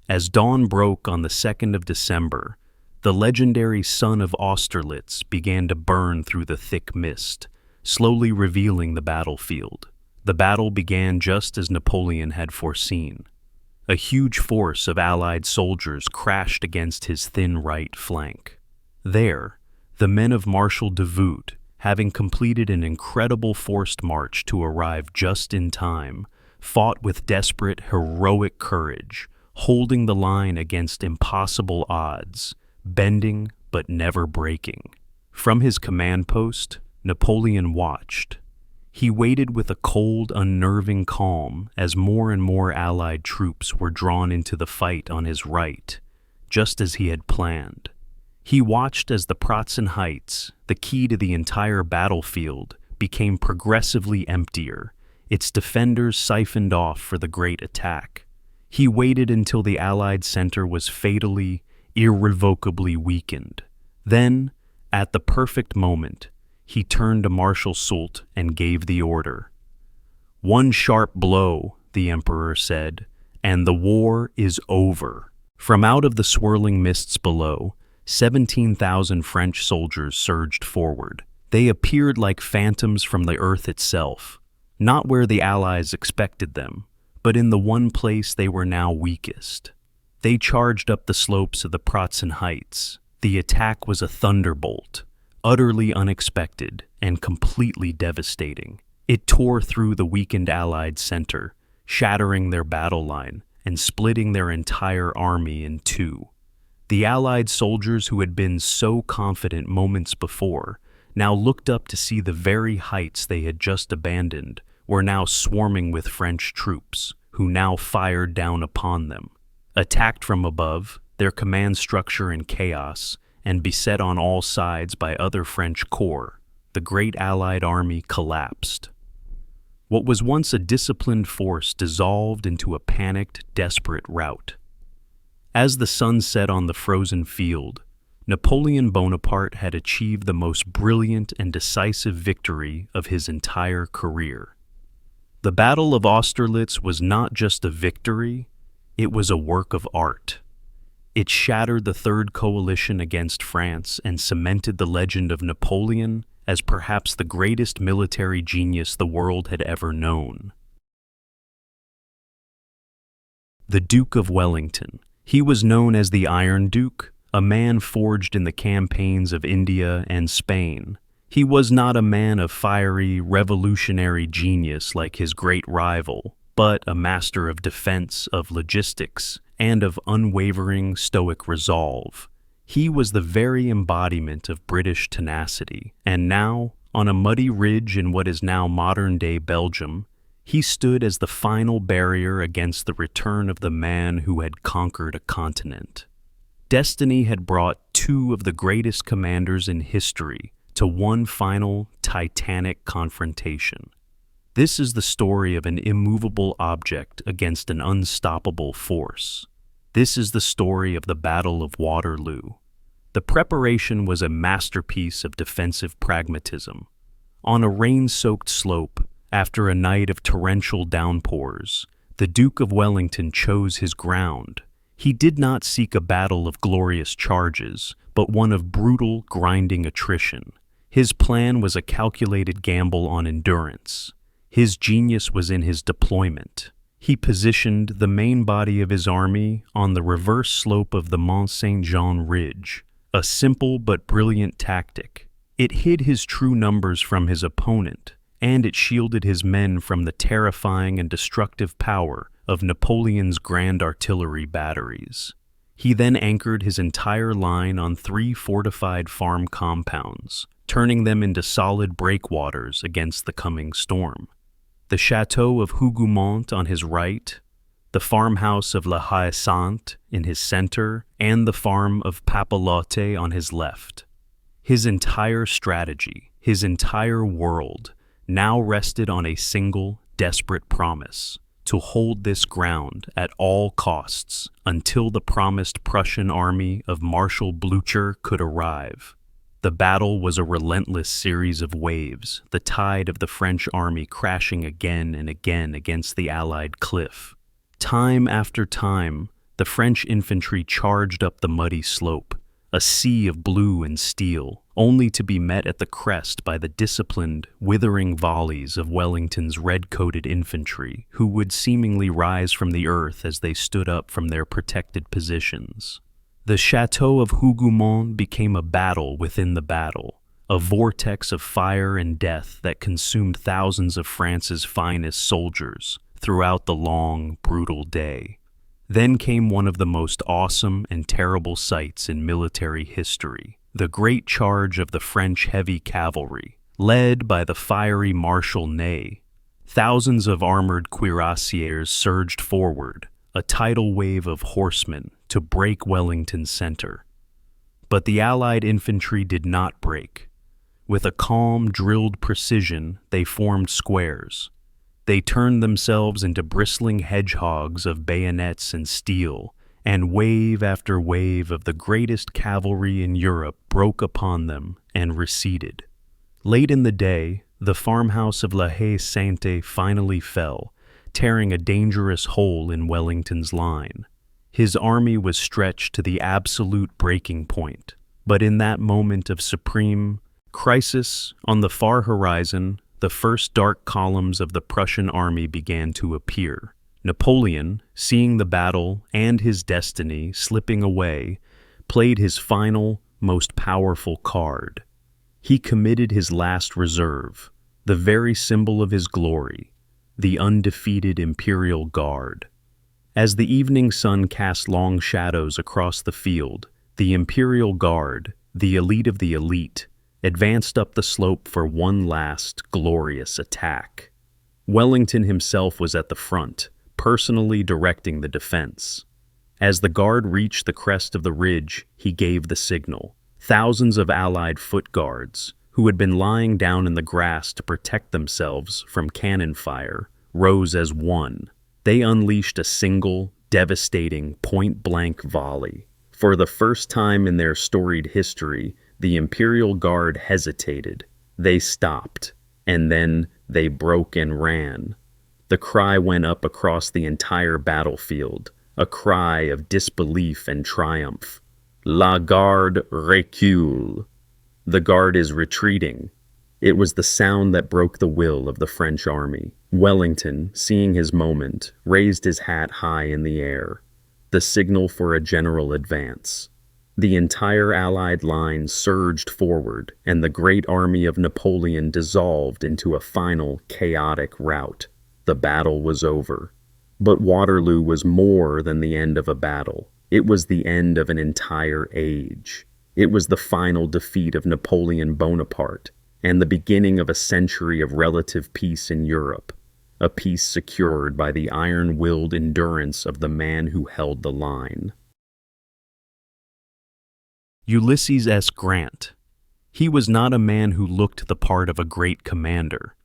As dawn broke on the 2nd of December, the legendary sun of Austerlitz began to burn through the thick mist, slowly revealing the battlefield. The battle began just as Napoleon had foreseen. A huge force of Allied soldiers crashed against his thin right flank. There, the men of Marshal Davout, having completed an incredible forced march to arrive just in time, fought with desperate, heroic courage, holding the line against impossible odds, bending but never breaking. From his command post, Napoleon watched. He waited with a cold, unnerving calm as more and more Allied troops were drawn into the fight on his right, just as he had planned. He watched as the Pratzen Heights, the key to the entire battlefield, became progressively emptier, its defenders siphoned off for the great attack. He waited until the Allied center was fatally, irrevocably weakened. Then, at the perfect moment, he turned to Marshal Soult and gave the order. "One sharp blow," the Emperor said, "and the war is over." From out of the swirling mists below, 17,000 French soldiers surged forward. They appeared like phantoms from the earth itself, not where the Allies expected them, but in the one place they were now weakest. They charged up the slopes of the Pratzen Heights. The attack was a thunderbolt, utterly unexpected and completely devastating. It tore through the weakened Allied center, shattering their battle line and splitting their entire army in two. The Allied soldiers who had been so confident moments before now looked up to see the very heights they had just abandoned were now swarming with French troops, who now fired down upon them. Attacked from above, their command structure in chaos, and beset on all sides by other French corps, the great Allied army collapsed. What was once a disciplined force dissolved into a panicked, desperate rout. As the sun set on the frozen field, Napoleon Bonaparte had achieved the most brilliant and decisive victory of his entire career. The Battle of Austerlitz was not just a victory, it was a work of art. It shattered the Third Coalition against France and cemented the legend of Napoleon as perhaps the greatest military genius the world had ever known. The Duke of Wellington. He was known as the Iron Duke, a man forged in the campaigns of India and Spain. He was not a man of fiery, revolutionary genius like his great rival, but a master of defense, of logistics, and of unwavering stoic resolve. He was the very embodiment of British tenacity, and now, on a muddy ridge in what is now modern-day Belgium, he stood as the final barrier against the return of the man who had conquered a continent. Destiny had brought two of the greatest commanders in history to one final, titanic confrontation. This is the story of an immovable object against an unstoppable force. This is the story of the Battle of Waterloo. The preparation was a masterpiece of defensive pragmatism. On a rain-soaked slope, after a night of torrential downpours, the Duke of Wellington chose his ground. He did not seek a battle of glorious charges, but one of brutal, grinding attrition. His plan was a calculated gamble on endurance. His genius was in his deployment. He positioned the main body of his army on the reverse slope of the Mont Saint-Jean ridge, a simple but brilliant tactic. It hid his true numbers from his opponent, and it shielded his men from the terrifying and destructive power of Napoleon's grand artillery batteries. He then anchored his entire line on 3 fortified farm compounds, turning them into solid breakwaters against the coming storm. The chateau of Hougomont on his right, the farmhouse of La Haye-Sainte in his center, and the farm of Papelotte on his left. His entire strategy, his entire world, now rested on a single, desperate promise: to hold this ground at all costs until the promised Prussian army of Marshal Blücher could arrive. The battle was a relentless series of waves, the tide of the French army crashing again and again against the Allied cliff. Time after time, the French infantry charged up the muddy slope, a sea of blue and steel, only to be met at the crest by the disciplined, withering volleys of Wellington's red-coated infantry, who would seemingly rise from the earth as they stood up from their protected positions. The chateau of Hougomont became a battle within the battle, a vortex of fire and death that consumed thousands of France's finest soldiers throughout the long, brutal day. Then came one of the most awesome and terrible sights in military history: the great charge of the French heavy cavalry, led by the fiery Marshal Ney. Thousands of armored cuirassiers surged forward, a tidal wave of horsemen, to break Wellington's center. But the Allied infantry did not break. With a calm, drilled precision, they formed squares. They turned themselves into bristling hedgehogs of bayonets and steel, and wave after wave of the greatest cavalry in Europe broke upon them and receded. Late in the day, the farmhouse of La Haye-Sainte finally fell, tearing a dangerous hole in Wellington's line. His army was stretched to the absolute breaking point, but in that moment of supreme crisis, on the far horizon, the first dark columns of the Prussian army began to appear. Napoleon, seeing the battle and his destiny slipping away, played his final, most powerful card. He committed his last reserve, the very symbol of his glory, the undefeated Imperial Guard. As the evening sun cast long shadows across the field, the Imperial Guard, the elite of the elite, advanced up the slope for one last, glorious attack. Wellington himself was at the front, personally directing the defense. As the Guard reached the crest of the ridge, he gave the signal. Thousands of Allied foot guards, who had been lying down in the grass to protect themselves from cannon fire, rose as one. They unleashed a single, devastating, point-blank volley. For the first time in their storied history, the Imperial Guard hesitated. They stopped, and then they broke and ran. The cry went up across the entire battlefield, a cry of disbelief and triumph. La Garde recule. The Guard is retreating. It was the sound that broke the will of the French army. Wellington, seeing his moment, raised his hat high in the air, the signal for a general advance. The entire Allied line surged forward, and the great army of Napoleon dissolved into a final, chaotic rout. The battle was over. But Waterloo was more than the end of a battle. It was the end of an entire age. It was the final defeat of Napoleon Bonaparte, and the beginning of a century of relative peace in Europe, a peace secured by the iron-willed endurance of the man who held the line. Ulysses S. Grant. He was not a man who looked the part of a great commander.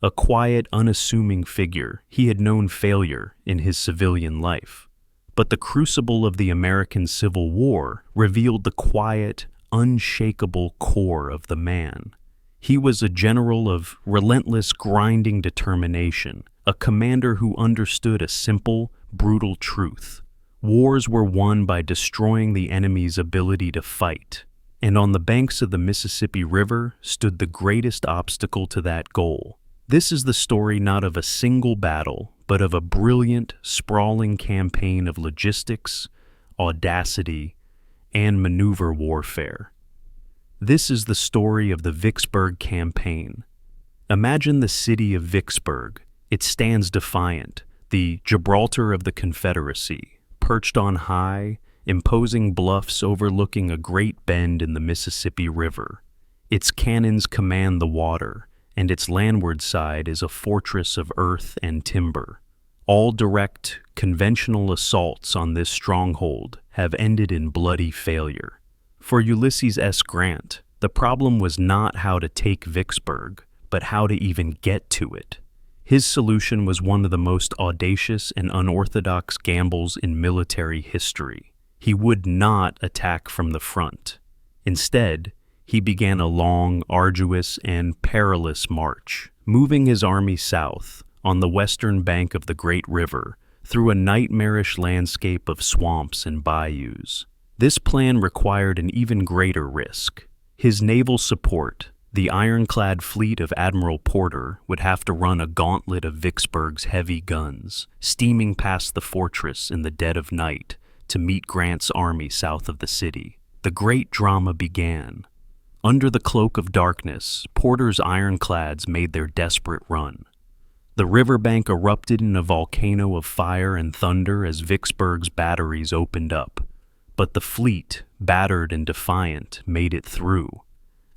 A quiet, unassuming figure, he had known failure in his civilian life. But the crucible of the American Civil War revealed the quiet, unshakable core of the man. He was a general of relentless, grinding determination, a commander who understood a simple, brutal truth. Wars were won by destroying the enemy's ability to fight. And on the banks of the Mississippi River stood the greatest obstacle to that goal. This is the story not of a single battle, but of a brilliant, sprawling campaign of logistics, audacity, and maneuver warfare. This is the story of the Vicksburg Campaign. Imagine the city of Vicksburg. It stands defiant, the Gibraltar of the Confederacy, perched on high, imposing bluffs overlooking a great bend in the Mississippi River. Its cannons command the water, and its landward side is a fortress of earth and timber. All direct, conventional assaults on this stronghold have ended in bloody failure. For Ulysses S. Grant, the problem was not how to take Vicksburg, but how to even get to it. His solution was one of the most audacious and unorthodox gambles in military history. He would not attack from the front. Instead, he began a long, arduous, and perilous march, moving his army south on the western bank of the great river through a nightmarish landscape of swamps and bayous. This plan required an even greater risk. His naval support, the ironclad fleet of Admiral Porter, would have to run a gauntlet of Vicksburg's heavy guns, steaming past the fortress in the dead of night to meet Grant's army south of the city. The great drama began. Under the cloak of darkness, Porter's ironclads made their desperate run. The riverbank erupted in a volcano of fire and thunder as Vicksburg's batteries opened up. But the fleet, battered and defiant, made it through.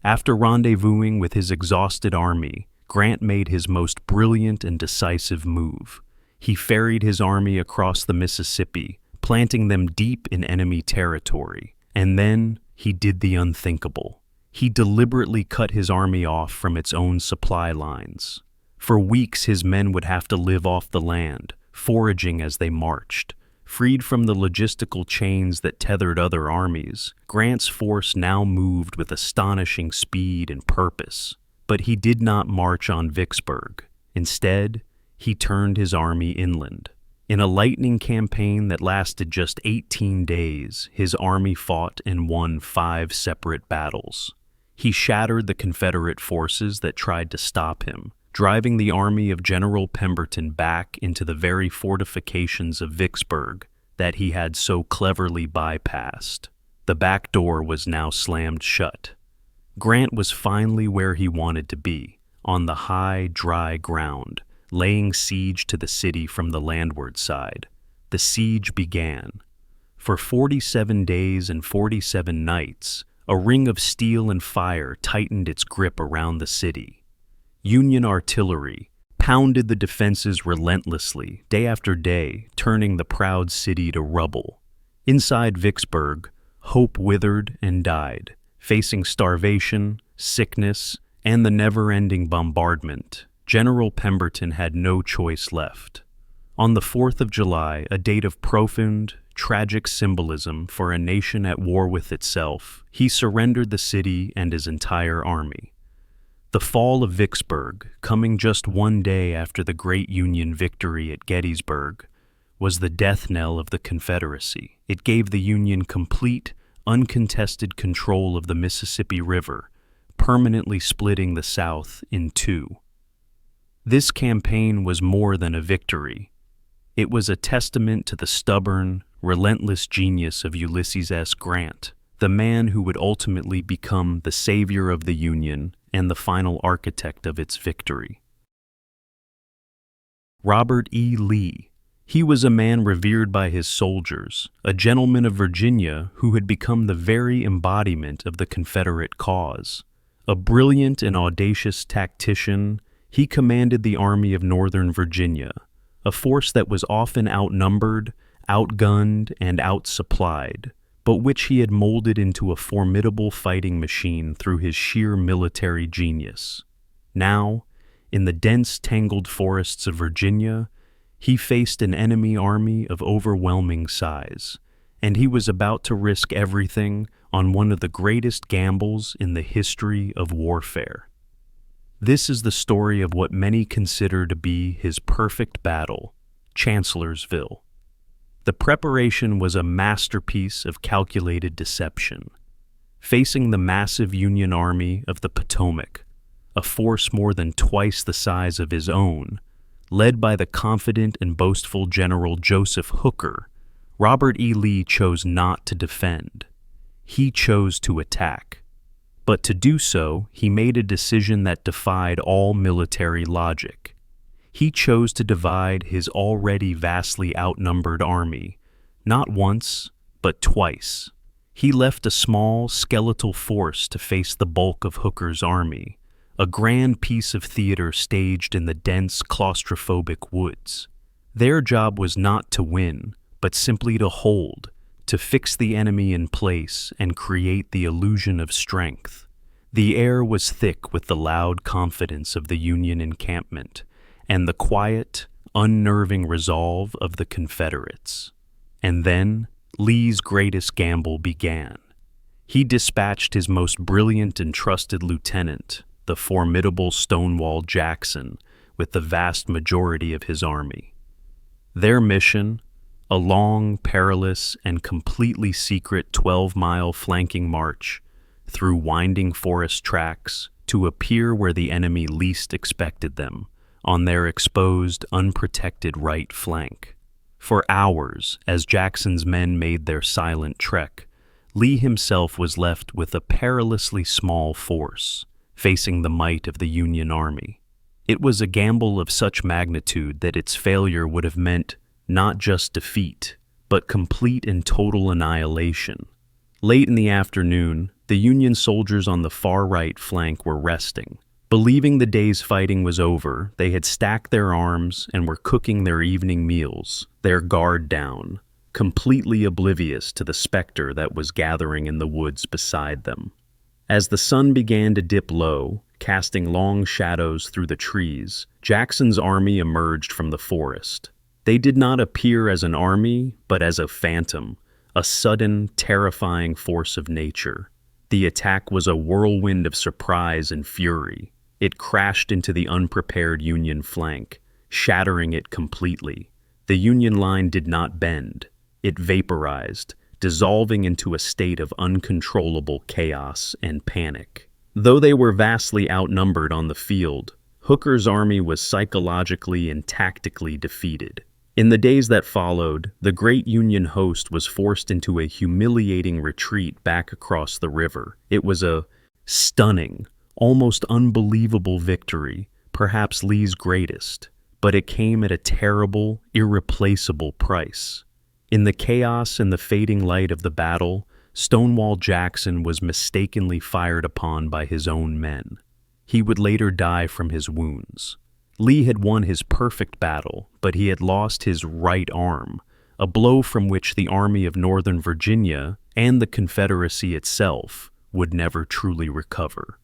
After rendezvousing with his exhausted army, Grant made his most brilliant and decisive move. He ferried his army across the Mississippi, planting them deep in enemy territory. And then he did the unthinkable. He deliberately cut his army off from its own supply lines. For weeks his men would have to live off the land, foraging as they marched. Freed from the logistical chains that tethered other armies, Grant's force now moved with astonishing speed and purpose. But he did not march on Vicksburg. Instead, he turned his army inland. In a lightning campaign that lasted just 18 days, his army fought and won 5 separate battles. He shattered the Confederate forces that tried to stop him, driving the army of General Pemberton back into the very fortifications of Vicksburg that he had so cleverly bypassed. The back door was now slammed shut. Grant was finally where he wanted to be, on the high, dry ground, laying siege to the city from the landward side. The siege began. For 47 days and 47 nights, a ring of steel and fire tightened its grip around the city. Union artillery pounded the defenses relentlessly, day after day, turning the proud city to rubble. Inside Vicksburg, hope withered and died, facing starvation, sickness, and the never-ending bombardment. General Pemberton had no choice left. On the 4th of July, a date of profound, tragic symbolism for a nation at war with itself, he surrendered the city and his entire army. The fall of Vicksburg, coming just one day after the great Union victory at Gettysburg, was the death knell of the Confederacy. It gave the Union complete, uncontested control of the Mississippi River, permanently splitting the South in two. This campaign was more than a victory. It was a testament to the stubborn, relentless genius of Ulysses S. Grant, the man who would ultimately become the savior of the Union and the final architect of its victory. Robert E. Lee. He was a man revered by his soldiers, a gentleman of Virginia who had become the very embodiment of the Confederate cause. A brilliant and audacious tactician, he commanded the Army of Northern Virginia, a force that was often outnumbered, outgunned, and outsupplied, but which he had molded into a formidable fighting machine through his sheer military genius. Now, in the dense, tangled forests of Virginia, he faced an enemy army of overwhelming size, and he was about to risk everything on one of the greatest gambles in the history of warfare. This is the story of what many consider to be his perfect battle, Chancellorsville. The preparation was a masterpiece of calculated deception. facing the massive Union Army of the Potomac, a force more than twice the size of his own. Led by the confident and boastful General Joseph Hooker, Robert E. Lee chose not to defend. He chose to attack. But to do so, he made a decision that defied all military logic. He chose to divide his already vastly outnumbered army, not once, but twice. He left a small, skeletal force to face the bulk of Hooker's army, a grand piece of theater staged in the dense, claustrophobic woods. Their job was not to win, but simply to hold, to fix the enemy in place and create the illusion of strength. The air was thick with the loud confidence of the Union encampment and the quiet, unnerving resolve of the Confederates. And then Lee's greatest gamble began. He dispatched his most brilliant and trusted lieutenant, the formidable Stonewall Jackson, with the vast majority of his army. Their mission, a long, perilous, and completely secret 12-mile flanking march through winding forest tracks to appear where the enemy least expected them, on their exposed, unprotected right flank. For hours, as Jackson's men made their silent trek, Lee himself was left with a perilously small force, facing the might of the Union Army. It was a gamble of such magnitude that its failure would have meant not just defeat, but complete and total annihilation. Late in the afternoon, the Union soldiers on the far right flank were resting. Believing the day's fighting was over, they had stacked their arms and were cooking their evening meals, their guard down, completely oblivious to the specter that was gathering in the woods beside them. As the sun began to dip low, casting long shadows through the trees, Jackson's army emerged from the forest. They did not appear as an army, but as a phantom, a sudden, terrifying force of nature. The attack was a whirlwind of surprise and fury. It crashed into the unprepared Union flank, shattering it completely. The Union line did not bend. It vaporized, dissolving into a state of uncontrollable chaos and panic. Though they were vastly outnumbered on the field, Hooker's army was psychologically and tactically defeated. In the days that followed, the great Union host was forced into a humiliating retreat back across the river. It was a stunning, almost unbelievable victory, perhaps Lee's greatest, but it came at a terrible, irreplaceable price. In the chaos and the fading light of the battle, Stonewall Jackson was mistakenly fired upon by his own men. He would later die from his wounds. Lee had won his perfect battle, but he had lost his right arm, a blow from which the Army of Northern Virginia and the Confederacy itself would never truly recover.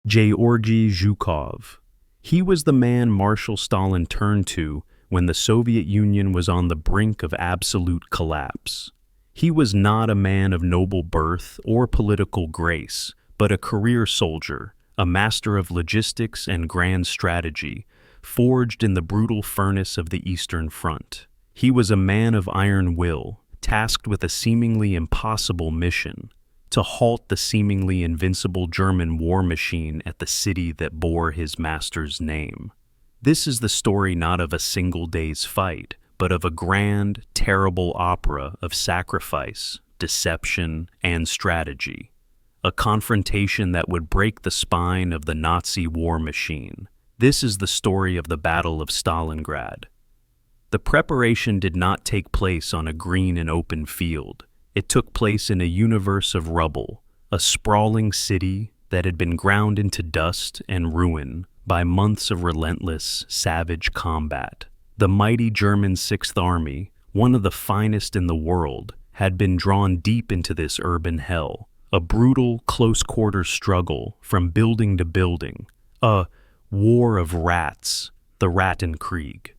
Georgy Zhukov. He was the man Marshal Stalin turned to when the Soviet Union was on the brink of absolute collapse. He was not a man of noble birth or political grace, but a career soldier, a master of logistics and grand strategy, forged in the brutal furnace of the Eastern Front. He was a man of iron will, tasked with a seemingly impossible mission: to halt the seemingly invincible German war machine at the city that bore his master's name. This is the story not of a single day's fight, but of a grand, terrible opera of sacrifice, deception, and strategy. A confrontation that would break the spine of the Nazi war machine. This is the story of the Battle of Stalingrad. The preparation did not take place on a green and open field. It took place in a universe of rubble, a sprawling city that had been ground into dust and ruin by months of relentless, savage combat. The mighty German Sixth Army, one of the finest in the world, had been drawn deep into this urban hell, a brutal, close-quarter struggle from building to building, a war of rats, the Rattenkrieg.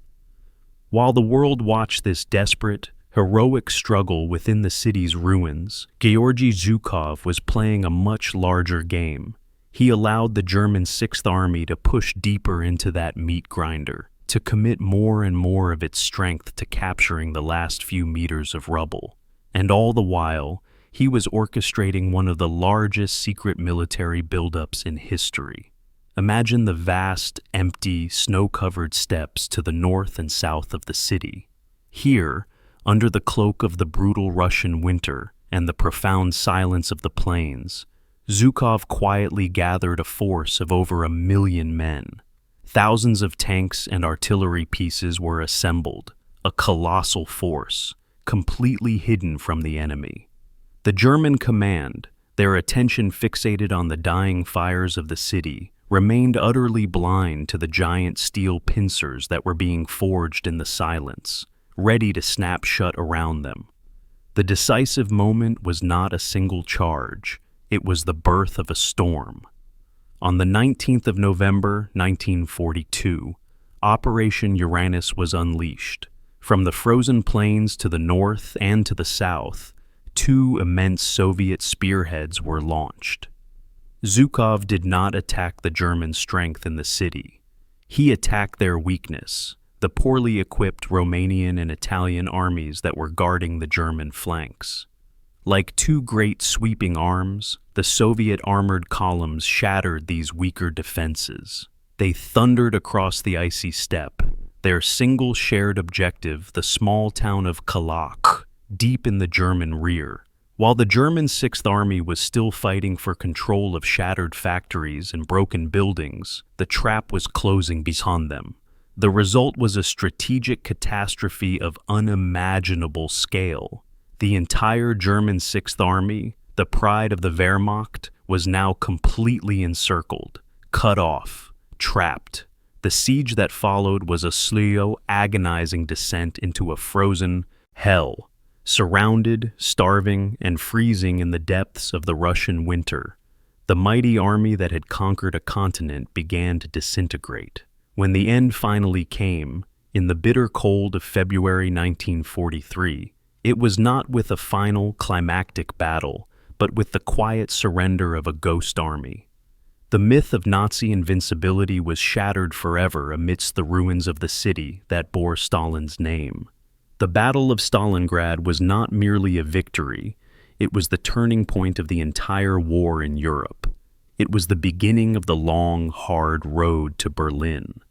While the world watched this desperate, heroic struggle within the city's ruins, Georgy Zhukov was playing a much larger game. He allowed the German Sixth Army to push deeper into that meat grinder, to commit more and more of its strength to capturing the last few meters of rubble. And all the while, he was orchestrating one of the largest secret military buildups in history. Imagine the vast, empty, snow-covered steppes to the north and south of the city. Here, under the cloak of the brutal Russian winter and the profound silence of the plains, Zhukov quietly gathered a force of over 1 million men. Thousands of tanks and artillery pieces were assembled, a colossal force, completely hidden from the enemy. The German command, their attention fixated on the dying fires of the city, remained utterly blind to the giant steel pincers that were being forged in the silence, ready to snap shut around them. The decisive moment was not a single charge, it was the birth of a storm. On the 19th of November, 1942, Operation Uranus was unleashed. From the frozen plains to the north and to the south, 2 immense Soviet spearheads were launched. Zhukov did not attack the German strength in the city. He attacked their weakness, the poorly equipped Romanian and Italian armies that were guarding the German flanks. Like 2 great sweeping arms, the Soviet armored columns shattered these weaker defenses. They thundered across the icy steppe, their single shared objective the small town of Kalach, deep in the German rear. While the German Sixth Army was still fighting for control of shattered factories and broken buildings, the trap was closing behind them. The result was a strategic catastrophe of unimaginable scale. The entire German Sixth Army, the pride of the Wehrmacht, was now completely encircled, cut off, trapped. The siege that followed was a slow, agonizing descent into a frozen hell. Surrounded, starving, and freezing in the depths of the Russian winter, the mighty army that had conquered a continent began to disintegrate. When the end finally came, in the bitter cold of February 1943, it was not with a final, climactic battle, but with the quiet surrender of a ghost army. The myth of Nazi invincibility was shattered forever amidst the ruins of the city that bore Stalin's name. The Battle of Stalingrad was not merely a victory, it was the turning point of the entire war in Europe. It was the beginning of the long, hard road to Berlin.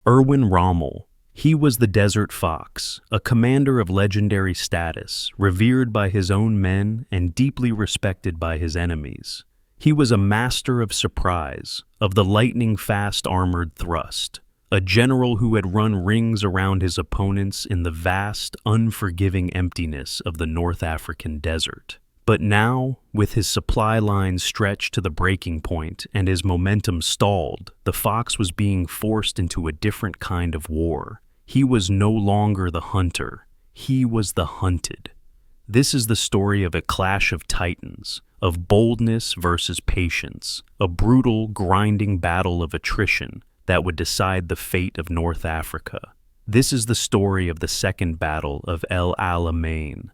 Erwin Rommel. He was the Desert Fox, a commander of legendary status, revered by his own men and deeply respected by his enemies. He was a master of surprise, of the lightning-fast armored thrust, a general who had run rings around his opponents in the vast, unforgiving emptiness of the North African desert. But now, with his supply lines stretched to the breaking point and his momentum stalled, the Fox was being forced into a different kind of war. He was no longer the hunter, he was the hunted. This is the story of a clash of titans, of boldness versus patience, a brutal, grinding battle of attrition that would decide the fate of North Africa. This is the story of the second battle of El Alamein.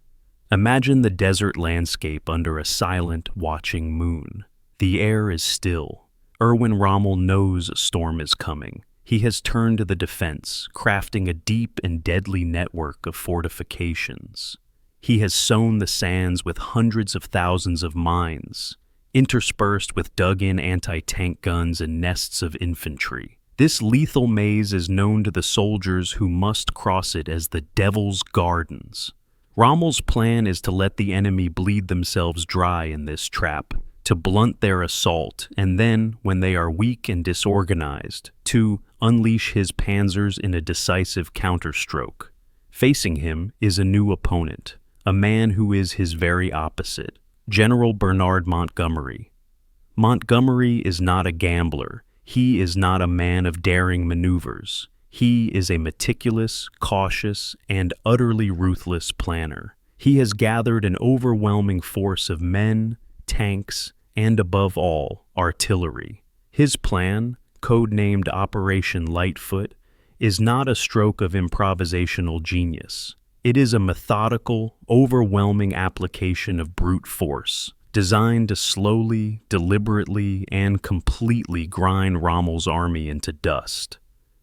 Imagine the desert landscape under a silent, watching moon. The air is still. Erwin Rommel knows a storm is coming. He has turned to the defense, crafting a deep and deadly network of fortifications. He has sown the sands with hundreds of thousands of mines, interspersed with dug-in anti-tank guns and nests of infantry. This lethal maze is known to the soldiers who must cross it as the Devil's Gardens. Rommel's plan is to let the enemy bleed themselves dry in this trap, to blunt their assault, and then, when they are weak and disorganized, to unleash his panzers in a decisive counterstroke. Facing him is a new opponent, a man who is his very opposite, General Bernard Montgomery. Montgomery is not a gambler. He is not a man of daring maneuvers. He is a meticulous, cautious, and utterly ruthless planner. He has gathered an overwhelming force of men, tanks, and above all, artillery. His plan, codenamed Operation Lightfoot, is not a stroke of improvisational genius. It is a methodical, overwhelming application of brute force, designed to slowly, deliberately, and completely grind Rommel's army into dust.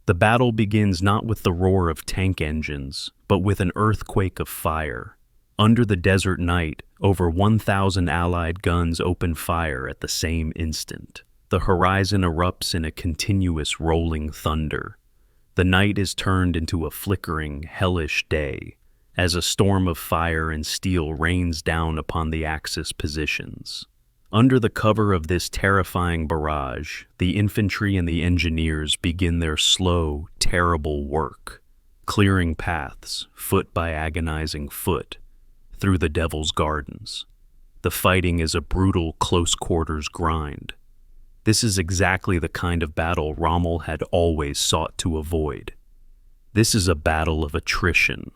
The battle begins not with the roar of tank engines, but with an earthquake of fire. Under the desert night, over 1,000 Allied guns open fire at the same instant. The horizon erupts in a continuous rolling thunder. The night is turned into a flickering, hellish day, as a storm of fire and steel rains down upon the Axis positions. Under the cover of this terrifying barrage, the infantry and the engineers begin their slow, terrible work, clearing paths, foot by agonizing foot, through the Devil's Gardens. The fighting is a brutal, close-quarters grind. This is exactly the kind of battle Rommel had always sought to avoid. This is a battle of attrition.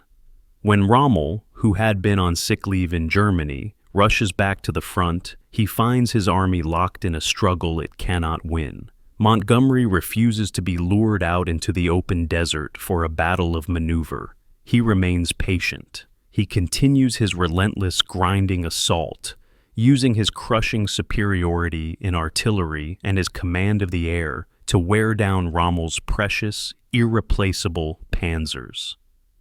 When Rommel, who had been on sick leave in Germany, rushes back to the front, he finds his army locked in a struggle it cannot win. Montgomery refuses to be lured out into the open desert for a battle of maneuver. He remains patient. He continues his relentless, grinding assault, using his crushing superiority in artillery and his command of the air to wear down Rommel's precious, irreplaceable panzers.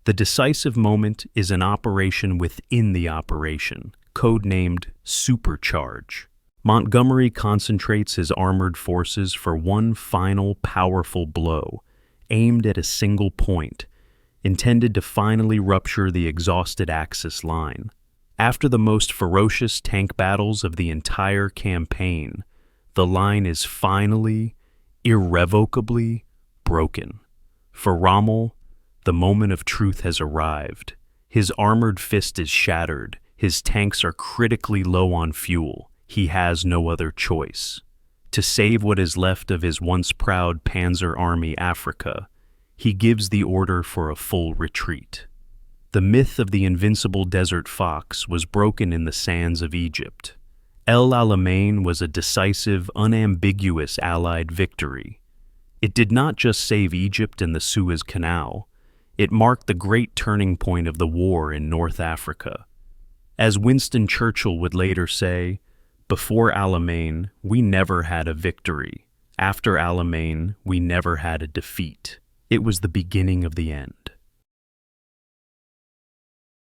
The decisive moment is an operation within the operation, codenamed Supercharge. Montgomery concentrates his armored forces for one final, powerful blow, aimed at a single point, intended to finally rupture the exhausted Axis line. After the most ferocious tank battles of the entire campaign, the line is finally, irrevocably broken. For Rommel, the moment of truth has arrived. His armored fist is shattered. His tanks are critically low on fuel. He has no other choice. To save what is left of his once proud Panzer Army Africa, he gives the order for a full retreat. The myth of the invincible desert fox was broken in the sands of Egypt. El Alamein was a decisive, unambiguous Allied victory. It did not just save Egypt and the Suez Canal, it marked the great turning point of the war in North Africa. As Winston Churchill would later say, "Before Alamein, we never had a victory. After Alamein, we never had a defeat. It was the beginning of the end."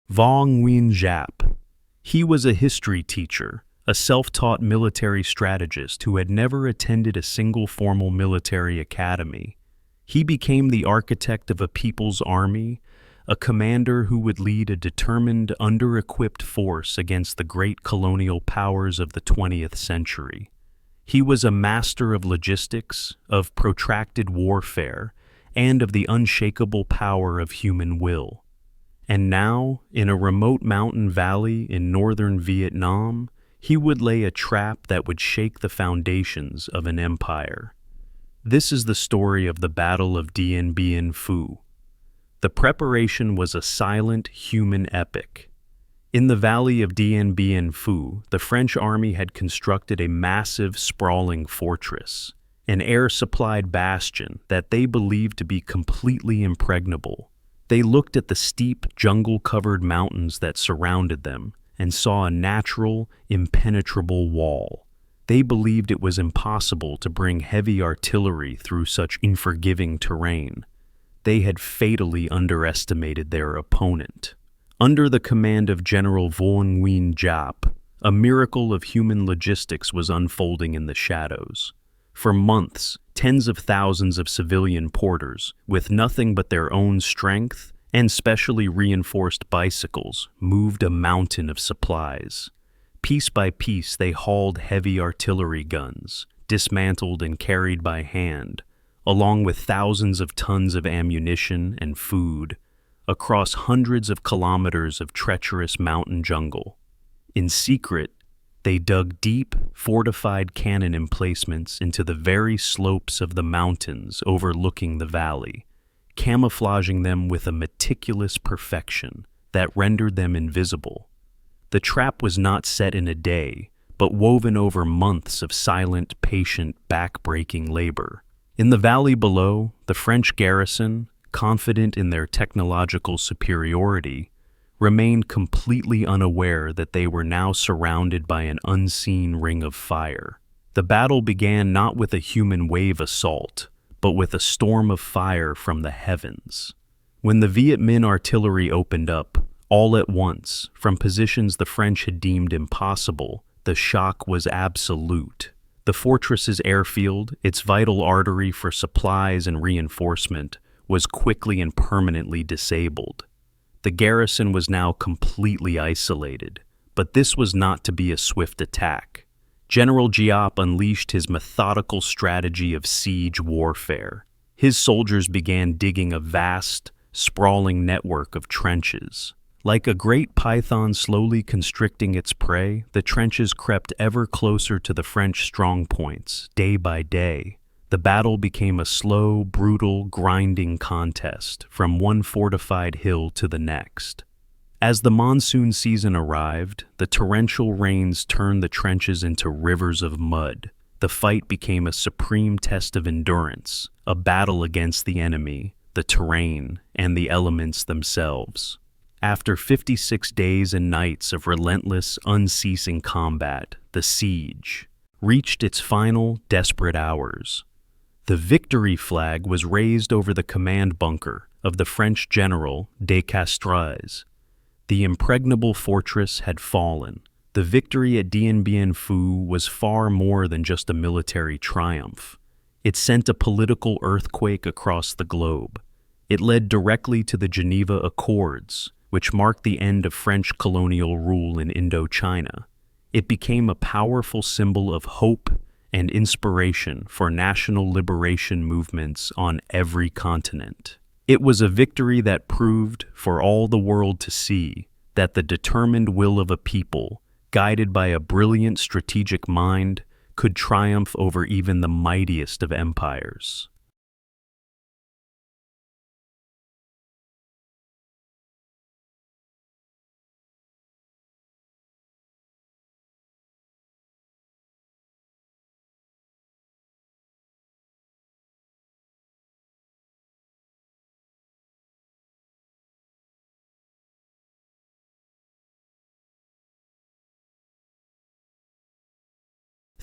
Va Nguyen Giap. He was a history teacher, a self-taught military strategist who had never attended a single formal military academy. He became the architect of a people's army, a commander who would lead a determined, under-equipped force against the great colonial powers of the 20th century. He was a master of logistics, of protracted warfare, and of the unshakable power of human will. And now, in a remote mountain valley in northern Vietnam, he would lay a trap that would shake the foundations of an empire. This is the story of the Battle of Dien Bien Phu. The preparation was a silent human epic. In the valley of Dien Bien Phu, the French army had constructed a massive, sprawling fortress, an air-supplied bastion that they believed to be completely impregnable. They looked at the steep, jungle-covered mountains that surrounded them and saw a natural, impenetrable wall. They believed it was impossible to bring heavy artillery through such unforgiving terrain. They had fatally underestimated their opponent. Under the command of General Va Nguyen Giap, a miracle of human logistics was unfolding in the shadows. For months, tens of thousands of civilian porters, with nothing but their own strength and specially reinforced bicycles, moved a mountain of supplies. Piece by piece, they hauled heavy artillery guns, dismantled and carried by hand, along with thousands of tons of ammunition and food, across hundreds of kilometers of treacherous mountain jungle. In secret, they dug deep, fortified cannon emplacements into the very slopes of the mountains overlooking the valley, camouflaging them with a meticulous perfection that rendered them invisible. The trap was not set in a day, but woven over months of silent, patient, back-breaking labor. In the valley below, the French garrison, confident in their technological superiority, remained completely unaware that they were now surrounded by an unseen ring of fire. The battle began not with a human wave assault, but with a storm of fire from the heavens. When the Viet Minh artillery opened up, all at once, from positions the French had deemed impossible. The shock was absolute. The fortress's airfield, its vital artery for supplies and reinforcement, was quickly and permanently disabled. The garrison was now completely isolated, but this was not to be a swift attack. General Giap unleashed his methodical strategy of siege warfare. His soldiers began digging a vast, sprawling network of trenches. Like a great python slowly constricting its prey, the trenches crept ever closer to the French strongpoints, day by day. The battle became a slow, brutal, grinding contest from one fortified hill to the next. As the monsoon season arrived, the torrential rains turned the trenches into rivers of mud. The fight became a supreme test of endurance, a battle against the enemy, the terrain, and the elements themselves. After 56 days and nights of relentless, unceasing combat, the siege reached its final, desperate hours. The victory flag was raised over the command bunker of the French general Descastres. The impregnable fortress had fallen. The victory at Dien Bien Phu was far more than just a military triumph. It sent a political earthquake across the globe. It led directly to the Geneva Accords, which marked the end of French colonial rule in Indochina. It became a powerful symbol of hope and inspiration for national liberation movements on every continent. It was a victory that proved, for all the world to see, that the determined will of a people, guided by a brilliant strategic mind, could triumph over even the mightiest of empires.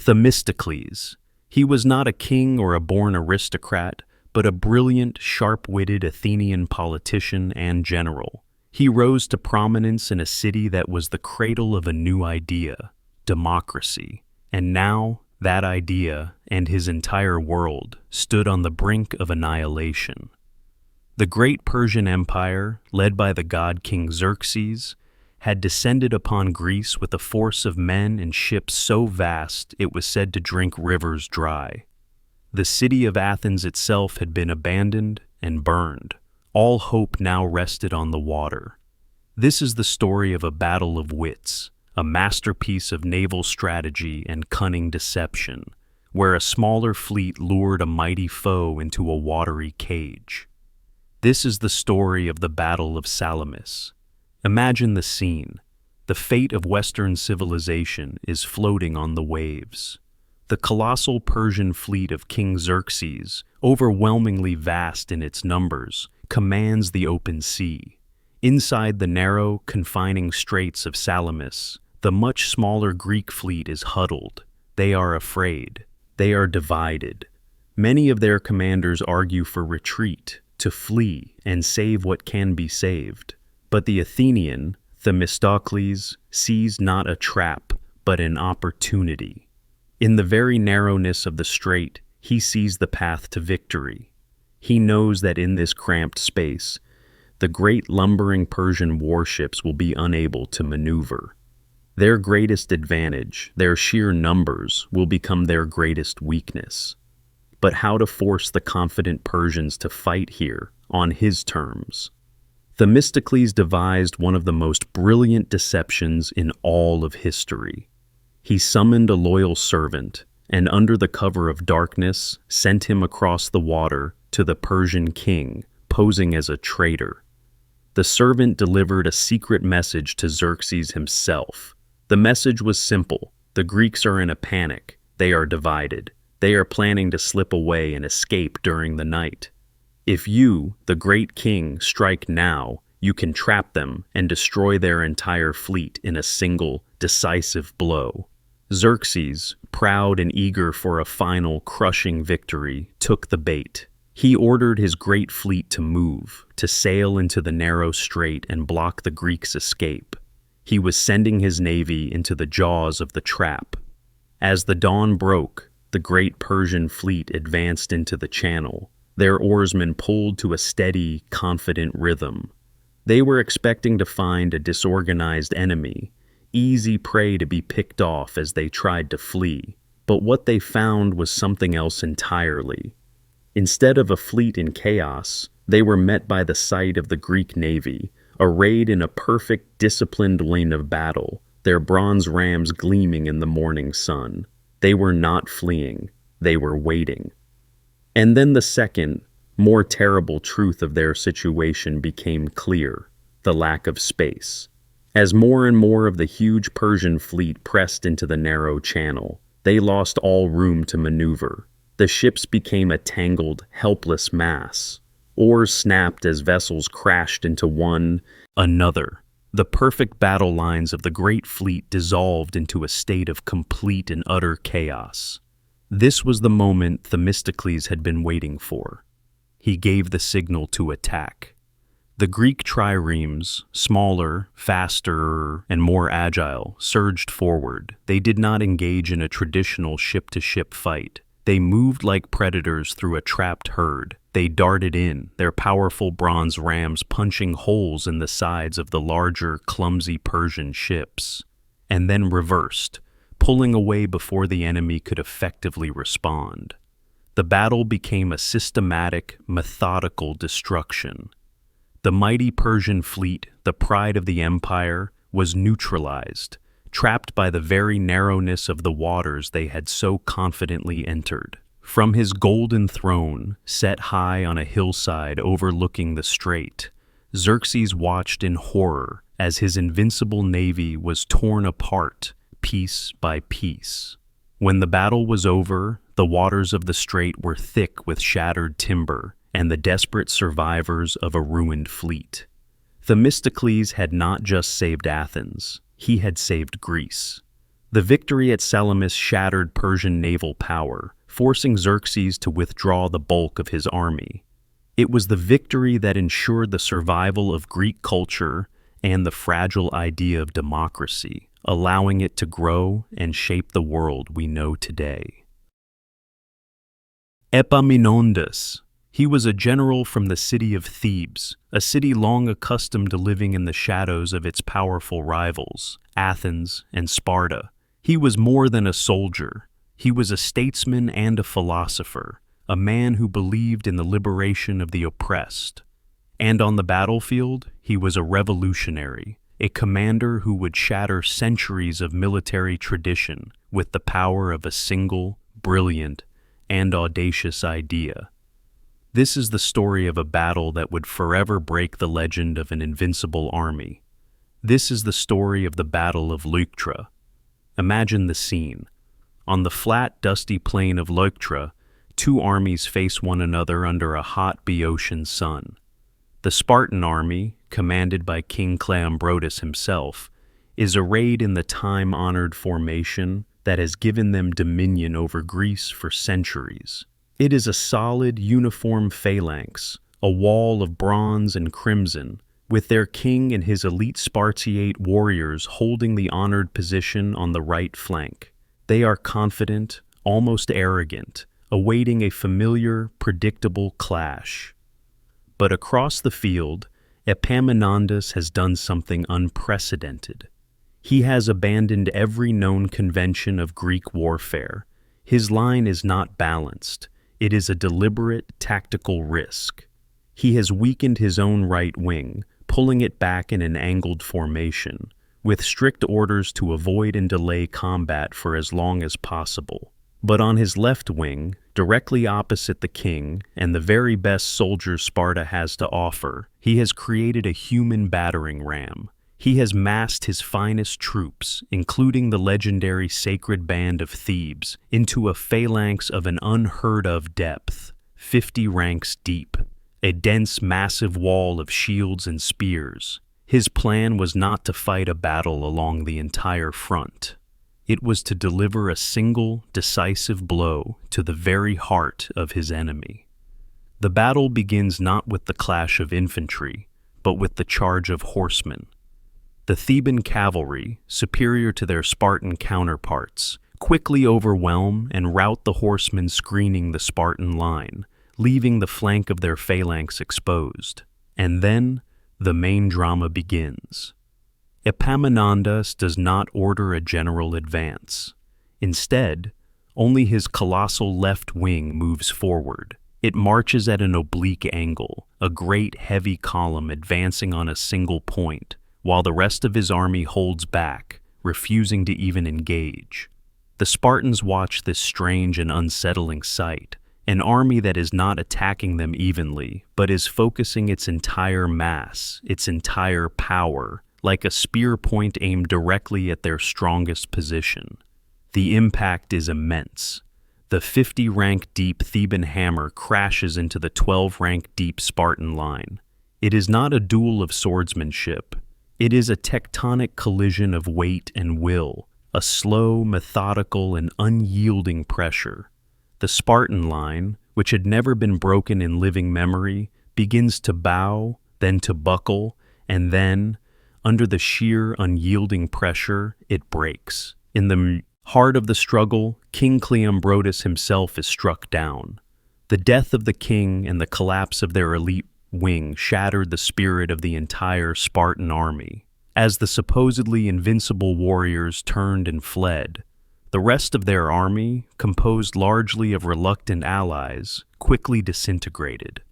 Themistocles. He was not a king or a born aristocrat, but a brilliant, sharp-witted Athenian politician and general. He rose to prominence in a city that was the cradle of a new idea, democracy. And now, that idea, and his entire world, stood on the brink of annihilation. The great Persian Empire, led by the god King Xerxes, had descended upon Greece with a force of men and ships so vast it was said to drink rivers dry. The city of Athens itself had been abandoned and burned. All hope now rested on the water. This is the story of a battle of wits, a masterpiece of naval strategy and cunning deception, where a smaller fleet lured a mighty foe into a watery cage. This is the story of the Battle of Salamis. Imagine the scene. The fate of Western civilization is floating on the waves. The colossal Persian fleet of King Xerxes, overwhelmingly vast in its numbers, commands the open sea. Inside the narrow, confining straits of Salamis, the much smaller Greek fleet is huddled. They are afraid. They are divided. Many of their commanders argue for retreat, to flee and save what can be saved. But the Athenian, Themistocles, sees not a trap, but an opportunity. In the very narrowness of the strait, he sees the path to victory. He knows that in this cramped space, the great lumbering Persian warships will be unable to maneuver. Their greatest advantage, their sheer numbers, will become their greatest weakness. But how to force the confident Persians to fight here, on his terms? Themistocles devised one of the most brilliant deceptions in all of history. He summoned a loyal servant, and under the cover of darkness, sent him across the water to the Persian king, posing as a traitor. The servant delivered a secret message to Xerxes himself. The message was simple. The Greeks are in a panic. They are divided. They are planning to slip away and escape during the night. If you, the great king, strike now, you can trap them and destroy their entire fleet in a single, decisive blow. Xerxes, proud and eager for a final, crushing victory, took the bait. He ordered his great fleet to move, to sail into the narrow strait and block the Greeks' escape. He was sending his navy into the jaws of the trap. As the dawn broke, the great Persian fleet advanced into the channel. Their oarsmen pulled to a steady, confident rhythm. They were expecting to find a disorganized enemy, easy prey to be picked off as they tried to flee. But what they found was something else entirely. Instead of a fleet in chaos, they were met by the sight of the Greek navy, arrayed in a perfect, disciplined line of battle, their bronze rams gleaming in the morning sun. They were not fleeing, they were waiting. And then the second, more terrible truth of their situation became clear: the lack of space. As more and more of the huge Persian fleet pressed into the narrow channel, they lost all room to maneuver. The ships became a tangled, helpless mass. Oars snapped as vessels crashed into one another. The perfect battle lines of the great fleet dissolved into a state of complete and utter chaos. This was the moment Themistocles had been waiting for. He gave the signal to attack. The Greek triremes, smaller, faster, and more agile, surged forward. They did not engage in a traditional ship-to-ship fight. They moved like predators through a trapped herd. They darted in, their powerful bronze rams punching holes in the sides of the larger, clumsy Persian ships, and then reversed, pulling away before the enemy could effectively respond. The battle became a systematic, methodical destruction. The mighty Persian fleet, the pride of the empire, was neutralized, trapped by the very narrowness of the waters they had so confidently entered. From his golden throne, set high on a hillside overlooking the strait, Xerxes watched in horror as his invincible navy was torn apart, piece by piece. When the battle was over, the waters of the strait were thick with shattered timber and the desperate survivors of a ruined fleet. Themistocles had not just saved Athens, he had saved Greece. The victory at Salamis shattered Persian naval power, forcing Xerxes to withdraw the bulk of his army. It was the victory that ensured the survival of Greek culture and the fragile idea of democracy, allowing it to grow and shape the world we know today. Epaminondas. He was a general from the city of Thebes, a city long accustomed to living in the shadows of its powerful rivals, Athens and Sparta. He was more than a soldier. He was a statesman and a philosopher, a man who believed in the liberation of the oppressed. And on the battlefield, he was a revolutionary, a commander who would shatter centuries of military tradition with the power of a single, brilliant, and audacious idea. This is the story of a battle that would forever break the legend of an invincible army. This is the story of the Battle of Leuctra. Imagine the scene. On the flat, dusty plain of Leuctra, two armies face one another under a hot Boeotian sun. The Spartan army, commanded by King Cleombrotus himself, is arrayed in the time-honored formation that has given them dominion over Greece for centuries. It is a solid, uniform phalanx, a wall of bronze and crimson, with their king and his elite Spartiate warriors holding the honored position on the right flank. They are confident, almost arrogant, awaiting a familiar, predictable clash. But across the field, Epaminondas has done something unprecedented. He has abandoned every known convention of Greek warfare. His line is not balanced. It is a deliberate, tactical risk. He has weakened his own right wing, pulling it back in an angled formation, with strict orders to avoid and delay combat for as long as possible. But on his left wing, directly opposite the king and the very best soldiers Sparta has to offer, he has created a human battering ram. He has massed his finest troops, including the legendary Sacred Band of Thebes, into a phalanx of an unheard-of depth, 50 ranks deep, a dense, massive wall of shields and spears. His plan was not to fight a battle along the entire front. It was to deliver a single, decisive blow to the very heart of his enemy. The battle begins not with the clash of infantry, but with the charge of horsemen. The Theban cavalry, superior to their Spartan counterparts, quickly overwhelm and rout the horsemen screening the Spartan line, leaving the flank of their phalanx exposed. And then, the main drama begins. Epaminondas does not order a general advance. Instead, only his colossal left wing moves forward. It marches at an oblique angle, a great heavy column advancing on a single point, while the rest of his army holds back, refusing to even engage. The Spartans watch this strange and unsettling sight, an army that is not attacking them evenly, but is focusing its entire mass, its entire power, like a spear point aimed directly at their strongest position. The impact is immense. The 50-rank-deep Theban hammer crashes into the 12-rank-deep Spartan line. It is not a duel of swordsmanship. It is a tectonic collision of weight and will, a slow, methodical, and unyielding pressure. The Spartan line, which had never been broken in living memory, begins to bow, then to buckle, and then, under the sheer, unyielding pressure, it breaks. In the heart of the struggle, King Cleombrotus himself is struck down. The death of the king and the collapse of their elite wing shattered the spirit of the entire Spartan army. As the supposedly invincible warriors turned and fled, the rest of their army, composed largely of reluctant allies, quickly disintegrated.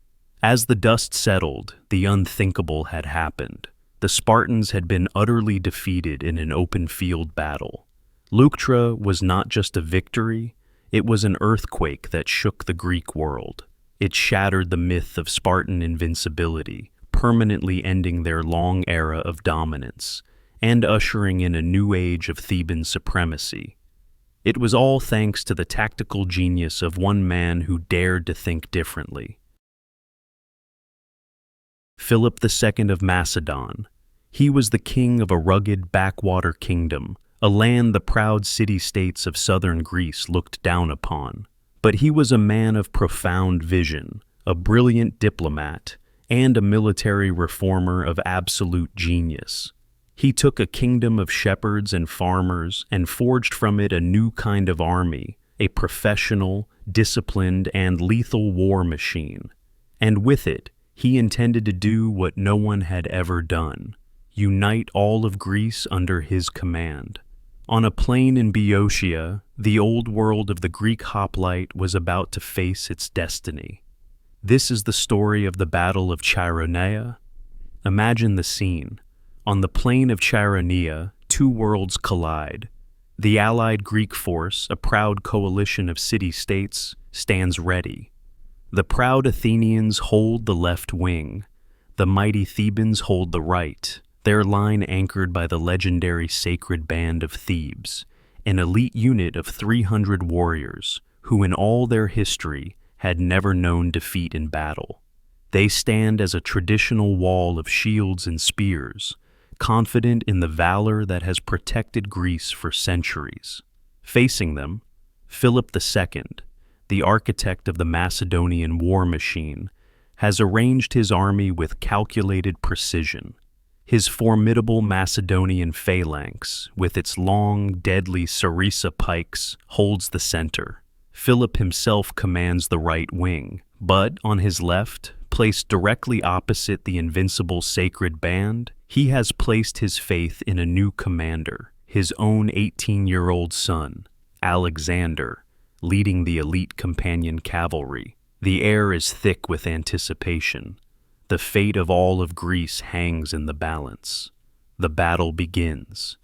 As the dust settled, the unthinkable had happened. The Spartans had been utterly defeated in an open-field battle. Leuctra was not just a victory, it was an earthquake that shook the Greek world. It shattered the myth of Spartan invincibility, permanently ending their long era of dominance, and ushering in a new age of Theban supremacy. It was all thanks to the tactical genius of one man who dared to think differently. Philip II of Macedon. He was the king of a rugged backwater kingdom, a land the proud city-states of southern Greece looked down upon. But he was a man of profound vision, a brilliant diplomat, and a military reformer of absolute genius. He took a kingdom of shepherds and farmers and forged from it a new kind of army, a professional, disciplined, and lethal war machine. And with it, he intended to do what no one had ever done: unite all of Greece under his command. On a plain in Boeotia, the old world of the Greek hoplite was about to face its destiny. This is the story of the Battle of Chaeronea. Imagine the scene. On the plain of Chaeronea, two worlds collide. The allied Greek force, a proud coalition of city-states, stands ready. The proud Athenians hold the left wing. The mighty Thebans hold the right, their line anchored by the legendary Sacred Band of Thebes, an elite unit of 300 warriors who in all their history had never known defeat in battle. They stand as a traditional wall of shields and spears, confident in the valor that has protected Greece for centuries. Facing them, Philip II, the architect of the Macedonian war machine, has arranged his army with calculated precision. His formidable Macedonian phalanx, with its long, deadly sarissa pikes, holds the center. Philip himself commands the right wing, but on his left, placed directly opposite the invincible Sacred Band, he has placed his faith in a new commander, his own 18-year-old son, Alexander, leading the elite companion cavalry. The air is thick with anticipation. The fate of all of Greece hangs in the balance. The battle begins.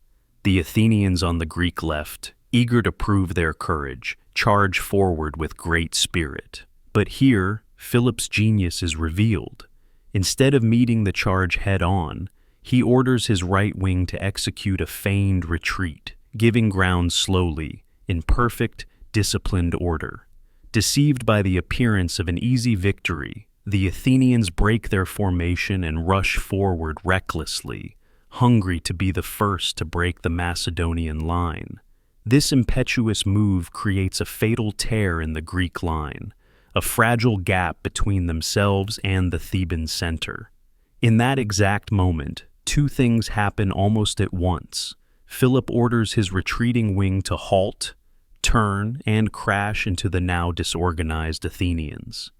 The Athenians on the Greek left, eager to prove their courage, charge forward with great spirit. But here, Philip's genius is revealed. Instead of meeting the charge head-on, he orders his right wing to execute a feigned retreat, giving ground slowly, in perfect, disciplined order. Deceived by the appearance of an easy victory, the Athenians break their formation and rush forward recklessly, hungry to be the first to break the Macedonian line. This impetuous move creates a fatal tear in the Greek line, a fragile gap between themselves and the Theban center. In that exact moment, two things happen almost at once. Philip orders his retreating wing to halt, turn, and crash into the now disorganized Athenians.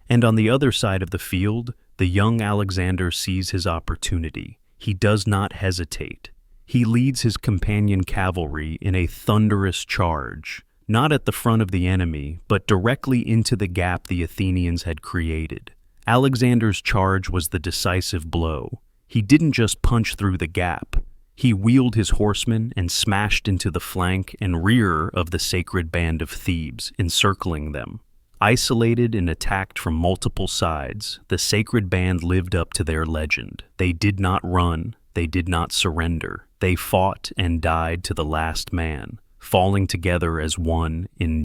And on the other side of the field, the young Alexander sees his opportunity. He does not hesitate. He leads his companion cavalry in a thunderous charge, not at the front of the enemy, but directly into the gap the Athenians had created. Alexander's charge was the decisive blow. He didn't just punch through the gap. He wheeled his horsemen and smashed into the flank and rear of the sacred band of Thebes, encircling them. Isolated and attacked from multiple sides, the sacred band lived up to their legend. They did not run, they did not surrender. They fought and died to the last man, falling together as one in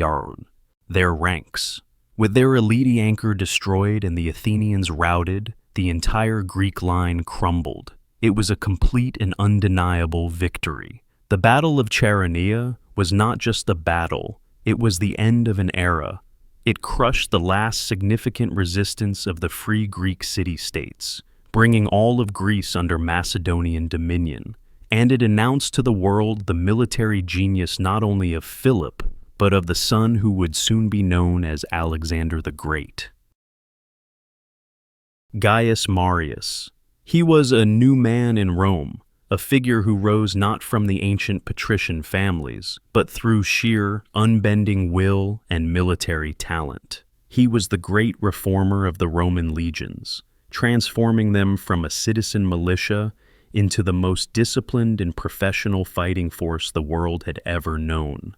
their ranks. With their elite anchor destroyed and the Athenians routed, the entire Greek line crumbled. It was a complete and undeniable victory. The Battle of Chaeronea was not just a battle, it was the end of an era. It crushed the last significant resistance of the free Greek city-states, bringing all of Greece under Macedonian dominion, and it announced to the world the military genius not only of Philip, but of the son who would soon be known as Alexander the Great. Gaius Marius. He was a new man in Rome, a figure who rose not from the ancient patrician families, but through sheer, unbending will and military talent. He was the great reformer of the Roman legions, transforming them from a citizen militia into the most disciplined and professional fighting force the world had ever known.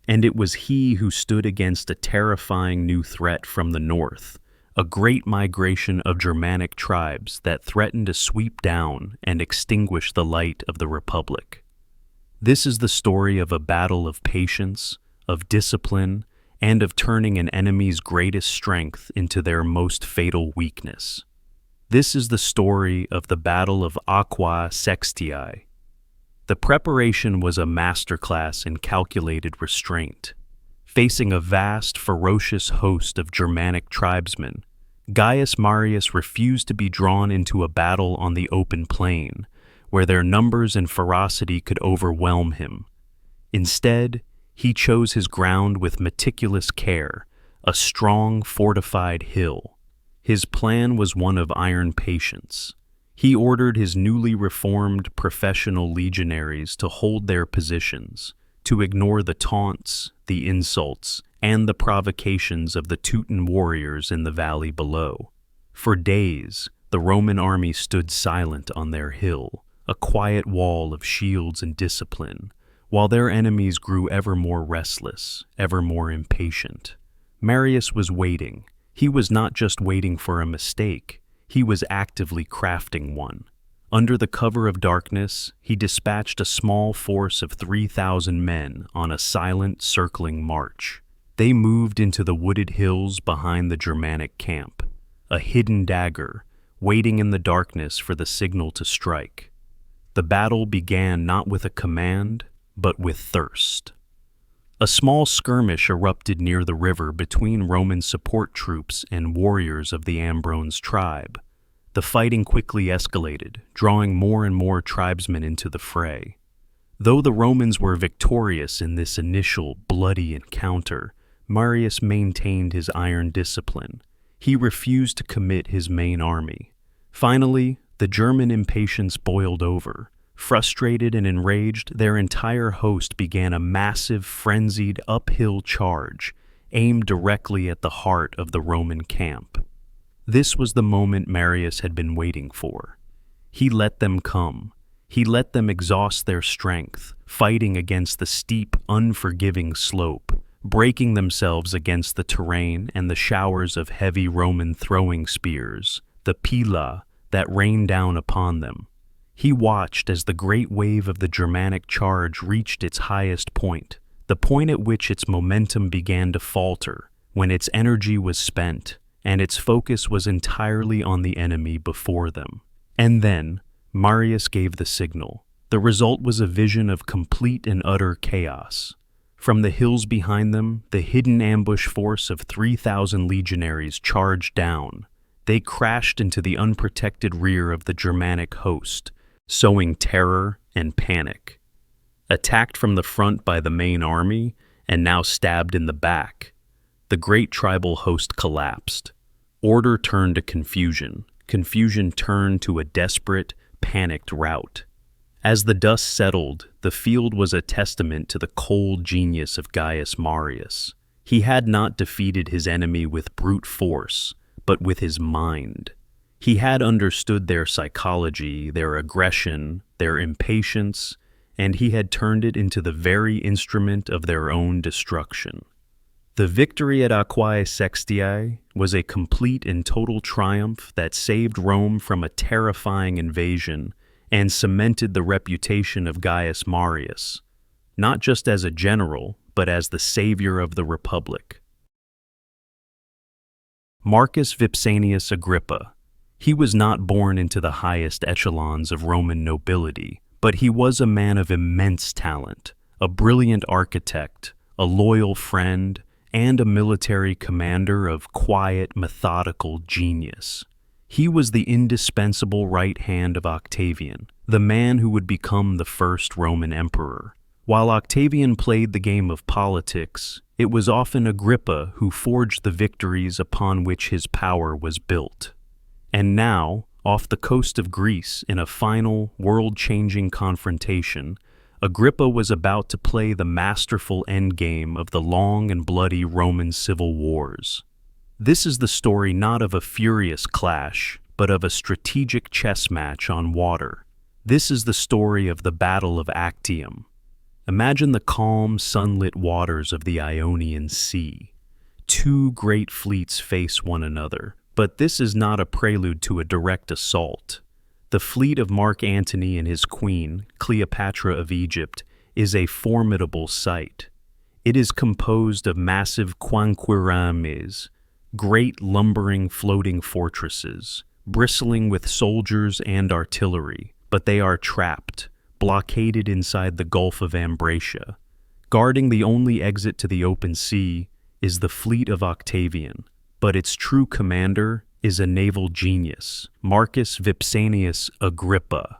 And it was he who stood against a terrifying new threat from the north, a great migration of Germanic tribes that threatened to sweep down and extinguish the light of the Republic. This is the story of a battle of patience, of discipline, and of turning an enemy's greatest strength into their most fatal weakness. This is the story of the Battle of Aquae Sextiae. The preparation was a masterclass in calculated restraint. Facing a vast, ferocious host of Germanic tribesmen, Gaius Marius refused to be drawn into a battle on the open plain, where their numbers and ferocity could overwhelm him. Instead, he chose his ground with meticulous care, a strong, fortified hill. His plan was one of iron patience. He ordered his newly reformed professional legionaries to hold their positions, to ignore the taunts, the insults, and the provocations of the Teuton warriors in the valley below. For days, the Roman army stood silent on their hill, a quiet wall of shields and discipline, while their enemies grew ever more restless, ever more impatient. Marius was waiting. He was not just waiting for a mistake, he was actively crafting one. Under the cover of darkness, he dispatched a small force of 3,000 men on a silent, circling march. They moved into the wooded hills behind the Germanic camp, a hidden dagger, waiting in the darkness for the signal to strike. The battle began not with a command, but with thirst. A small skirmish erupted near the river between Roman support troops and warriors of the Ambrones tribe. The fighting quickly escalated, drawing more and more tribesmen into the fray. Though the Romans were victorious in this initial bloody encounter, Marius maintained his iron discipline. He refused to commit his main army. Finally, the German impatience boiled over. Frustrated and enraged, their entire host began a massive, frenzied, uphill charge, aimed directly at the heart of the Roman camp. This was the moment Marius had been waiting for. He let them come. He let them exhaust their strength, fighting against the steep, unforgiving slope, breaking themselves against the terrain and the showers of heavy Roman throwing spears, the pila, that rained down upon them. He watched as the great wave of the Germanic charge reached its highest point, the point at which its momentum began to falter, when its energy was spent, and its focus was entirely on the enemy before them. And then, Marius gave the signal. The result was a vision of complete and utter chaos. From the hills behind them, the hidden ambush force of 3,000 legionaries charged down. They crashed into the unprotected rear of the Germanic host, sowing terror and panic. Attacked from the front by the main army, and now stabbed in the back, the great tribal host collapsed. Order turned to confusion. Confusion turned to a desperate, panicked rout. As the dust settled, the field was a testament to the cold genius of Gaius Marius. He had not defeated his enemy with brute force, but with his mind. He had understood their psychology, their aggression, their impatience, and he had turned it into the very instrument of their own destruction. The victory at Aquae Sextiae was a complete and total triumph that saved Rome from a terrifying invasion and cemented the reputation of Gaius Marius, not just as a general, but as the savior of the Republic. Marcus Vipsanius Agrippa. He was not born into the highest echelons of Roman nobility, but he was a man of immense talent, a brilliant architect, a loyal friend, and a military commander of quiet, methodical genius. He was the indispensable right hand of Octavian, the man who would become the first Roman emperor. While Octavian played the game of politics, it was often Agrippa who forged the victories upon which his power was built. And now, off the coast of Greece, in a final, world-changing confrontation, Agrippa was about to play the masterful endgame of the long and bloody Roman civil wars. This is the story not of a furious clash, but of a strategic chess match on water. This is the story of the Battle of Actium. Imagine the calm, sunlit waters of the Ionian Sea. Two great fleets face one another, but this is not a prelude to a direct assault. The fleet of Mark Antony and his queen, Cleopatra of Egypt, is a formidable sight. It is composed of massive quinquirames, great lumbering floating fortresses, bristling with soldiers and artillery, but they are trapped, blockaded inside the Gulf of Ambracia. Guarding the only exit to the open sea is the fleet of Octavian, but its true commander is a naval genius, Marcus Vipsanius Agrippa.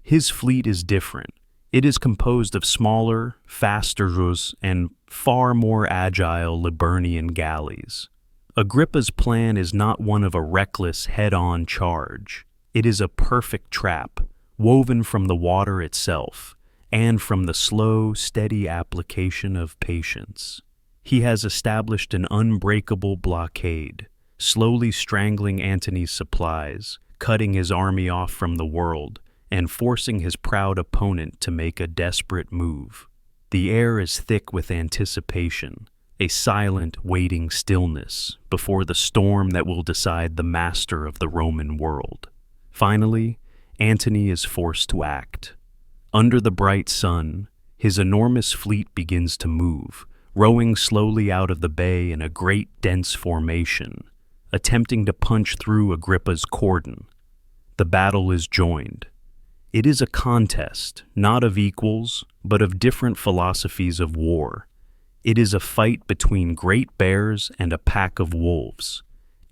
His fleet is different. It is composed of smaller, faster Rus and far more agile Liburnian galleys. Agrippa's plan is not one of a reckless head-on charge. It is a perfect trap, woven from the water itself, and from the slow, steady application of patience. He has established an unbreakable blockade, slowly strangling Antony's supplies, cutting his army off from the world, and forcing his proud opponent to make a desperate move. The air is thick with anticipation, a silent, waiting stillness before the storm that will decide the master of the Roman world. Finally, Antony is forced to act. Under the bright sun, his enormous fleet begins to move, rowing slowly out of the bay in a great dense formation, attempting to punch through Agrippa's cordon. The battle is joined. It is a contest, not of equals, but of different philosophies of war. It is a fight between great bears and a pack of wolves.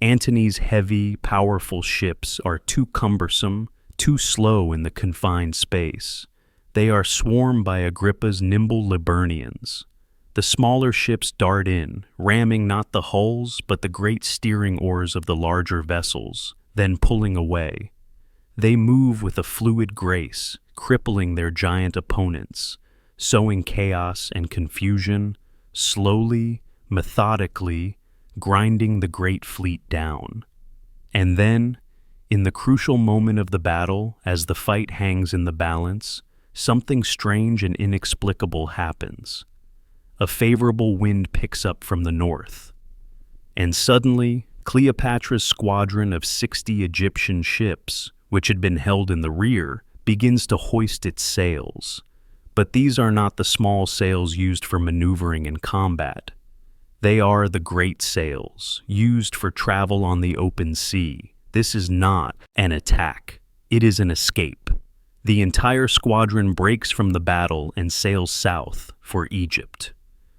Antony's heavy, powerful ships are too cumbersome, too slow in the confined space. They are swarmed by Agrippa's nimble Liburnians. The smaller ships dart in, ramming not the hulls but the great steering oars of the larger vessels, then pulling away. They move with a fluid grace, crippling their giant opponents, sowing chaos and confusion, slowly, methodically, grinding the great fleet down. And then, in the crucial moment of the battle, as the fight hangs in the balance, something strange and inexplicable happens. A favorable wind picks up from the north, and suddenly Cleopatra's squadron of 60 Egyptian ships, which had been held in the rear, begins to hoist its sails. But these are not the small sails used for maneuvering in combat. They are the great sails, used for travel on the open sea. This is not an attack. It is an escape. The entire squadron breaks from the battle and sails south for Egypt.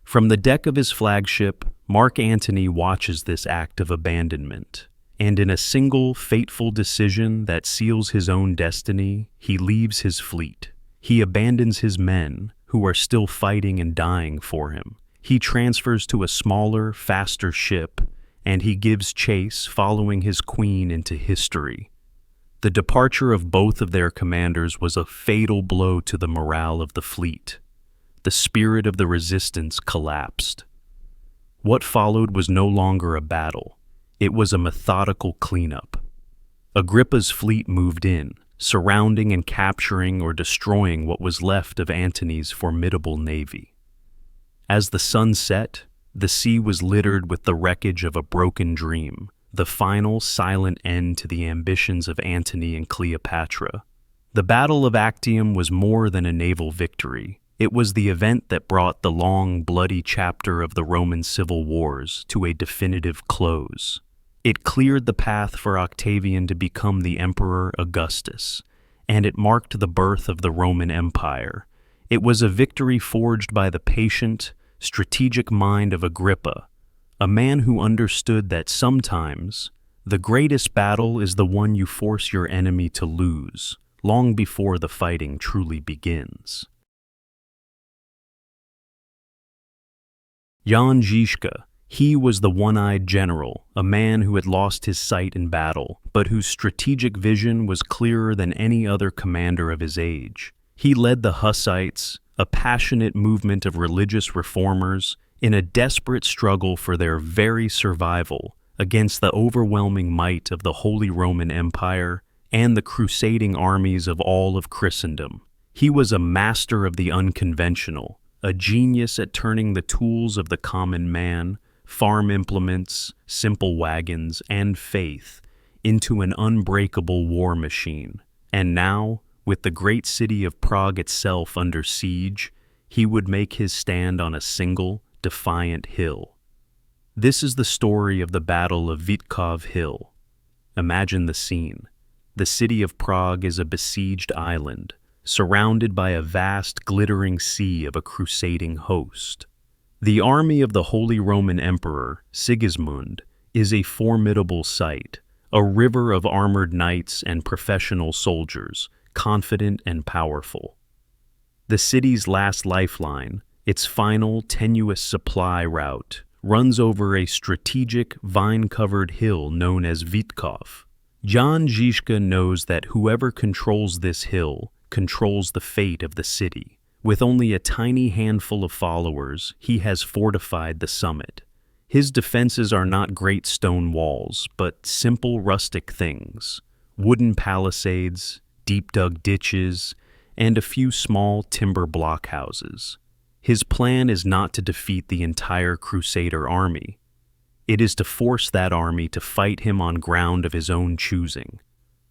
From the deck of his flagship, Mark Antony watches this act of abandonment, and in a single fateful decision that seals his own destiny, he leaves his fleet. He abandons his men, who are still fighting and dying for him. He transfers to a smaller, faster ship, and he gives chase, following his queen into history. The departure of both of their commanders was a fatal blow to the morale of the fleet. The spirit of the resistance collapsed. What followed was no longer a battle. It was a methodical cleanup. Agrippa's fleet moved in, surrounding and capturing or destroying what was left of Antony's formidable navy. As the sun set, the sea was littered with the wreckage of a broken dream, the final silent end to the ambitions of Antony and Cleopatra. The Battle of Actium was more than a naval victory. It was the event that brought the long, bloody chapter of the Roman civil wars to a definitive close. It cleared the path for Octavian to become the Emperor Augustus, and it marked the birth of the Roman Empire. It was a victory forged by the patient, strategic mind of Agrippa, a man who understood that sometimes the greatest battle is the one you force your enemy to lose, long before the fighting truly begins. Jan Žižka, he was the one-eyed general, a man who had lost his sight in battle, but whose strategic vision was clearer than any other commander of his age. He led the Hussites, a passionate movement of religious reformers, in a desperate struggle for their very survival against the overwhelming might of the Holy Roman Empire and the crusading armies of all of Christendom. He was a master of the unconventional, a genius at turning the tools of the common man, farm implements, simple wagons, and faith into an unbreakable war machine. And now, with the great city of Prague itself under siege, he would make his stand on a single, defiant hill. This is the story of the Battle of Vítkov Hill. Imagine the scene. The city of Prague is a besieged island, surrounded by a vast, glittering sea of a crusading host. The army of the Holy Roman Emperor, Sigismund, is a formidable sight, a river of armored knights and professional soldiers, confident and powerful. The city's last lifeline, its final tenuous supply route, runs over a strategic, vine-covered hill known as Vítkov. Jan Žižka knows that whoever controls this hill controls the fate of the city. With only a tiny handful of followers, he has fortified the summit. His defenses are not great stone walls, but simple rustic things: wooden palisades, deep-dug ditches, and a few small timber blockhouses. His plan is not to defeat the entire Crusader army. It is to force that army to fight him on ground of his own choosing.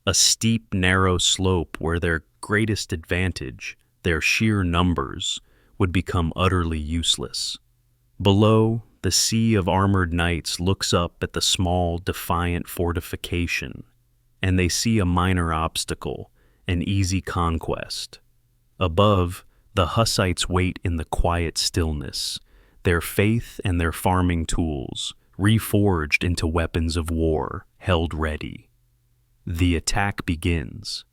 A steep, narrow slope where their greatest advantage, their sheer numbers, would become utterly useless. Below, the sea of armored knights looks up at the small, defiant fortification, and they see a minor obstacle, an easy conquest. Above, the Hussites wait in the quiet stillness, their faith and their farming tools, reforged into weapons of war, held ready. The attack begins.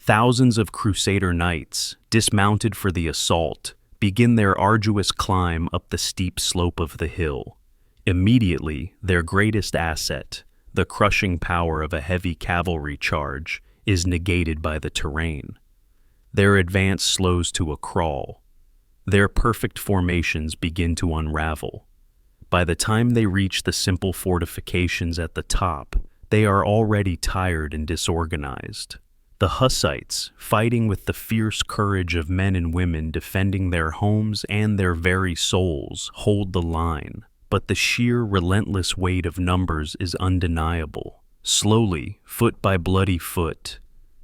Thousands of Crusader knights, dismounted for the assault, begin their arduous climb up the steep slope of the hill. Immediately, their greatest asset, the crushing power of a heavy cavalry charge, is negated by the terrain. Their advance slows to a crawl. Their perfect formations begin to unravel. By the time they reach the simple fortifications at the top, they are already tired and disorganized. The Hussites, fighting with the fierce courage of men and women defending their homes and their very souls, hold the line, but the sheer relentless weight of numbers is undeniable. Slowly, foot by bloody foot,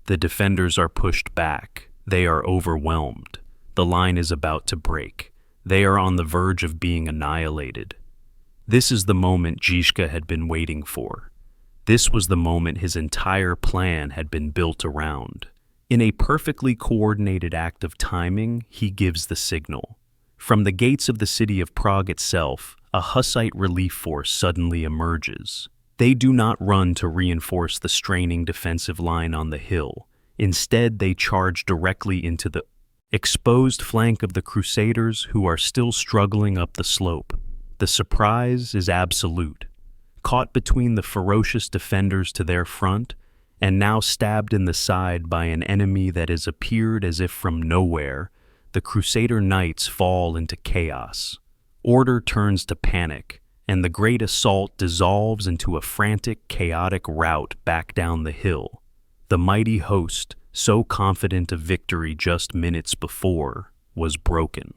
the defenders are pushed back. They are overwhelmed. The line is about to break. They are on the verge of being annihilated. This is the moment Žižka had been waiting for. This was the moment his entire plan had been built around. In a perfectly coordinated act of timing, he gives the signal. From the gates of the city of Prague itself, a Hussite relief force suddenly emerges. They do not run to reinforce the straining defensive line on the hill. Instead, they charge directly into the exposed flank of the Crusaders, who are still struggling up the slope. The surprise is absolute. Caught between the ferocious defenders to their front, and now stabbed in the side by an enemy that has appeared as if from nowhere, the Crusader knights fall into chaos. Order turns to panic, and the great assault dissolves into a frantic, chaotic rout back down the hill. The mighty host, so confident of victory just minutes before, was broken.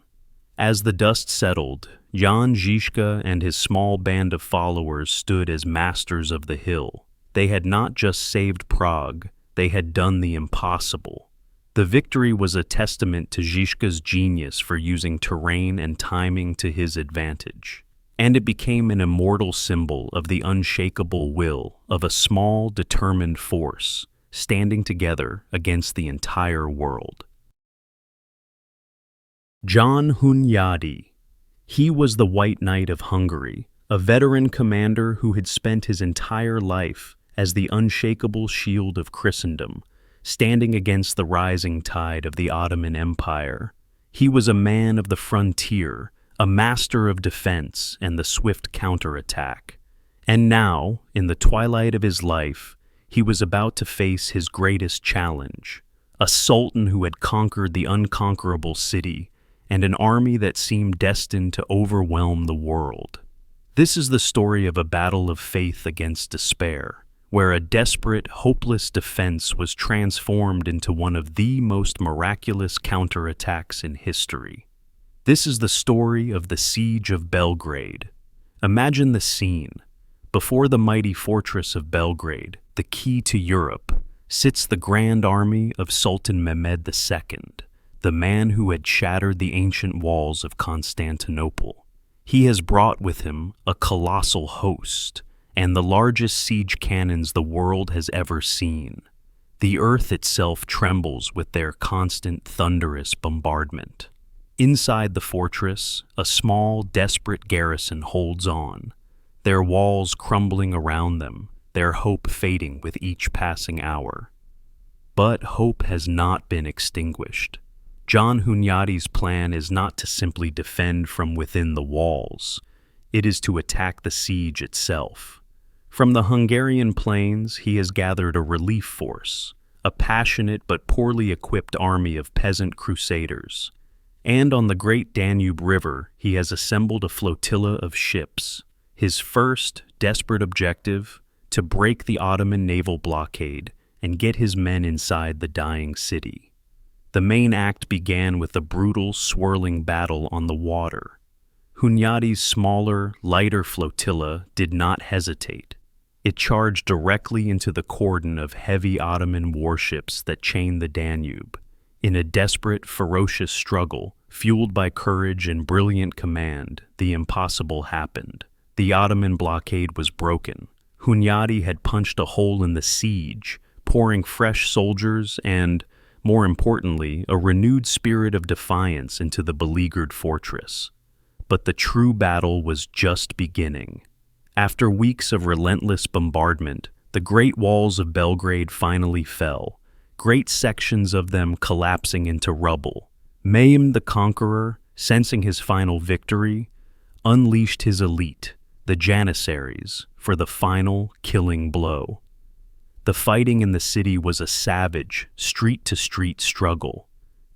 As the dust settled, Jan Žižka and his small band of followers stood as masters of the hill. They had not just saved Prague, they had done the impossible. The victory was a testament to Žižka's genius for using terrain and timing to his advantage. And it became an immortal symbol of the unshakable will of a small, determined force, standing together against the entire world. John Hunyadi. He was the White Knight of Hungary, a veteran commander who had spent his entire life as the unshakable shield of Christendom, standing against the rising tide of the Ottoman Empire. He was a man of the frontier, a master of defense and the swift counterattack. And now, in the twilight of his life, he was about to face his greatest challenge, a sultan who had conquered the unconquerable city and an army that seemed destined to overwhelm the world. This is the story of a battle of faith against despair, where a desperate, hopeless defense was transformed into one of the most miraculous counterattacks in history. This is the story of the Siege of Belgrade. Imagine the scene. Before the mighty fortress of Belgrade, the key to Europe, sits the grand army of Sultan Mehmed II, the man who had shattered the ancient walls of Constantinople. He has brought with him a colossal host, and the largest siege cannons the world has ever seen. The earth itself trembles with their constant thunderous bombardment. Inside the fortress, a small, desperate garrison holds on, their walls crumbling around them, their hope fading with each passing hour. But hope has not been extinguished. John Hunyadi's plan is not to simply defend from within the walls. It is to attack the siege itself. From the Hungarian plains, he has gathered a relief force, a passionate but poorly equipped army of peasant crusaders. And on the great Danube River, he has assembled a flotilla of ships. His first, desperate objective, to break the Ottoman naval blockade and get his men inside the dying city. The main act began with a brutal, swirling battle on the water. Hunyadi's smaller, lighter flotilla did not hesitate. It charged directly into the cordon of heavy Ottoman warships that chained the Danube. In a desperate, ferocious struggle, fueled by courage and brilliant command, the impossible happened. The Ottoman blockade was broken. Hunyadi had punched a hole in the siege, pouring fresh soldiers and, more importantly, a renewed spirit of defiance into the beleaguered fortress. But the true battle was just beginning. After weeks of relentless bombardment, the great walls of Belgrade finally fell, great sections of them collapsing into rubble. Mehmed the Conqueror, sensing his final victory, unleashed his elite, the Janissaries, for the final killing blow. The fighting in the city was a savage, street-to-street struggle.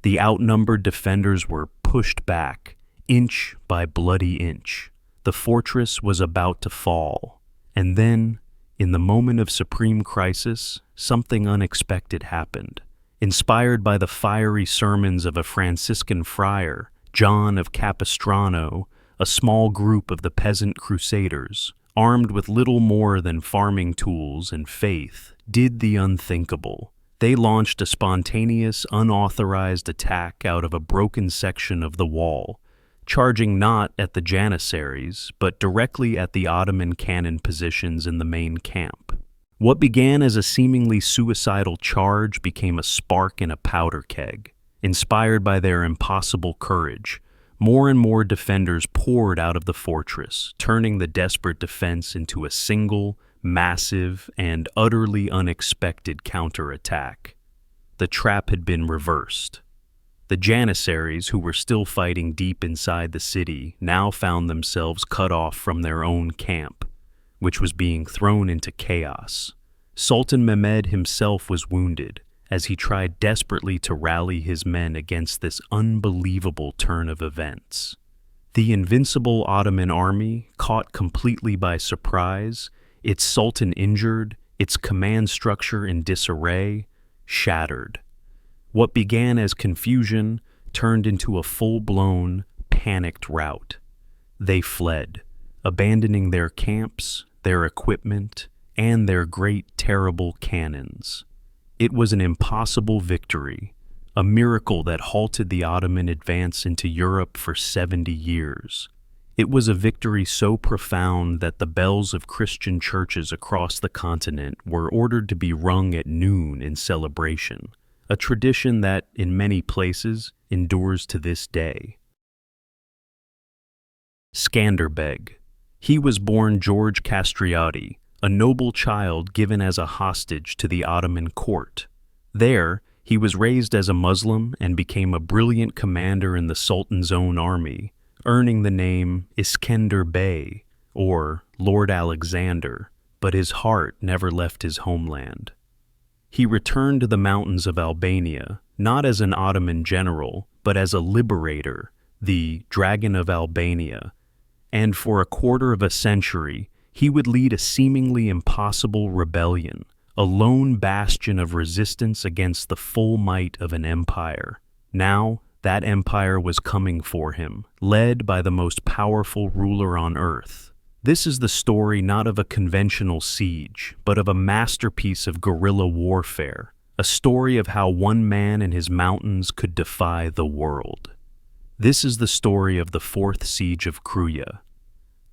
The outnumbered defenders were pushed back, inch by bloody inch. The fortress was about to fall. And then, in the moment of supreme crisis, something unexpected happened. Inspired by the fiery sermons of a Franciscan friar, John of Capistrano, a small group of the peasant crusaders, armed with little more than farming tools and faith, did the unthinkable. They launched a spontaneous, unauthorized attack out of a broken section of the wall, charging not at the Janissaries, but directly at the Ottoman cannon positions in the main camp. What began as a seemingly suicidal charge became a spark in a powder keg. Inspired by their impossible courage, More and more defenders poured out of the fortress, turning the desperate defense into a single, massive, and utterly unexpected counterattack. The trap had been reversed. The Janissaries, who were still fighting deep inside the city, now found themselves cut off from their own camp, which was being thrown into chaos. Sultan Mehmed himself was wounded, as he tried desperately to rally his men against this unbelievable turn of events. The invincible Ottoman army, caught completely by surprise, its sultan injured, its command structure in disarray, shattered. What began as confusion turned into a full-blown, panicked rout. They fled, abandoning their camps, their equipment, and their great, terrible cannons. It was an impossible victory, a miracle that halted the Ottoman advance into Europe for 70 years. It was a victory so profound that the bells of Christian churches across the continent were ordered to be rung at noon in celebration, a tradition that, in many places, endures to this day. Skanderbeg. He was born George Castriati, a noble child given as a hostage to the Ottoman court. There, he was raised as a Muslim and became a brilliant commander in the Sultan's own army, earning the name Iskender Bey, or Lord Alexander, but his heart never left his homeland. He returned to the mountains of Albania, not as an Ottoman general, but as a liberator, the Dragon of Albania, and for a quarter of a century, he would lead a seemingly impossible rebellion, a lone bastion of resistance against the full might of an empire. Now, that empire was coming for him, led by the most powerful ruler on earth. This is the story not of a conventional siege, but of a masterpiece of guerrilla warfare, a story of how one man in his mountains could defy the world. This is the story of the Fourth Siege of Kruja.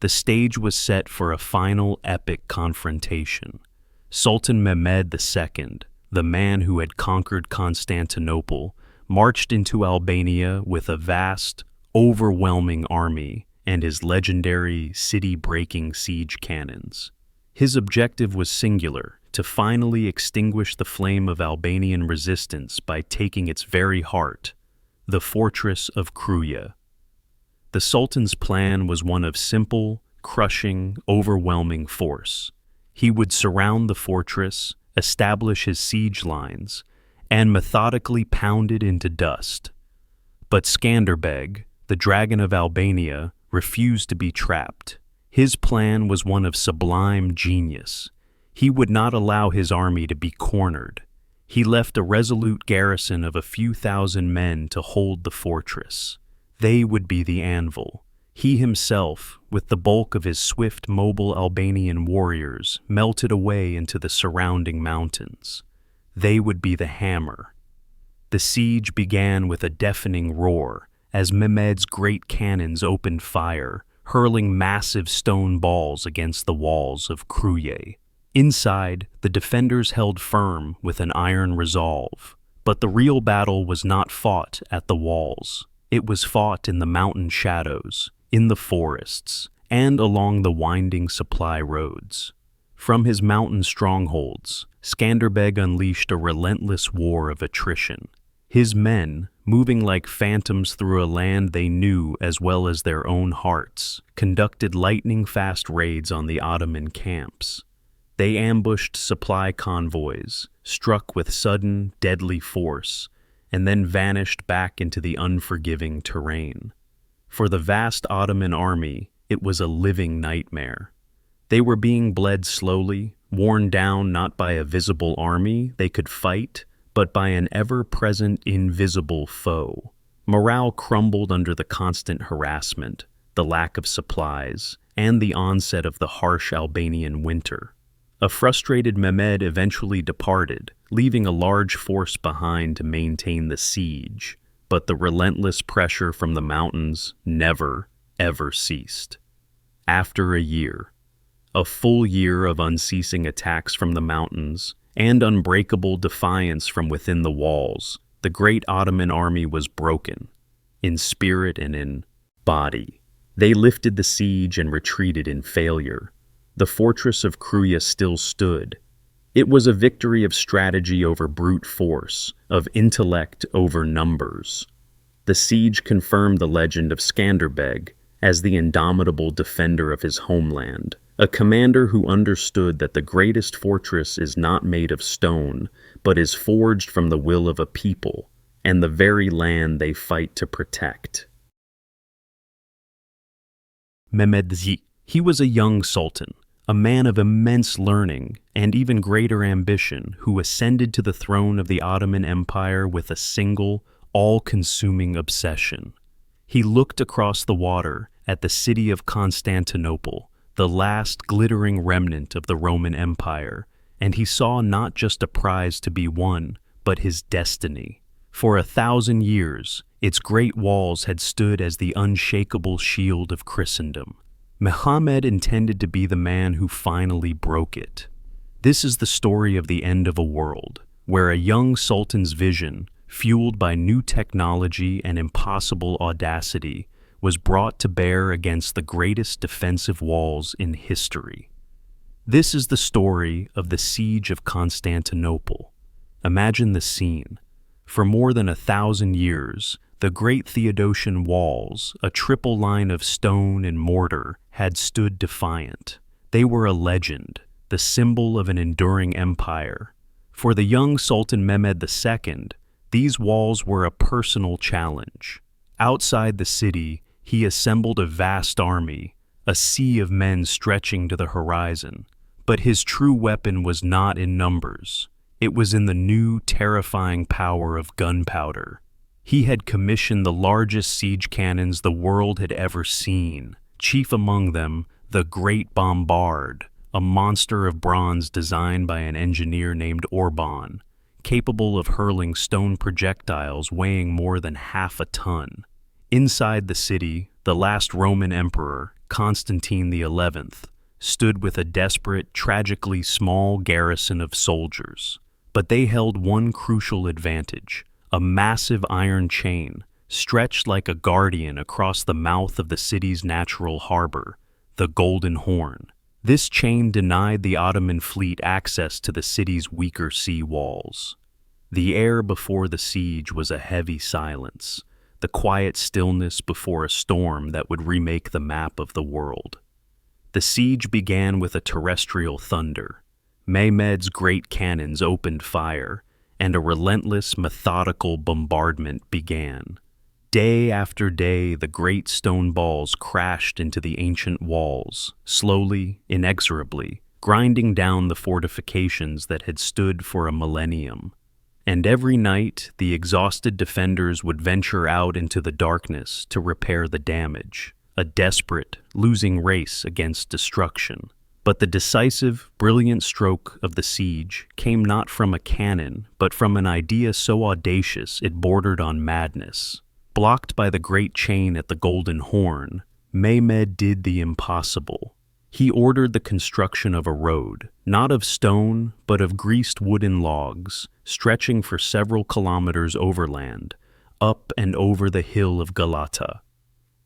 The stage was set for a final epic confrontation. Sultan Mehmed II, the man who had conquered Constantinople, marched into Albania with a vast, overwhelming army and his legendary city-breaking siege cannons. His objective was singular: to finally extinguish the flame of Albanian resistance by taking its very heart, the fortress of Kruja. The Sultan's plan was one of simple, crushing, overwhelming force. He would surround the fortress, establish his siege lines, and methodically pound it into dust. But Skanderbeg, the Dragon of Albania, refused to be trapped. His plan was one of sublime genius. He would not allow his army to be cornered. He left a resolute garrison of a few thousand men to hold the fortress. They would be the anvil. He himself, with the bulk of his swift, mobile Albanian warriors, melted away into the surrounding mountains. They would be the hammer. The siege began with a deafening roar as Mehmed's great cannons opened fire, hurling massive stone balls against the walls of Kruja. Inside, the defenders held firm with an iron resolve. But the real battle was not fought at the walls. It was fought in the mountain shadows, in the forests, and along the winding supply roads. From his mountain strongholds, Skanderbeg unleashed a relentless war of attrition. His men, moving like phantoms through a land they knew as well as their own hearts, conducted lightning-fast raids on the Ottoman camps. They ambushed supply convoys, struck with sudden, deadly force, and then vanished back into the unforgiving terrain. For the vast Ottoman army, it was a living nightmare. They were being bled slowly, worn down not by a visible army they could fight, but by an ever-present invisible foe. Morale crumbled under the constant harassment, the lack of supplies, and the onset of the harsh Albanian winter. A frustrated Mehmed eventually departed, leaving a large force behind to maintain the siege, but the relentless pressure from the mountains never, ever ceased. After a full year of unceasing attacks from the mountains and unbreakable defiance from within the walls, the great Ottoman army was broken, in spirit and in body. They lifted the siege and retreated in failure. The fortress of Kruya still stood. It was a victory of strategy over brute force, of intellect over numbers. The siege confirmed the legend of Skanderbeg as the indomitable defender of his homeland, a commander who understood that the greatest fortress is not made of stone, but is forged from the will of a people and the very land they fight to protect. Mehmed Z. He was a young sultan, a man of immense learning and even greater ambition, who ascended to the throne of the Ottoman Empire with a single, all-consuming obsession. He looked across the water at the city of Constantinople, the last glittering remnant of the Roman Empire, and he saw not just a prize to be won, but his destiny. For 1,000 years, its great walls had stood as the unshakable shield of Christendom. Muhammad intended to be the man who finally broke it. This is the story of the end of a world, where a young sultan's vision, fueled by new technology and impossible audacity, was brought to bear against the greatest defensive walls in history. This is the story of the Siege of Constantinople. Imagine the scene. For more than 1,000 years, the great Theodosian walls, a triple line of stone and mortar, had stood defiant. They were a legend, the symbol of an enduring empire. For the young Sultan Mehmed II, these walls were a personal challenge. Outside the city, he assembled a vast army, a sea of men stretching to the horizon. But his true weapon was not in numbers. It was in the new, terrifying power of gunpowder. He had commissioned the largest siege cannons the world had ever seen, chief among them the Great Bombard, a monster of bronze designed by an engineer named Orban, capable of hurling stone projectiles weighing more than half a ton. Inside the city, the last Roman emperor, Constantine XI, stood with a desperate, tragically small garrison of soldiers. But they held one crucial advantage: a massive iron chain, stretched like a guardian across the mouth of the city's natural harbor, the Golden Horn. This chain denied the Ottoman fleet access to the city's weaker sea walls. The air before the siege was a heavy silence, the quiet stillness before a storm that would remake the map of the world. The siege began with a terrestrial thunder. Mehmed's great cannons opened fire, and a relentless, methodical bombardment began. Day after day, the great stone balls crashed into the ancient walls, slowly, inexorably, grinding down the fortifications that had stood for a millennium. And every night, the exhausted defenders would venture out into the darkness to repair the damage, a desperate, losing race against destruction. But the decisive, brilliant stroke of the siege came not from a cannon, but from an idea so audacious it bordered on madness. Blocked by the great chain at the Golden Horn, Mehmed did the impossible. He ordered the construction of a road, not of stone, but of greased wooden logs, stretching for several kilometers overland, up and over the hill of Galata.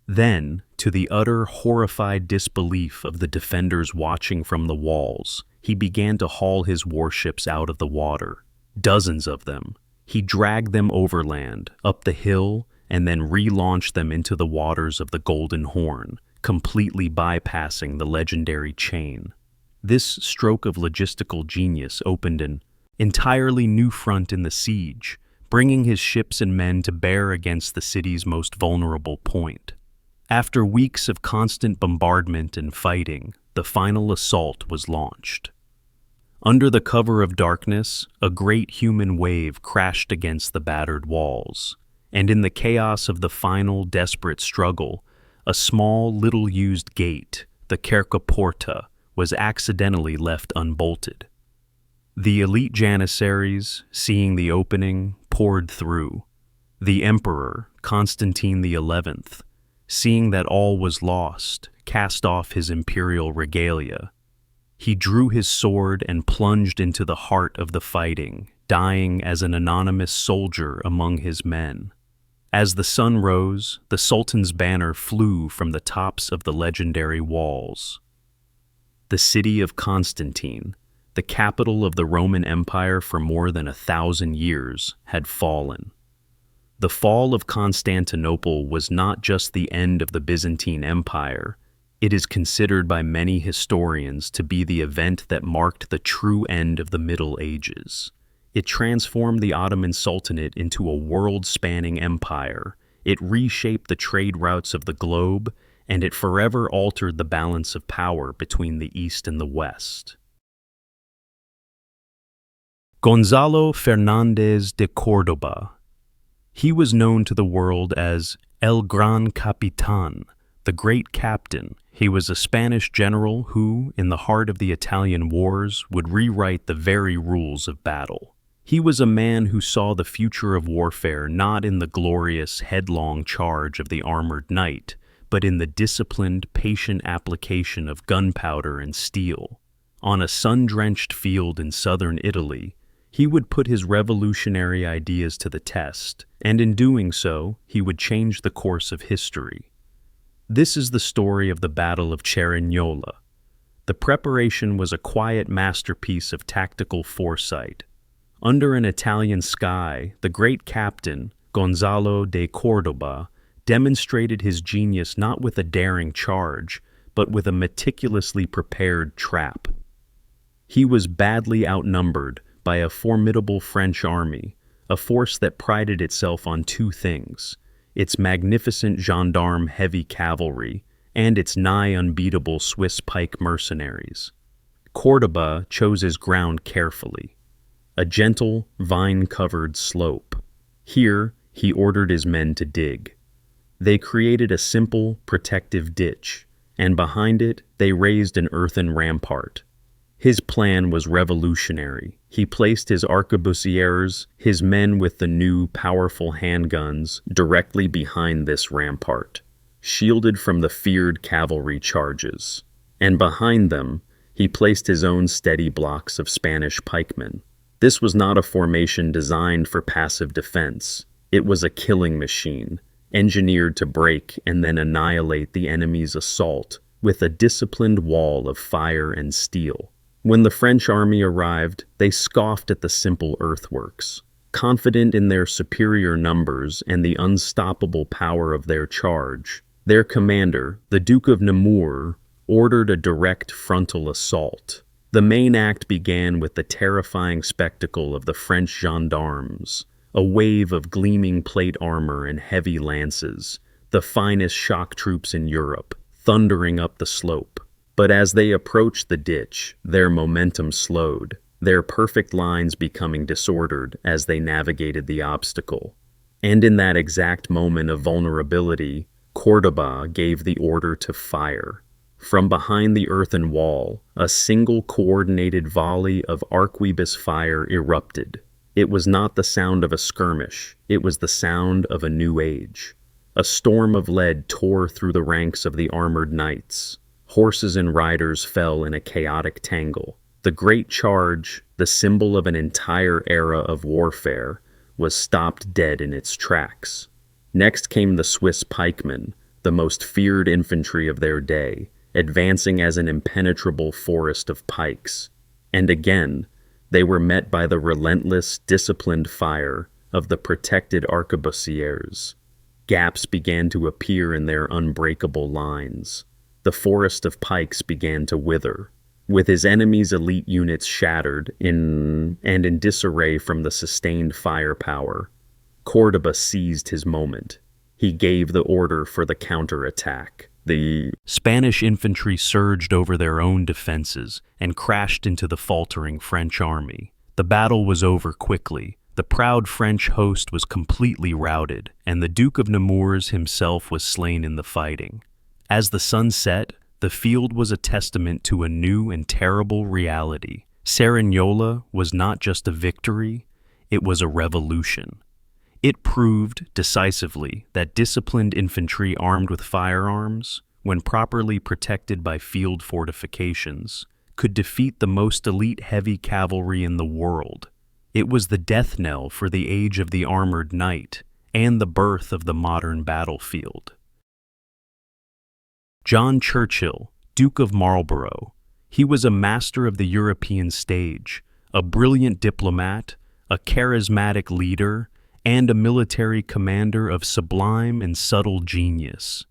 Then, to the utter, horrified disbelief of the defenders watching from the walls, he began to haul his warships out of the water. Dozens of them. He dragged them overland, up the hill, and then relaunched them into the waters of the Golden Horn, completely bypassing the legendary chain. This stroke of logistical genius opened an entirely new front in the siege, bringing his ships and men to bear against the city's most vulnerable point. After weeks of constant bombardment and fighting, the final assault was launched. Under the cover of darkness, a great human wave crashed against the battered walls, and in the chaos of the final, desperate struggle, a small, little-used gate, the Kerkaporta, was accidentally left unbolted. The elite janissaries, seeing the opening, poured through. The emperor, Constantine XI, seeing that all was lost, cast off his imperial regalia. He drew his sword and plunged into the heart of the fighting, dying as an anonymous soldier among his men. As the sun rose, the Sultan's banner flew from the tops of the legendary walls. The city of Constantine, the capital of the Roman Empire for more than 1,000 years, had fallen. The fall of Constantinople was not just the end of the Byzantine Empire. It is considered by many historians to be the event that marked the true end of the Middle Ages. It transformed the Ottoman Sultanate into a world-spanning empire. It reshaped the trade routes of the globe, and it forever altered the balance of power between the East and the West. Gonzalo Fernández de Córdoba. He was known to the world as El Gran Capitán, the Great Captain. He was a Spanish general who, in the heart of the Italian wars, would rewrite the very rules of battle. He was a man who saw the future of warfare not in the glorious, headlong charge of the armored knight, but in the disciplined, patient application of gunpowder and steel. On a sun-drenched field in southern Italy, he would put his revolutionary ideas to the test, and in doing so, he would change the course of history. This is the story of the Battle of Cerignola. The preparation was a quiet masterpiece of tactical foresight. Under an Italian sky, the great captain, Gonzalo de Córdoba, demonstrated his genius not with a daring charge, but with a meticulously prepared trap. He was badly outnumbered by a formidable French army, a force that prided itself on two things: its magnificent gendarme heavy cavalry and its nigh unbeatable Swiss pike mercenaries. Córdoba chose his ground carefully. A gentle, vine-covered slope. Here, he ordered his men to dig. They created a simple, protective ditch, and behind it, they raised an earthen rampart. His plan was revolutionary. He placed his arquebusiers, his men with the new, powerful handguns, directly behind this rampart, shielded from the feared cavalry charges. And behind them, he placed his own steady blocks of Spanish pikemen. This was not a formation designed for passive defense. It was a killing machine, engineered to break and then annihilate the enemy's assault with a disciplined wall of fire and steel. When the French army arrived, they scoffed at the simple earthworks. Confident in their superior numbers and the unstoppable power of their charge, their commander, the Duke of Nemours, ordered a direct frontal assault. The main act began with the terrifying spectacle of the French gendarmes, a wave of gleaming plate armor and heavy lances, the finest shock troops in Europe, thundering up the slope. But as they approached the ditch, their momentum slowed, their perfect lines becoming disordered as they navigated the obstacle. And in that exact moment of vulnerability, Córdoba gave the order to fire. From behind the earthen wall, a single coordinated volley of arquebus fire erupted. It was not the sound of a skirmish, it was the sound of a new age. A storm of lead tore through the ranks of the armored knights. Horses and riders fell in a chaotic tangle. The great charge, the symbol of an entire era of warfare, was stopped dead in its tracks. Next came the Swiss pikemen, the most feared infantry of their day, advancing as an impenetrable forest of pikes. And again, they were met by the relentless, disciplined fire of the protected arquebusiers. Gaps began to appear in their unbreakable lines. The forest of pikes began to wither. With his enemy's elite units shattered in disarray from the sustained firepower, Córdoba seized his moment. He gave the order for the counterattack. The Spanish infantry surged over their own defenses and crashed into the faltering French army. The battle was over quickly. The proud French host was completely routed, and the Duke of Nemours himself was slain in the fighting. As the sun set, the field was a testament to a new and terrible reality. Cerignola was not just a victory, it was a revolution. It proved decisively that disciplined infantry armed with firearms, when properly protected by field fortifications, could defeat the most elite heavy cavalry in the world. It was the death knell for the age of the armored knight, and the birth of the modern battlefield. John Churchill, Duke of Marlborough. He was a master of the European stage, a brilliant diplomat, a charismatic leader, and a military commander of sublime and subtle genius.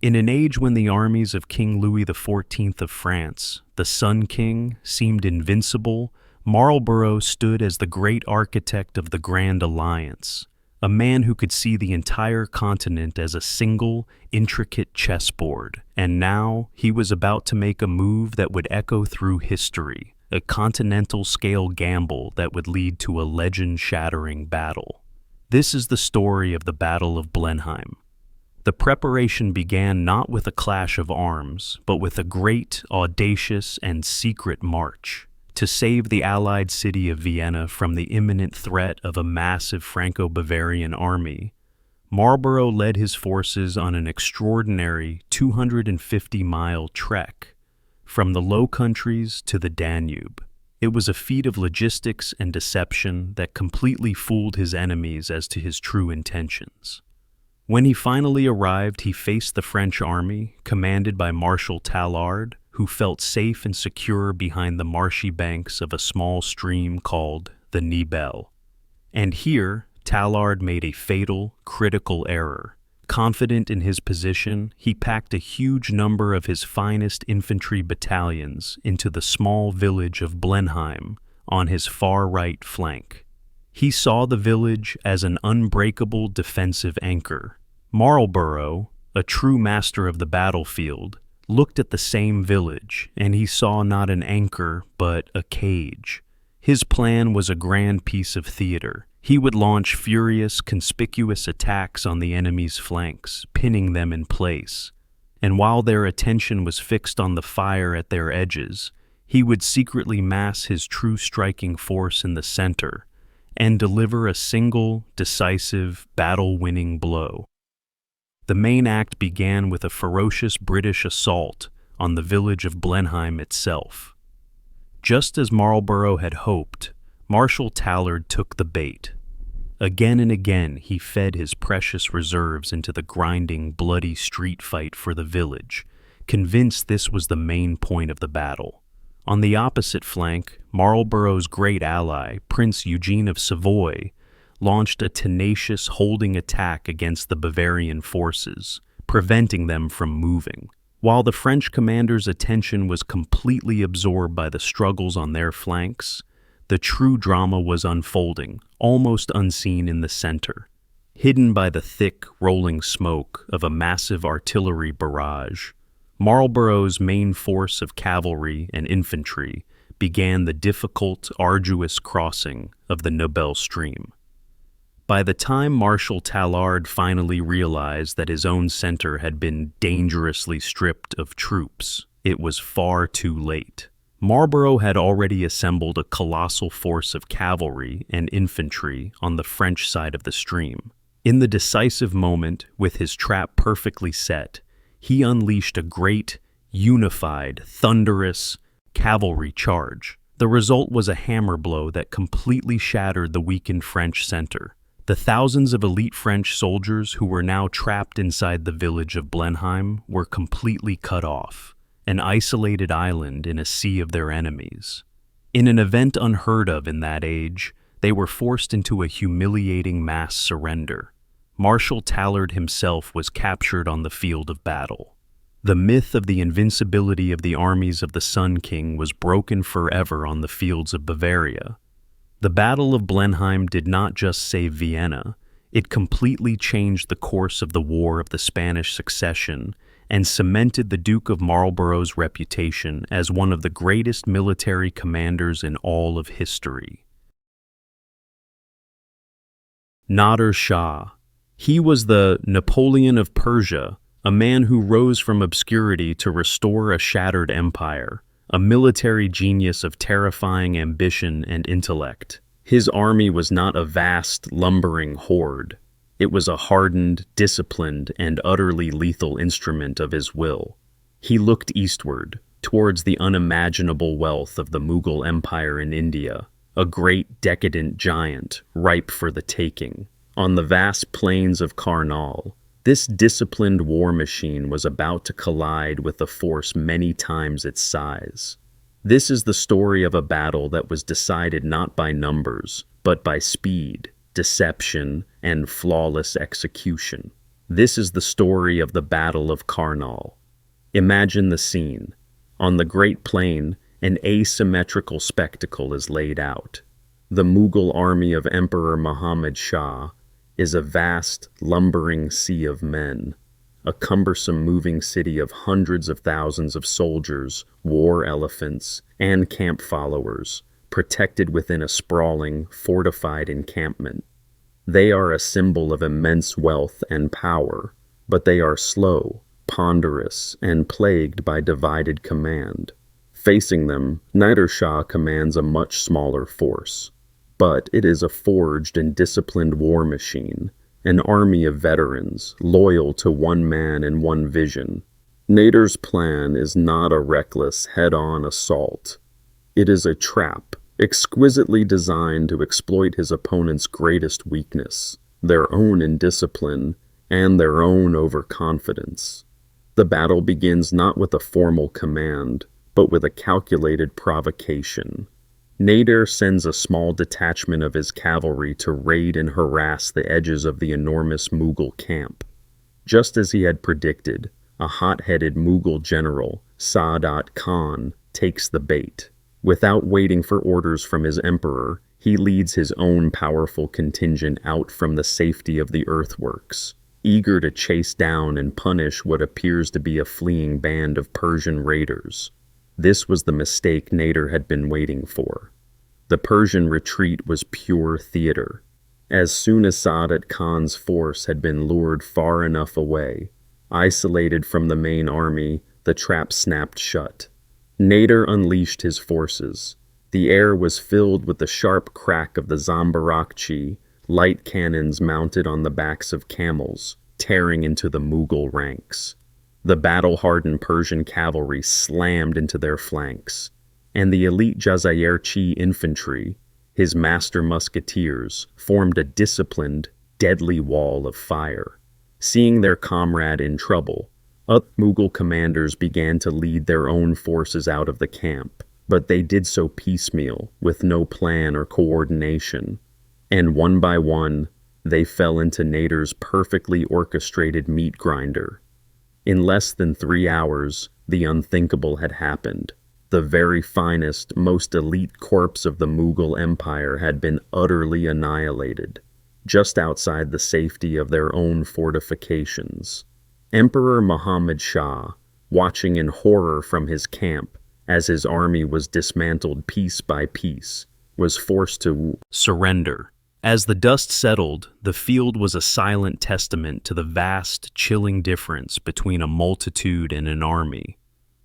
In an age when the armies of King Louis XIV of France, the Sun King, seemed invincible, Marlborough stood as the great architect of the Grand Alliance, a man who could see the entire continent as a single, intricate chessboard. And now he was about to make a move that would echo through history, a continental-scale gamble that would lead to a legend-shattering battle. This is the story of the Battle of Blenheim. The preparation began not with a clash of arms, but with a great, audacious, and secret march to save the Allied city of Vienna from the imminent threat of a massive Franco-Bavarian army. Marlborough led his forces on an extraordinary 250-mile trek from the Low Countries to the Danube. It was a feat of logistics and deception that completely fooled his enemies as to his true intentions. When he finally arrived, he faced the French army, commanded by Marshal Tallard, who felt safe and secure behind the marshy banks of a small stream called the Nibel. And here, Tallard made a fatal, critical error. Confident in his position, he packed a huge number of his finest infantry battalions into the small village of Blenheim on his far right flank. He saw the village as an unbreakable defensive anchor. Marlborough, a true master of the battlefield, looked at the same village, and he saw not an anchor, but a cage. His plan was a grand piece of theater. He would launch furious, conspicuous attacks on the enemy's flanks, pinning them in place. And while their attention was fixed on the fire at their edges, he would secretly mass his true striking force in the center and deliver a single, decisive, battle-winning blow. The main act began with a ferocious British assault on the village of Blenheim itself. Just as Marlborough had hoped, Marshal Tallard took the bait. Again and again he fed his precious reserves into the grinding, bloody street fight for the village, convinced this was the main point of the battle. On the opposite flank, Marlborough's great ally, Prince Eugene of Savoy, launched a tenacious holding attack against the Bavarian forces, preventing them from moving. While the French commander's attention was completely absorbed by the struggles on their flanks, the true drama was unfolding, almost unseen in the center. Hidden by the thick, rolling smoke of a massive artillery barrage, Marlborough's main force of cavalry and infantry began the difficult, arduous crossing of the Nobel stream. By the time Marshal Tallard finally realized that his own center had been dangerously stripped of troops, it was far too late. Marlborough had already assembled a colossal force of cavalry and infantry on the French side of the stream. In the decisive moment, with his trap perfectly set, he unleashed a great, unified, thunderous cavalry charge. The result was a hammer blow that completely shattered the weakened French center. The thousands of elite French soldiers who were now trapped inside the village of Blenheim were completely cut off, an isolated island in a sea of their enemies. In an event unheard of in that age, they were forced into a humiliating mass surrender. Marshal Tallard himself was captured on the field of battle. The myth of the invincibility of the armies of the Sun King was broken forever on the fields of Bavaria. The Battle of Blenheim did not just save Vienna, it completely changed the course of the War of the Spanish Succession and cemented the Duke of Marlborough's reputation as one of the greatest military commanders in all of history. Nader Shah. He was the Napoleon of Persia, a man who rose from obscurity to restore a shattered empire, a military genius of terrifying ambition and intellect. His army was not a vast, lumbering horde. It was a hardened, disciplined, and utterly lethal instrument of his will. He looked eastward, towards the unimaginable wealth of the Mughal Empire in India, a great decadent giant ripe for the taking. On the vast plains of Karnal, this disciplined war machine was about to collide with a force many times its size. This is the story of a battle that was decided not by numbers, but by speed, deception, and flawless execution. This is the story of the Battle of Karnal. Imagine the scene. On the Great Plain, an asymmetrical spectacle is laid out. The Mughal army of Emperor Muhammad Shah is a vast, lumbering sea of men, a cumbersome moving city of hundreds of thousands of soldiers, war elephants, and camp followers, protected within a sprawling, fortified encampment. They are a symbol of immense wealth and power, but they are slow, ponderous, and plagued by divided command. Facing them, Nader Shah commands a much smaller force. But it is a forged and disciplined war machine, an army of veterans, loyal to one man and one vision. Nader's plan is not a reckless, head-on assault. It is a trap, exquisitely designed to exploit his opponent's greatest weakness, their own indiscipline and their own overconfidence. The battle begins not with a formal command, but with a calculated provocation. Nader sends a small detachment of his cavalry to raid and harass the edges of the enormous Mughal camp. Just as he had predicted, a hot-headed Mughal general, Saadat Khan, takes the bait. Without waiting for orders from his emperor, he leads his own powerful contingent out from the safety of the earthworks, eager to chase down and punish what appears to be a fleeing band of Persian raiders. This was the mistake Nader had been waiting for. The Persian retreat was pure theater. As soon as Saadat Khan's force had been lured far enough away, isolated from the main army, the trap snapped shut. Nader unleashed his forces. The air was filled with the sharp crack of the Zambarakchi, light cannons mounted on the backs of camels, tearing into the Mughal ranks. The battle-hardened Persian cavalry slammed into their flanks, and the elite Jazairchi infantry, his master musketeers, formed a disciplined, deadly wall of fire. Seeing their comrade in trouble, other Mughal commanders began to lead their own forces out of the camp, but they did so piecemeal, with no plan or coordination, and one by one, they fell into Nader's perfectly orchestrated meat grinder. In less than 3 hours, the unthinkable had happened. The very finest, most elite corps of the Mughal Empire had been utterly annihilated, just outside the safety of their own fortifications. Emperor Muhammad Shah, watching in horror from his camp as his army was dismantled piece by piece, was forced to surrender. As the dust settled, the field was a silent testament to the vast, chilling difference between a multitude and an army.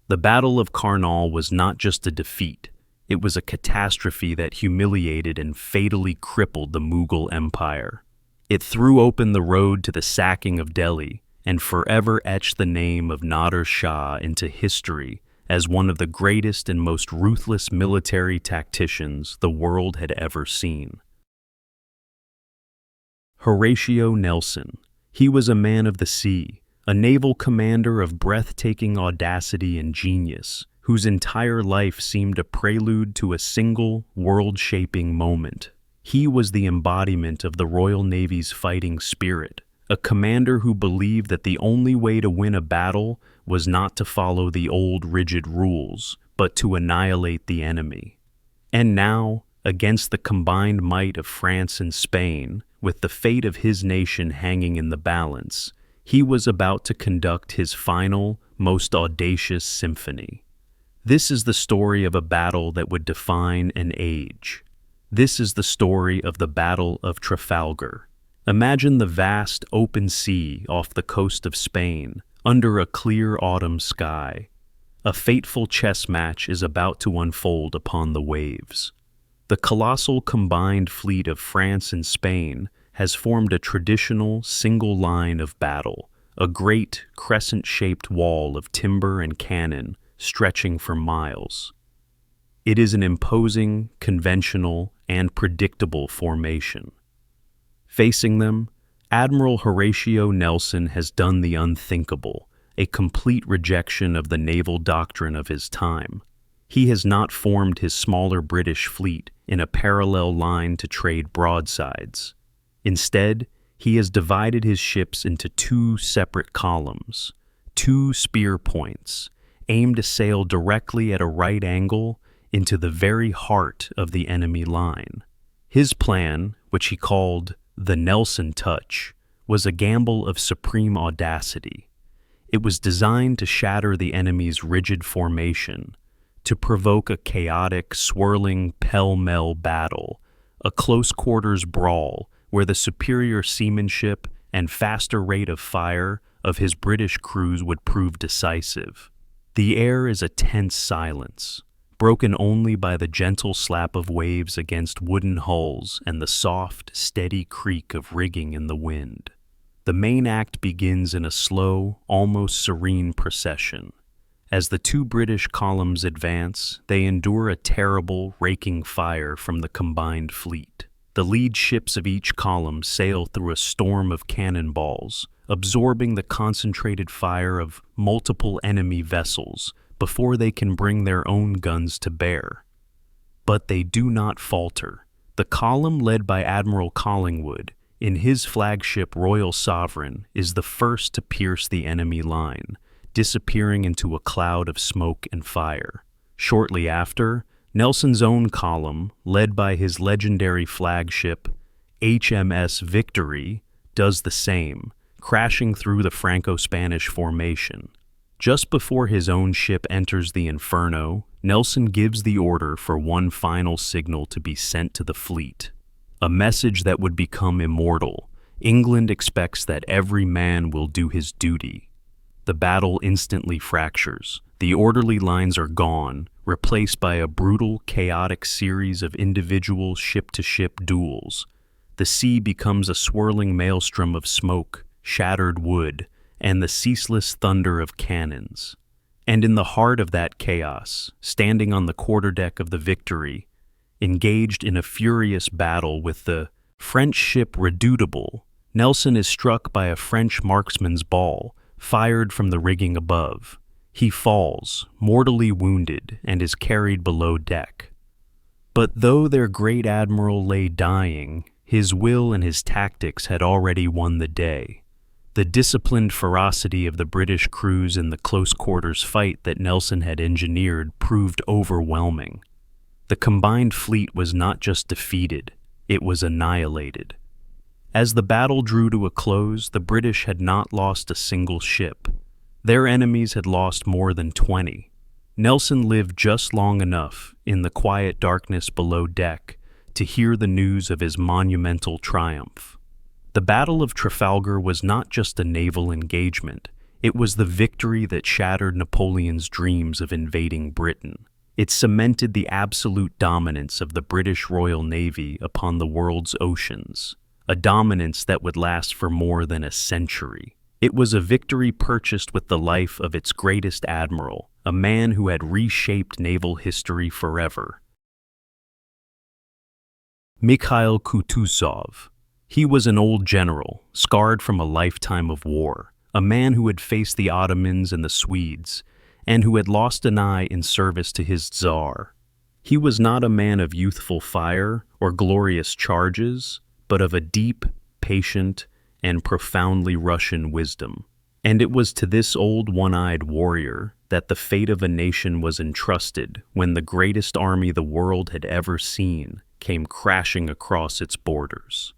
The Battle of Karnal was not just a defeat, it was a catastrophe that humiliated and fatally crippled the Mughal Empire. It threw open the road to the sacking of Delhi and forever etched the name of Nader Shah into history as one of the greatest and most ruthless military tacticians the world had ever seen. Horatio Nelson. He was a man of the sea, a naval commander of breathtaking audacity and genius, whose entire life seemed a prelude to a single, world-shaping moment. He was the embodiment of the Royal Navy's fighting spirit, a commander who believed that the only way to win a battle was not to follow the old rigid rules, but to annihilate the enemy. And now, against the combined might of France and Spain, with the fate of his nation hanging in the balance, he was about to conduct his final, most audacious symphony. This is the story of a battle that would define an age. This is the story of the Battle of Trafalgar. Imagine the vast open sea off the coast of Spain, under a clear autumn sky. A fateful chess match is about to unfold upon the waves. The colossal combined fleet of France and Spain has formed a traditional single line of battle, a great crescent-shaped wall of timber and cannon stretching for miles. It is an imposing, conventional, and predictable formation. Facing them, Admiral Horatio Nelson has done the unthinkable, a complete rejection of the naval doctrine of his time. He has not formed his smaller British fleet in a parallel line to trade broadsides. Instead, he has divided his ships into two separate columns, two spear points, aimed to sail directly at a right angle into the very heart of the enemy line. His plan, which he called the Nelson Touch, was a gamble of supreme audacity. It was designed to shatter the enemy's rigid formation, to provoke a chaotic, swirling, pell-mell battle, a close-quarters brawl where the superior seamanship and faster rate of fire of his British crews would prove decisive. The air is a tense silence, broken only by the gentle slap of waves against wooden hulls and the soft, steady creak of rigging in the wind. The main act begins in a slow, almost serene procession. As the two British columns advance, they endure a terrible, raking fire from the combined fleet. The lead ships of each column sail through a storm of cannonballs, absorbing the concentrated fire of multiple enemy vessels before they can bring their own guns to bear. But they do not falter. The column led by Admiral Collingwood, in his flagship Royal Sovereign, is the first to pierce the enemy line, disappearing into a cloud of smoke and fire. Shortly after, Nelson's own column, led by his legendary flagship HMS Victory, does the same, crashing through the Franco-Spanish formation. Just before his own ship enters the inferno, Nelson gives the order for one final signal to be sent to the fleet. A message that would become immortal. England expects that every man will do his duty. The battle instantly fractures. The orderly lines are gone, replaced by a brutal, chaotic series of individual ship-to-ship duels. The sea becomes a swirling maelstrom of smoke, shattered wood, and the ceaseless thunder of cannons. And in the heart of that chaos, standing on the quarterdeck of the Victory, engaged in a furious battle with the French ship Redoutable, Nelson is struck by a French marksman's ball, fired from the rigging above. He falls, mortally wounded, and is carried below deck. But though their great admiral lay dying, his will and his tactics had already won the day. The disciplined ferocity of the British crews in the close-quarters fight that Nelson had engineered proved overwhelming. The combined fleet was not just defeated, it was annihilated. As the battle drew to a close, the British had not lost a single ship. Their enemies had lost more than 20. Nelson lived just long enough, in the quiet darkness below deck, to hear the news of his monumental triumph. The Battle of Trafalgar was not just a naval engagement, it was the victory that shattered Napoleon's dreams of invading Britain. It cemented the absolute dominance of the British Royal Navy upon the world's oceans, a dominance that would last for more than a century. It was a victory purchased with the life of its greatest admiral, a man who had reshaped naval history forever. Mikhail Kutuzov. He was an old general, scarred from a lifetime of war, a man who had faced the Ottomans and the Swedes, and who had lost an eye in service to his Tsar. He was not a man of youthful fire or glorious charges, but of a deep, patient, and profoundly Russian wisdom. And it was to this old one-eyed warrior that the fate of a nation was entrusted when the greatest army the world had ever seen came crashing across its borders.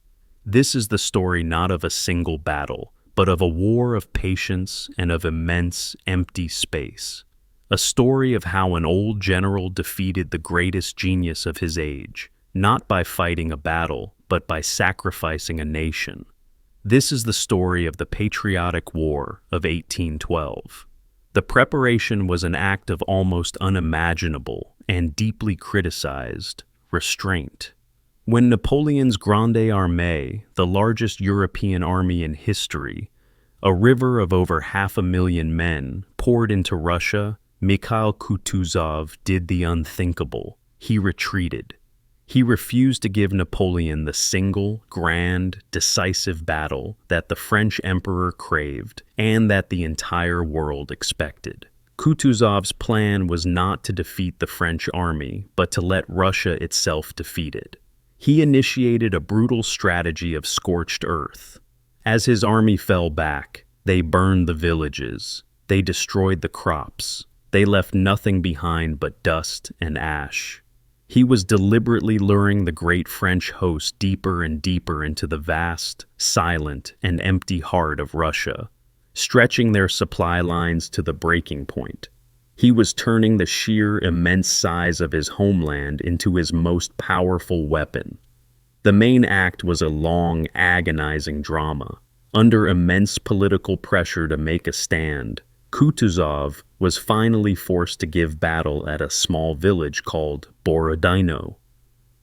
This is the story not of a single battle, but of a war of patience and of immense, empty space. A story of how an old general defeated the greatest genius of his age, not by fighting a battle, but by sacrificing a nation. This is the story of the Patriotic War of 1812. The preparation was an act of almost unimaginable and deeply criticized restraint. When Napoleon's Grande Armée, the largest European army in history, a river of over 500,000 men, poured into Russia, Mikhail Kutuzov did the unthinkable. He retreated. He refused to give Napoleon the single, grand, decisive battle that the French emperor craved and that the entire world expected. Kutuzov's plan was not to defeat the French army, but to let Russia itself defeat it. He initiated a brutal strategy of scorched earth. As his army fell back, they burned the villages, they destroyed the crops, they left nothing behind but dust and ash. He was deliberately luring the great French host deeper and deeper into the vast, silent, and empty heart of Russia, stretching their supply lines to the breaking point. He was turning the sheer immense size of his homeland into his most powerful weapon. The main act was a long, agonizing drama. Under immense political pressure to make a stand, Kutuzov was finally forced to give battle at a small village called Borodino.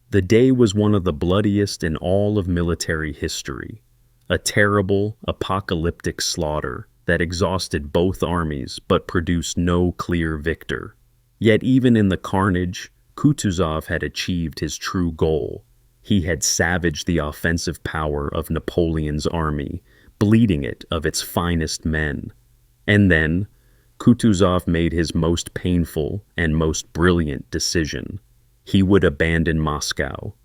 The day was one of the bloodiest in all of military history, a terrible, apocalyptic slaughter that exhausted both armies but produced no clear victor. Yet even in the carnage, Kutuzov had achieved his true goal. He had savaged the offensive power of Napoleon's army, bleeding it of its finest men. And then, Kutuzov made his most painful and most brilliant decision. He would abandon Moscow.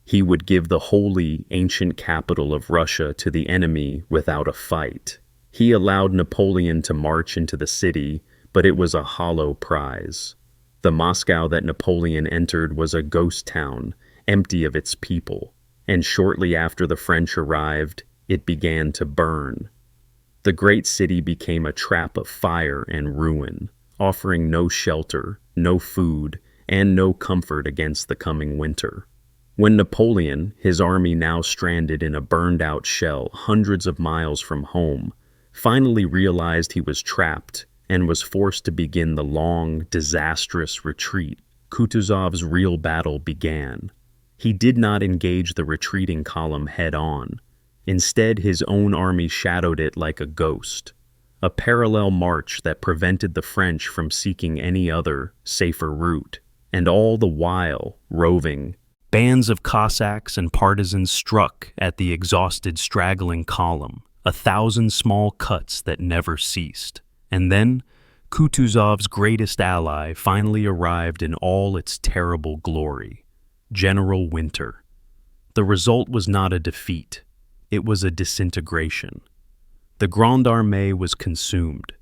He would give the holy, ancient capital of Russia to the enemy without a fight. He allowed Napoleon to march into the city, but it was a hollow prize. The Moscow that Napoleon entered was a ghost town, empty of its people, and shortly after the French arrived, it began to burn. The great city became a trap of fire and ruin, offering no shelter, no food, and no comfort against the coming winter. When Napoleon, his army now stranded in a burned-out shell hundreds of miles from home, finally realized he was trapped and was forced to begin the long, disastrous retreat, Kutuzov's real battle began. He did not engage the retreating column head-on. Instead, his own army shadowed it like a ghost, a parallel march that prevented the French from seeking any other, safer route. And all the while, roving, bands of Cossacks and partisans struck at the exhausted, straggling column, 1,000 small cuts that never ceased. And then, Kutuzov's greatest ally finally arrived in all its terrible glory, General Winter. The result was not a defeat. It was a disintegration. The Grande Armée was consumed,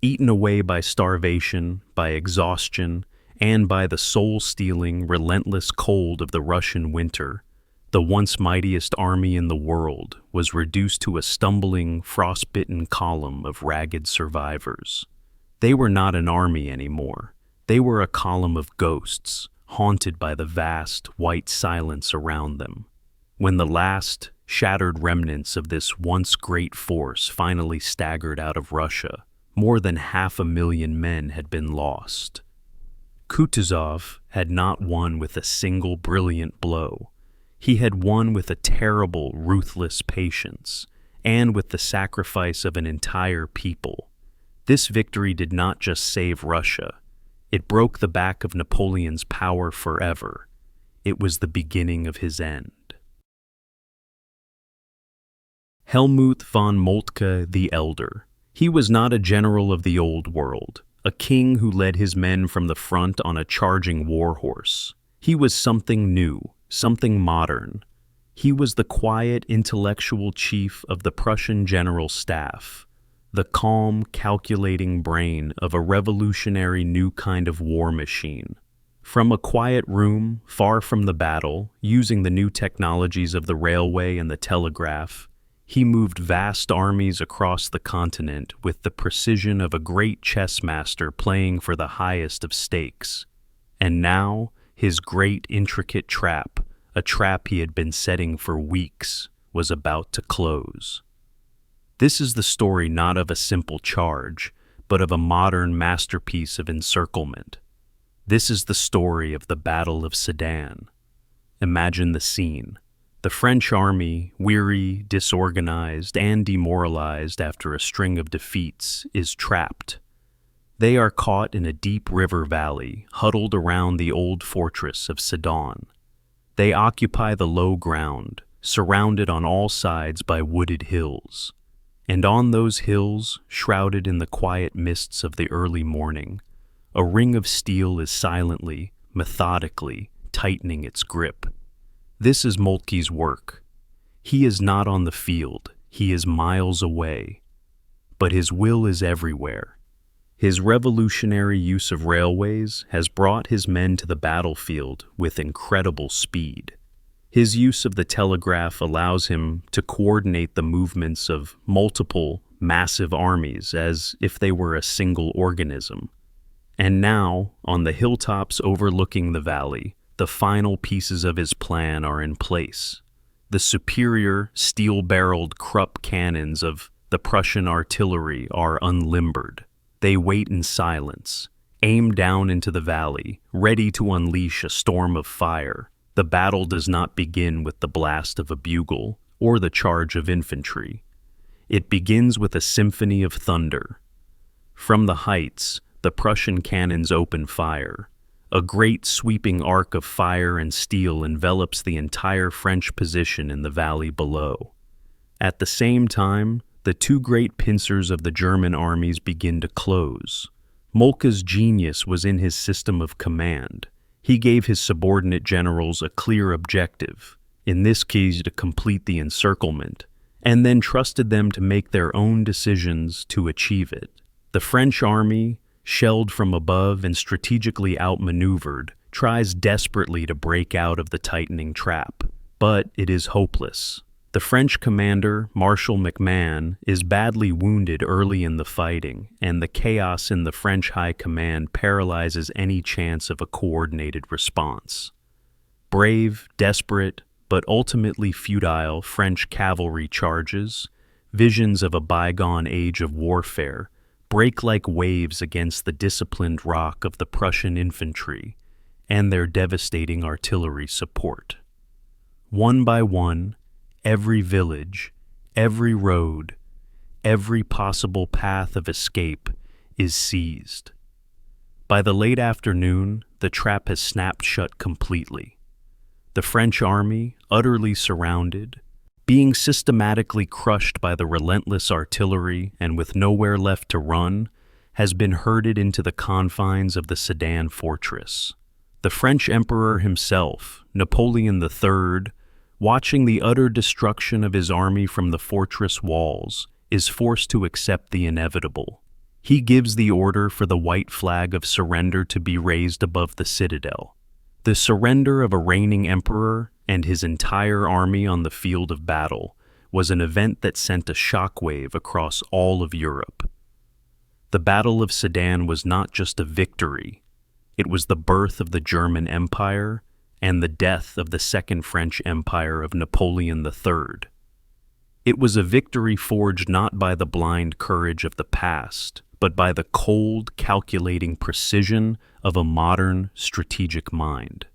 eaten away by starvation, by exhaustion, and by the soul-stealing, relentless cold of the Russian winter. The once mightiest army in the world was reduced to a stumbling, frost-bitten column of ragged survivors. They were not an army anymore. They were a column of ghosts, haunted by the vast, white silence around them. When the last, shattered remnants of this once great force finally staggered out of Russia, more than 500,000 men had been lost. Kutuzov had not won with a single brilliant blow. He had won with a terrible, ruthless patience, and with the sacrifice of an entire people. This victory did not just save Russia. It broke the back of Napoleon's power forever. It was the beginning of his end. Helmuth von Moltke the Elder. He was not a general of the old world, a king who led his men from the front on a charging war horse. He was something new, something modern. He was the quiet, intellectual chief of the Prussian General Staff, the calm, calculating brain of a revolutionary new kind of war machine. From a quiet room, far from the battle, using the new technologies of the railway and the telegraph, he moved vast armies across the continent with the precision of a great chess master playing for the highest of stakes. And now, his great, intricate trap, a trap he had been setting for weeks, was about to close. This is the story not of a simple charge, but of a modern masterpiece of encirclement. This is the story of the Battle of Sedan. Imagine the scene. The French army, weary, disorganized, and demoralized after a string of defeats, is trapped. They are caught in a deep river valley, huddled around the old fortress of Sedan. They occupy the low ground, surrounded on all sides by wooded hills. And on those hills, shrouded in the quiet mists of the early morning, a ring of steel is silently, methodically, tightening its grip. This is Moltke's work. He is not on the field, he is miles away. But his will is everywhere. His revolutionary use of railways has brought his men to the battlefield with incredible speed. His use of the telegraph allows him to coordinate the movements of multiple, massive armies as if they were a single organism. And now, on the hilltops overlooking the valley, the final pieces of his plan are in place. The superior, steel-barreled Krupp cannons of the Prussian artillery are unlimbered. They wait in silence, aim down into the valley, ready to unleash a storm of fire. The battle does not begin with the blast of a bugle or the charge of infantry. It begins with a symphony of thunder. From the heights, the Prussian cannons open fire. A great sweeping arc of fire and steel envelops the entire French position in the valley below. At the same time, the two great pincers of the German armies begin to close. Moltke's genius was in his system of command. He gave his subordinate generals a clear objective, in this case to complete the encirclement, and then trusted them to make their own decisions to achieve it. The French army, shelled from above and strategically outmaneuvered, tries desperately to break out of the tightening trap, but it is hopeless. The French commander, Marshal MacMahon, is badly wounded early in the fighting, and the chaos in the French high command paralyzes any chance of a coordinated response. Brave, desperate, but ultimately futile French cavalry charges, visions of a bygone age of warfare, break like waves against the disciplined rock of the Prussian infantry and their devastating artillery support. One by one, every village, every road, every possible path of escape is seized. By the late afternoon, the trap has snapped shut completely. The French army, utterly surrounded, being systematically crushed by the relentless artillery and with nowhere left to run, has been herded into the confines of the Sedan fortress. The French emperor himself, Napoleon III, watching the utter destruction of his army from the fortress walls, is forced to accept the inevitable. He gives the order for the white flag of surrender to be raised above the citadel. The surrender of a reigning emperor and his entire army on the field of battle was an event that sent a shockwave across all of Europe. The Battle of Sedan was not just a victory, it was the birth of the German Empire and the death of the Second French Empire of Napoleon III. It was a victory forged not by the blind courage of the past, but by the cold, calculating precision of a modern, strategic mind.